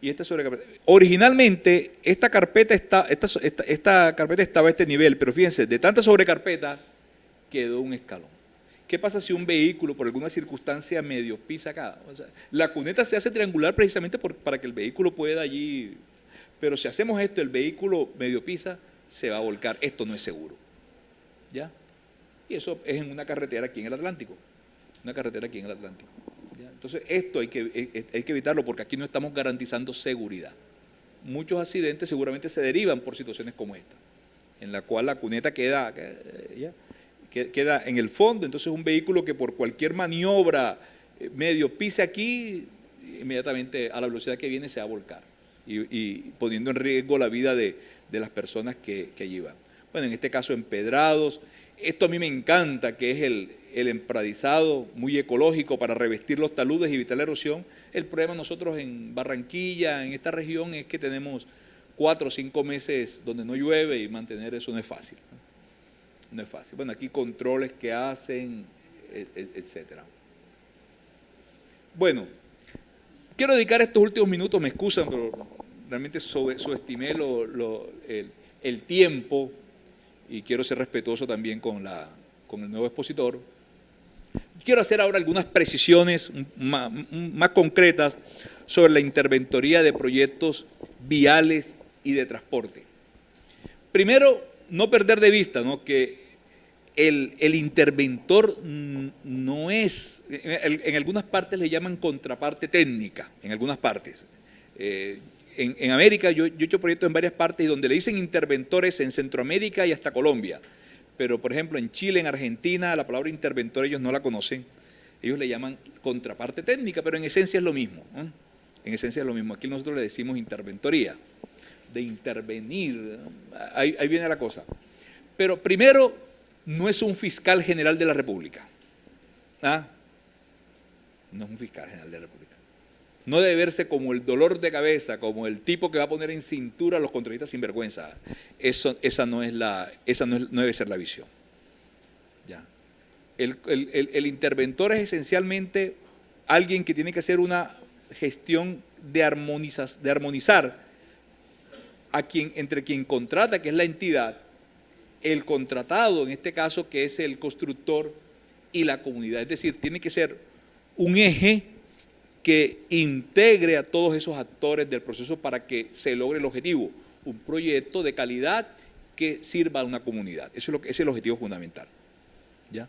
y esta es sobrecarpeta. Originalmente, esta carpeta estaba a este nivel, pero fíjense, de tanta sobrecarpeta quedó un escalón. ¿Qué pasa si un vehículo, por alguna circunstancia, medio pisa acá? O sea, la cuneta se hace triangular precisamente para que el vehículo pueda allí. Pero si hacemos esto, el vehículo medio pisa, se va a volcar. Esto no es seguro. ¿Ya? Y eso es en una carretera aquí en el Atlántico. Una carretera aquí en el Atlántico. ¿Ya? Entonces, esto hay que evitarlo porque aquí no estamos garantizando seguridad. Muchos accidentes seguramente se derivan por situaciones como esta, en la cual la cuneta queda en el fondo. Entonces, un vehículo que por cualquier maniobra medio pise aquí, inmediatamente a la velocidad que viene se va a volcar. Y poniendo en riesgo la vida de las personas que allí van. Bueno, en este caso empedrados. Esto a mí me encanta, que es el empradizado, muy ecológico para revestir los taludes y evitar la erosión. El problema nosotros en Barranquilla, en esta región, es que tenemos 4 o 5 meses donde no llueve y mantener eso no es fácil. No es fácil. Bueno, aquí controles que hacen, etcétera. Bueno, quiero dedicar estos últimos minutos, me excusan, pero realmente subestimé el tiempo y quiero ser respetuoso también con el nuevo expositor. Quiero hacer ahora algunas precisiones más concretas sobre la interventoría de proyectos viales y de transporte. Primero, no perder de vista, ¿no?, que el interventor no es, en algunas partes le llaman contraparte técnica, en algunas partes. En América, yo he hecho proyectos en varias partes y donde le dicen interventores en Centroamérica y hasta Colombia. Pero, por ejemplo, en Chile, en Argentina, la palabra interventor ellos no la conocen. Ellos le llaman contraparte técnica, pero en esencia es lo mismo, ¿no? En esencia es lo mismo. Aquí nosotros le decimos interventoría, de intervenir, ¿no? Ahí viene la cosa. Pero primero, no es un fiscal general de la República. ¿Ah? No es un fiscal general de la República. No debe verse como el dolor de cabeza, como el tipo que va a poner en cintura a los contratistas sin vergüenza. Esa no debe ser la visión. ¿Ya? El interventor es esencialmente alguien que tiene que hacer una gestión de armonizar entre quien contrata, que es la entidad, el contratado, en este caso, que es el constructor, y la comunidad. Es decir, tiene que ser un eje que integre a todos esos actores del proceso para que se logre el objetivo, un proyecto de calidad que sirva a una comunidad. Ese es el objetivo fundamental. ¿Ya?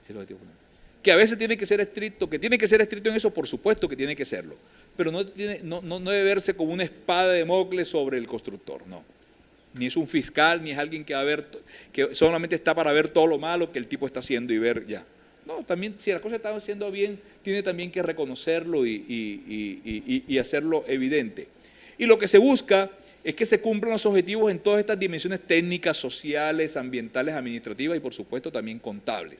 Es el objetivo fundamental. Que a veces tiene que ser estricto, en eso, por supuesto que tiene que serlo, pero no debe verse como una espada de Damocles sobre el constructor, no. Ni es un fiscal, ni es alguien que solamente está para ver todo lo malo que el tipo está haciendo y ver ya. No, también si las cosas están haciendo bien, tiene también que reconocerlo y hacerlo evidente. Y lo que se busca es que se cumplan los objetivos en todas estas dimensiones técnicas, sociales, ambientales, administrativas y por supuesto también contables.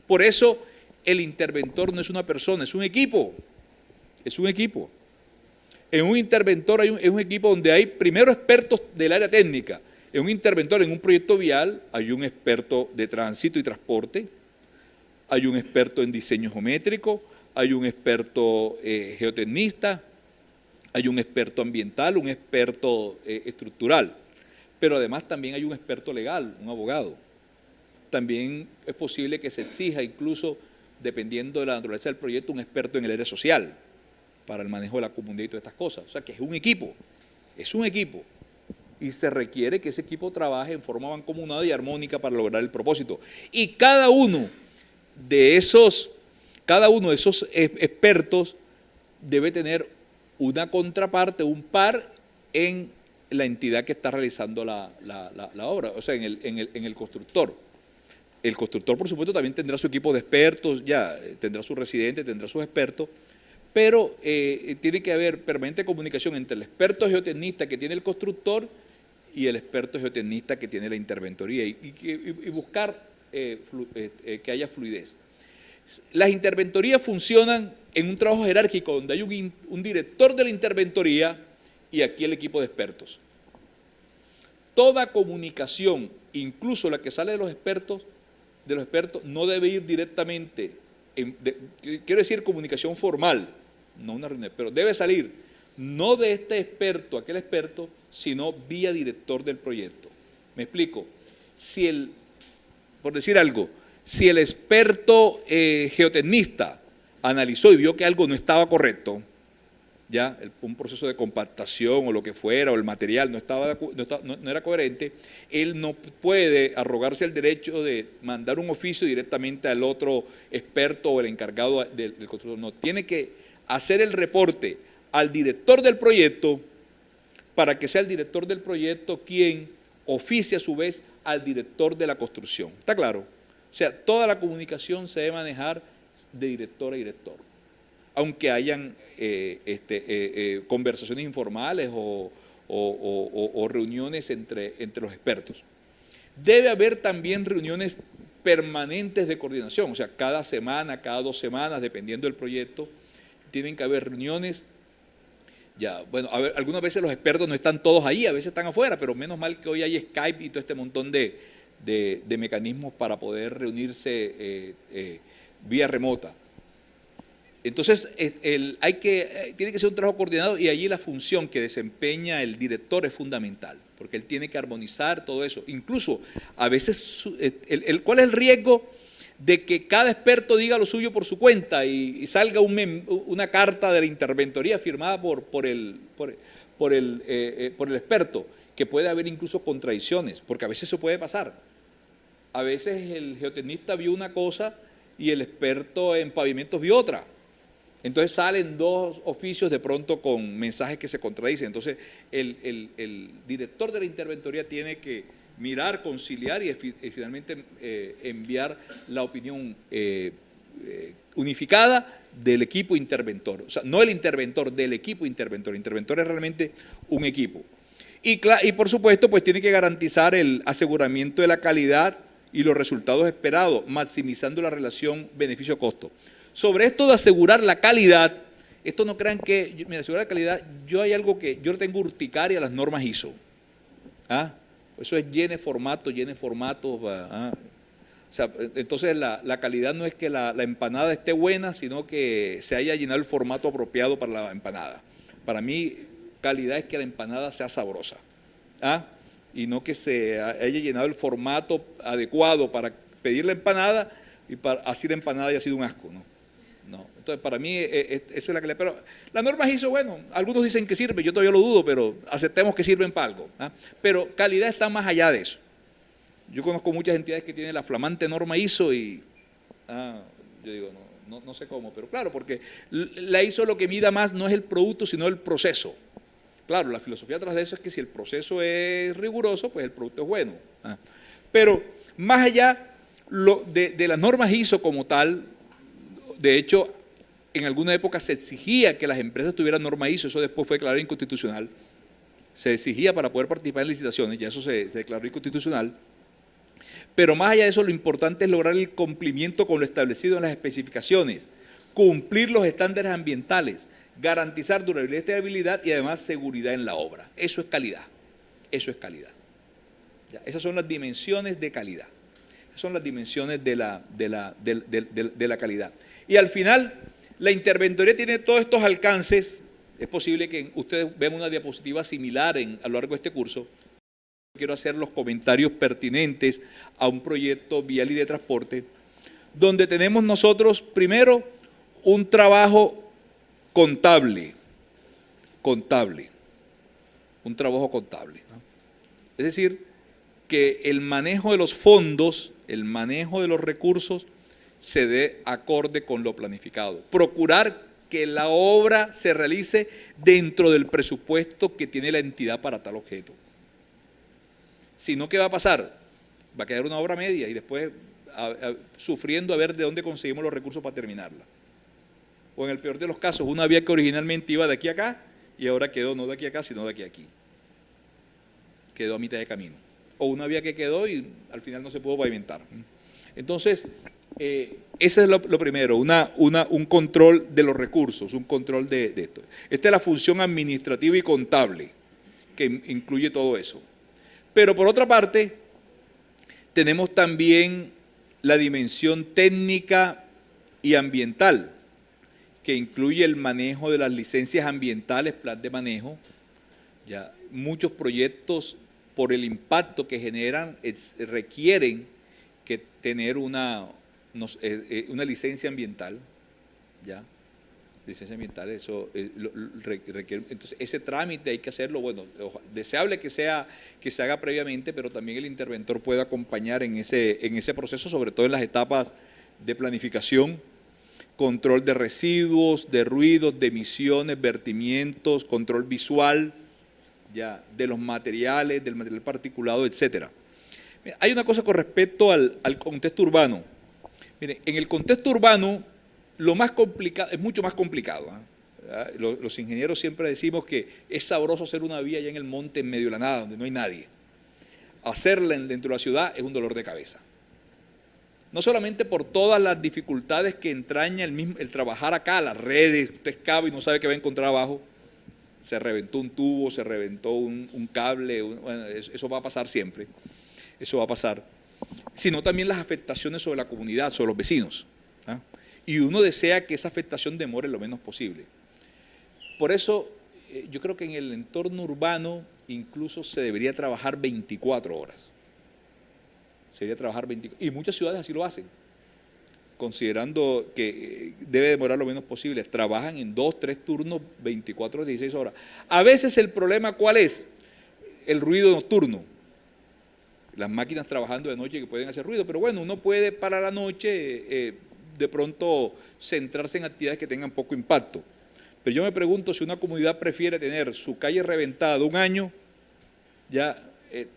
Por eso el interventor no es una persona, es un equipo. Es un equipo. En un interventor es un equipo donde hay primero expertos del área técnica. En un interventor, en un proyecto vial, hay un experto de tránsito y transporte, hay un experto en diseño geométrico, hay un experto geotecnista, hay un experto ambiental, un experto estructural, pero además también hay un experto legal, un abogado. También es posible que se exija, incluso dependiendo de la naturaleza del proyecto, un experto en el área social para el manejo de la comunidad y todas estas cosas. O sea que es un equipo, y se requiere que ese equipo trabaje en forma mancomunada y armónica para lograr el propósito. Y cada uno de esos expertos debe tener una contraparte, un par en la entidad que está realizando la obra, o sea, en el constructor. El constructor, por supuesto, también tendrá su equipo de expertos, ya tendrá su residente, tendrá sus expertos, pero tiene que haber permanente comunicación entre el experto geotecnista que tiene el constructor y el experto geotecnista que tiene la interventoría y buscar que haya fluidez. Las interventorías funcionan en un trabajo jerárquico donde hay un director de la interventoría y aquí el equipo de expertos. Toda comunicación, incluso la que sale de los expertos, no debe ir directamente, quiero decir comunicación formal, no una reunión, pero debe salir no de este experto a aquel experto, sino vía director del proyecto. Me explico. Por decir algo, si el experto geotecnista analizó y vio que algo no estaba correcto, ya un proceso de compactación o lo que fuera, o el material no era coherente, él no puede arrogarse el derecho de mandar un oficio directamente al otro experto o el encargado del constructor. No, tiene que hacer el reporte al director del proyecto para que sea el director del proyecto quien oficie a su vez al director de la construcción. ¿Está claro? O sea, toda la comunicación se debe manejar de director a director, aunque hayan conversaciones informales o reuniones entre los expertos. Debe haber también reuniones permanentes de coordinación, o sea, cada semana, cada 2 semanas, dependiendo del proyecto, tienen que haber reuniones. Ya, bueno, algunas veces los expertos no están todos ahí, a veces están afuera, pero menos mal que hoy hay Skype y todo este montón de mecanismos para poder reunirse vía remota. Entonces, tiene que ser un trabajo coordinado y allí la función que desempeña el director es fundamental, porque él tiene que armonizar todo eso. Incluso, a veces, ¿cuál es el riesgo de que cada experto diga lo suyo por su cuenta y salga una carta de la interventoría firmada por el experto, que puede haber incluso contradicciones, porque a veces eso puede pasar? A veces el geotecnista vio una cosa y el experto en pavimentos vio otra. Entonces salen 2 oficios de pronto con mensajes que se contradicen. Entonces el director de la interventoría tiene que mirar, conciliar y finalmente enviar la opinión unificada del equipo interventor. O sea, no el interventor, del equipo interventor. El interventor es realmente un equipo. Y por supuesto, pues tiene que garantizar el aseguramiento de la calidad y los resultados esperados, maximizando la relación beneficio-costo. Sobre esto de asegurar la calidad, esto no crean que, mira, asegurar la calidad, yo hay algo que, yo le tengo urticaria a las normas ISO. ¿Ah? Eso es llene formato. ¿Ah? O sea, entonces la calidad no es que la empanada esté buena, sino que se haya llenado el formato apropiado para la empanada. Para mí, calidad es que la empanada sea sabrosa. ¿Ah? Y no que se haya llenado el formato adecuado para pedir la empanada y para así la empanada haya sido un asco, ¿no? No. Entonces, para mí, eso es la calidad. Pero la norma ISO, bueno, algunos dicen que sirve, yo todavía lo dudo, pero aceptemos que sirven para algo. ¿Ah? Pero calidad está más allá de eso. Yo conozco muchas entidades que tienen la flamante norma ISO y, yo digo, no sé cómo, pero claro, porque la ISO lo que mida más no es el producto, sino el proceso. Claro, la filosofía tras de eso es que si el proceso es riguroso, pues el producto es bueno. Pero más allá de las normas ISO como tal, de hecho, en alguna época se exigía que las empresas tuvieran norma ISO, eso después fue declarado inconstitucional. Se exigía para poder participar en licitaciones, ya eso se declaró inconstitucional. Pero más allá de eso, lo importante es lograr el cumplimiento con lo establecido en las especificaciones, cumplir los estándares ambientales, garantizar durabilidad y estabilidad y además seguridad en la obra. Eso es calidad. Eso es calidad. ¿Ya? Esas son las dimensiones de calidad. Esas son las dimensiones de la calidad. Y al final, la interventoría tiene todos estos alcances. Es posible que ustedes vean una diapositiva similar a lo largo de este curso. Quiero hacer los comentarios pertinentes a un proyecto vial y de transporte, donde tenemos nosotros, primero, un trabajo contable, un trabajo contable, ¿no? Es decir, que el manejo de los fondos, el manejo de los recursos, se dé acorde con lo planificado. Procurar que la obra se realice dentro del presupuesto que tiene la entidad para tal objeto. Si no, ¿qué va a pasar? Va a quedar una obra media y después sufriendo a ver de dónde conseguimos los recursos para terminarla. O en el peor de los casos, una vía que originalmente iba de aquí a acá y ahora quedó no de aquí a acá, sino de aquí a aquí. Quedó a mitad de camino. O una vía que quedó y al final no se pudo pavimentar. Entonces, ese es lo primero, un control de los recursos, un control de esto. Esta es la función administrativa y contable que incluye todo eso. Pero por otra parte, tenemos también la dimensión técnica y ambiental, que incluye el manejo de las licencias ambientales, plan de manejo. Ya, muchos proyectos, por el impacto que generan, requieren que tener una licencia ambiental, ¿ya? Licencia ambiental, eso requiere. Entonces, ese trámite hay que hacerlo, bueno, deseable que se haga previamente, pero también el interventor puede acompañar en ese proceso, sobre todo en las etapas de planificación, control de residuos, de ruidos, de emisiones, vertimientos, control visual, ya, de los materiales, del material particulado, etcétera. Hay una cosa con respecto al contexto urbano. Mire, en el contexto urbano, lo más complicado, es mucho más complicado. Los ingenieros siempre decimos que es sabroso hacer una vía allá en el monte, en medio de la nada, donde no hay nadie. Hacerla dentro de la ciudad es un dolor de cabeza. No solamente por todas las dificultades que entraña el trabajar acá, las redes, usted excava y no sabe qué va a encontrar abajo. Se reventó un tubo, se reventó un cable, bueno, eso va a pasar siempre. Eso va a pasar. Sino también las afectaciones sobre la comunidad, sobre los vecinos. Y uno desea que esa afectación demore lo menos posible. Por eso, yo creo que en el entorno urbano incluso se debería trabajar 24 horas. Se debería trabajar 24 y muchas ciudades así lo hacen, considerando que debe demorar lo menos posible. Trabajan en 2, 3 turnos, 24 horas, 16 horas. A veces el problema, ¿cuál es? El ruido nocturno. Las máquinas trabajando de noche que pueden hacer ruido, pero bueno, uno puede para la noche de pronto centrarse en actividades que tengan poco impacto. Pero yo me pregunto si una comunidad prefiere tener su calle reventada 1 año, ya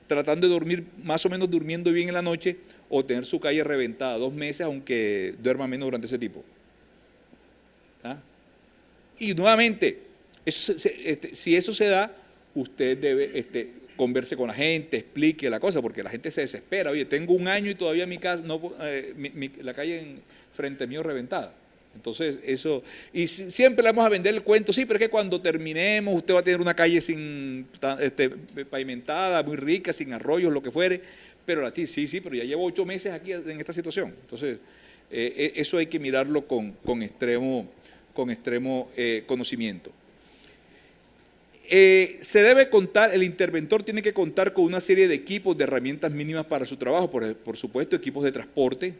tratando de dormir, más o menos durmiendo bien en la noche, o tener su calle reventada 2 meses, aunque duerma menos durante ese tipo. Y nuevamente, si eso se da, usted debe converse con la gente, explique la cosa, porque la gente se desespera. Oye, tengo un año y todavía mi casa, no, la calle frente mío reventada. Entonces, eso, y siempre le vamos a vender el cuento, sí, pero es que cuando terminemos usted va a tener una calle pavimentada, muy rica, sin arroyos, lo que fuere, pero sí, pero ya llevo 8 meses aquí en esta situación. Entonces, eso hay que mirarlo con extremo conocimiento. Se debe contar, el interventor tiene que contar con una serie de equipos, de herramientas mínimas para su trabajo, por supuesto, equipos de transporte,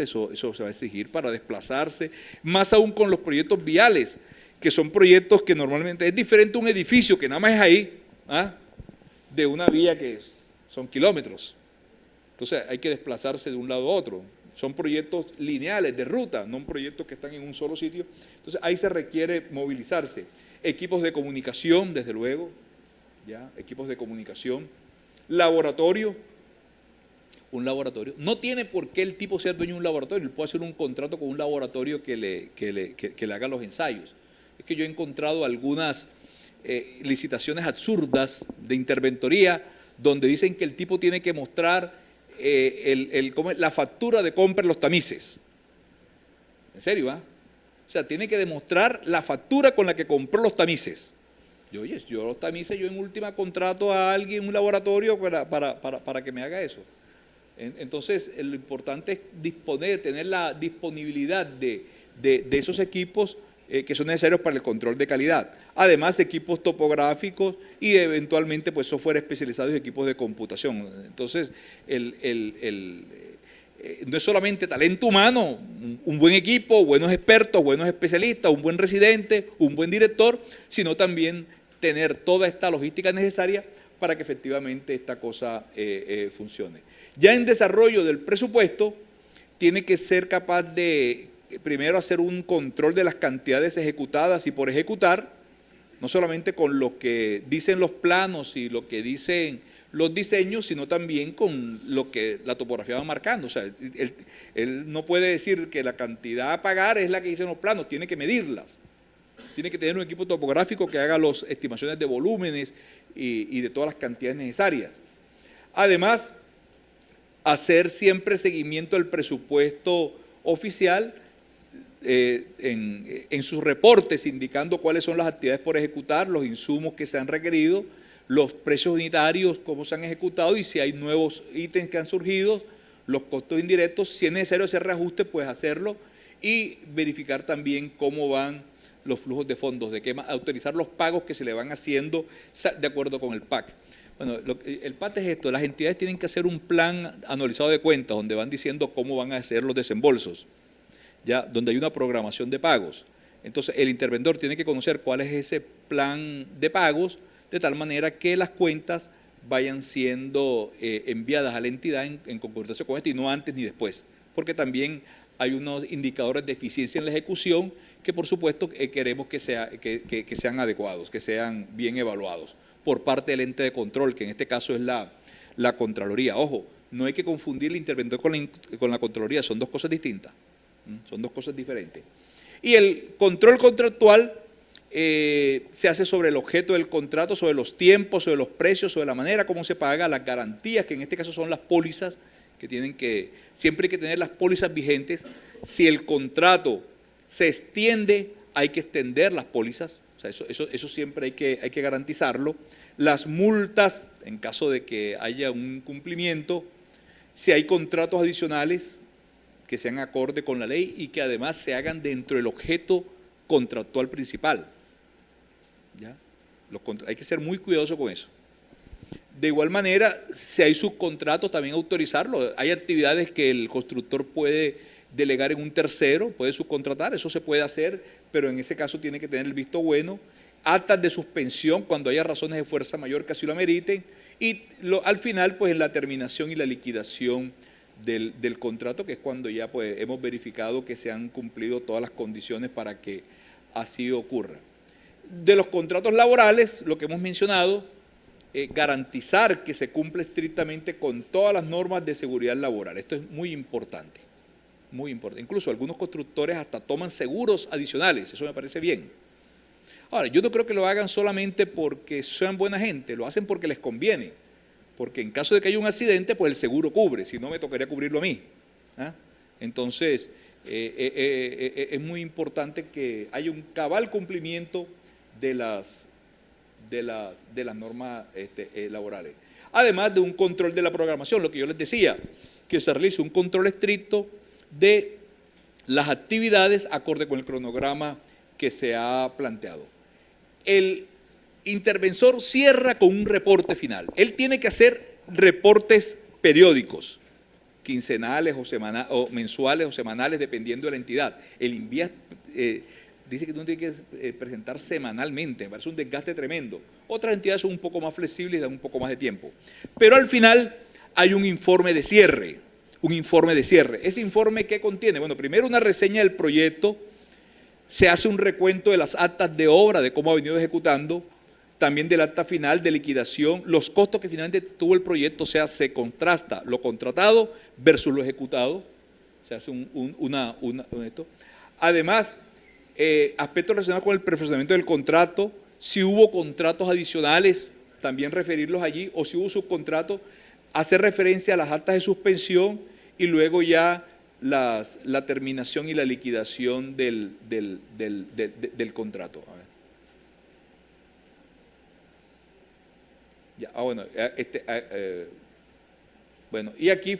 eso se va a exigir para desplazarse, más aún con los proyectos viales, que son proyectos que normalmente es diferente a un edificio que nada más es ahí, de una vía que son kilómetros. Entonces hay que desplazarse de un lado a otro. Son proyectos lineales, de ruta, no proyectos que están en un solo sitio. Entonces ahí se requiere movilizarse. Equipos de comunicación, desde luego, equipos de comunicación, laboratorio, un laboratorio. No tiene por qué el tipo ser dueño de un laboratorio, él puede hacer un contrato con un laboratorio que le haga los ensayos. Es que yo he encontrado algunas licitaciones absurdas de interventoría donde dicen que el tipo tiene que mostrar la factura de compra de los tamices. ¿En serio, va? O sea, tiene que demostrar la factura con la que compró los tamices. Yo los tamices, yo en última contrato a alguien, un laboratorio para que me haga eso. Entonces, lo importante es tener la disponibilidad de esos equipos que son necesarios para el control de calidad. Además, equipos topográficos y eventualmente pues, software especializado y equipos de computación. Entonces, no es solamente talento humano, un buen equipo, buenos expertos, buenos especialistas, un buen residente, un buen director, sino también tener toda esta logística necesaria para que efectivamente esta cosa funcione. Ya en desarrollo del presupuesto, tiene que ser capaz de, primero, hacer un control de las cantidades ejecutadas y por ejecutar, no solamente con lo que dicen los planos y lo que dicen los diseños, sino también con lo que la topografía va marcando. O sea, él no puede decir que la cantidad a pagar es la que dicen los planos, tiene que medirlas. Tiene que tener un equipo topográfico que haga las estimaciones de volúmenes y de todas las cantidades necesarias. Además, hacer siempre seguimiento del presupuesto oficial en sus reportes, indicando cuáles son las actividades por ejecutar, los insumos que se han requerido, los precios unitarios, cómo se han ejecutado y si hay nuevos ítems que han surgido, los costos indirectos, si es necesario hacer reajustes, pues hacerlo y verificar también cómo van los flujos de fondos, autorizar los pagos que se le van haciendo de acuerdo con el PAC. Bueno, el PAC es esto, las entidades tienen que hacer un plan anualizado de cuentas donde van diciendo cómo van a hacer los desembolsos, donde hay una programación de pagos. Entonces, el interventor tiene que conocer cuál es ese plan de pagos, de tal manera que las cuentas vayan siendo enviadas a la entidad en concordancia con esto y no antes ni después, porque también hay unos indicadores de eficiencia en la ejecución que por supuesto queremos que sean adecuados, que sean bien evaluados por parte del ente de control, que en este caso es la Contraloría. Ojo, no hay que confundir el interventor con la Contraloría, son dos cosas distintas, son dos cosas diferentes. Y el control contractual se hace sobre el objeto del contrato, sobre los tiempos, sobre los precios, sobre la manera como se paga, las garantías, que en este caso son las pólizas, siempre hay que tener las pólizas vigentes. Si el contrato se extiende, hay que extender las pólizas, o sea, eso siempre hay que garantizarlo. Las multas, en caso de que haya un incumplimiento, si hay contratos adicionales que sean acorde con la ley y que además se hagan dentro del objeto contractual principal. Hay que ser muy cuidadoso con eso. De igual manera, si hay subcontratos, también autorizarlo. Hay actividades que el constructor puede delegar en un tercero, puede subcontratar, eso se puede hacer, pero en ese caso tiene que tener el visto bueno. Actas de suspensión cuando haya razones de fuerza mayor que así lo ameriten. Y al final, pues en la terminación y la liquidación del contrato, que es cuando ya pues, hemos verificado que se han cumplido todas las condiciones para que así ocurra. De los contratos laborales, lo que hemos mencionado, garantizar que se cumple estrictamente con todas las normas de seguridad laboral. Esto es muy importante. muy importante. Incluso algunos constructores hasta toman seguros adicionales, eso me parece bien. Ahora, yo no creo que lo hagan solamente porque sean buena gente, lo hacen porque les conviene, porque en caso de que haya un accidente, pues el seguro cubre, si no me tocaría cubrirlo a mí. ¿Ah? Entonces, es muy importante que haya un cabal cumplimiento de las normas laborales. Además de un control de la programación, lo que yo les decía, que se realice un control estricto de las actividades acorde con el cronograma que se ha planteado. El interventor cierra con un reporte final. Él tiene que hacer reportes periódicos, quincenales o mensuales o semanales, dependiendo de la entidad. El INVIAS dice que uno tiene que presentar semanalmente, me parece un desgaste tremendo. Otras entidades son un poco más flexibles y dan un poco más de tiempo. Pero al final hay un informe de cierre, Ese informe, ¿qué contiene? Bueno, primero una reseña del proyecto, se hace un recuento de las actas de obra, de cómo ha venido ejecutando, también del acta final de liquidación, los costos que finalmente tuvo el proyecto, o sea, se contrasta lo contratado versus lo ejecutado, se hace esto. Además, aspectos relacionados con el perfeccionamiento del contrato, si hubo contratos adicionales, también referirlos allí, o si hubo subcontratos, hacer referencia a las actas de suspensión y luego ya la terminación y la liquidación del contrato. A ver. Ya, bueno, y aquí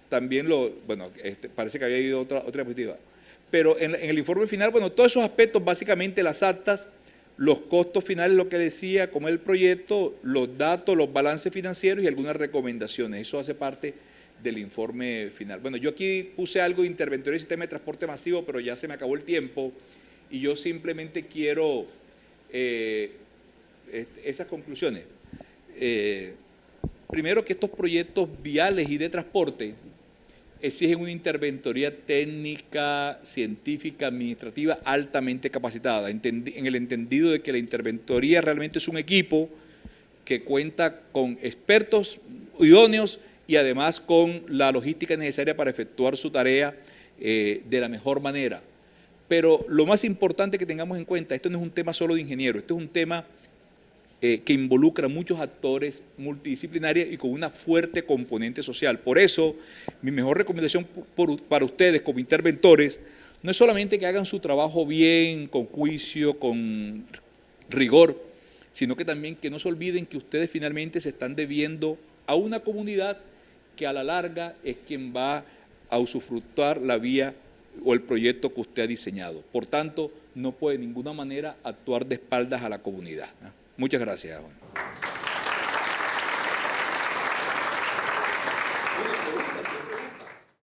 también parece que había habido otra diapositiva. Pero en el informe final, bueno, todos esos aspectos, básicamente las actas, los costos finales, lo que decía, como el proyecto, los datos, los balances financieros y algunas recomendaciones. Eso hace parte del informe final. Bueno, yo aquí puse algo de interventoría y sistema de transporte masivo, pero ya se me acabó el tiempo y yo simplemente quiero esas conclusiones. Primero, que estos proyectos viales y de transporte exigen una interventoría técnica, científica, administrativa altamente capacitada, en el entendido de que la interventoría realmente es un equipo que cuenta con expertos idóneos y además con la logística necesaria para efectuar su tarea de la mejor manera. Pero lo más importante que tengamos en cuenta, esto no es un tema solo de ingenieros, esto es un tema que involucra a muchos actores multidisciplinarios y con una fuerte componente social. Por eso, mi mejor recomendación para ustedes como interventores no es solamente que hagan su trabajo bien, con juicio, con rigor, sino que también que no se olviden que ustedes finalmente se están debiendo a una comunidad que a la larga es quien va a usufructuar la vía o el proyecto que usted ha diseñado. Por tanto, no puede de ninguna manera actuar de espaldas a la comunidad. Muchas gracias.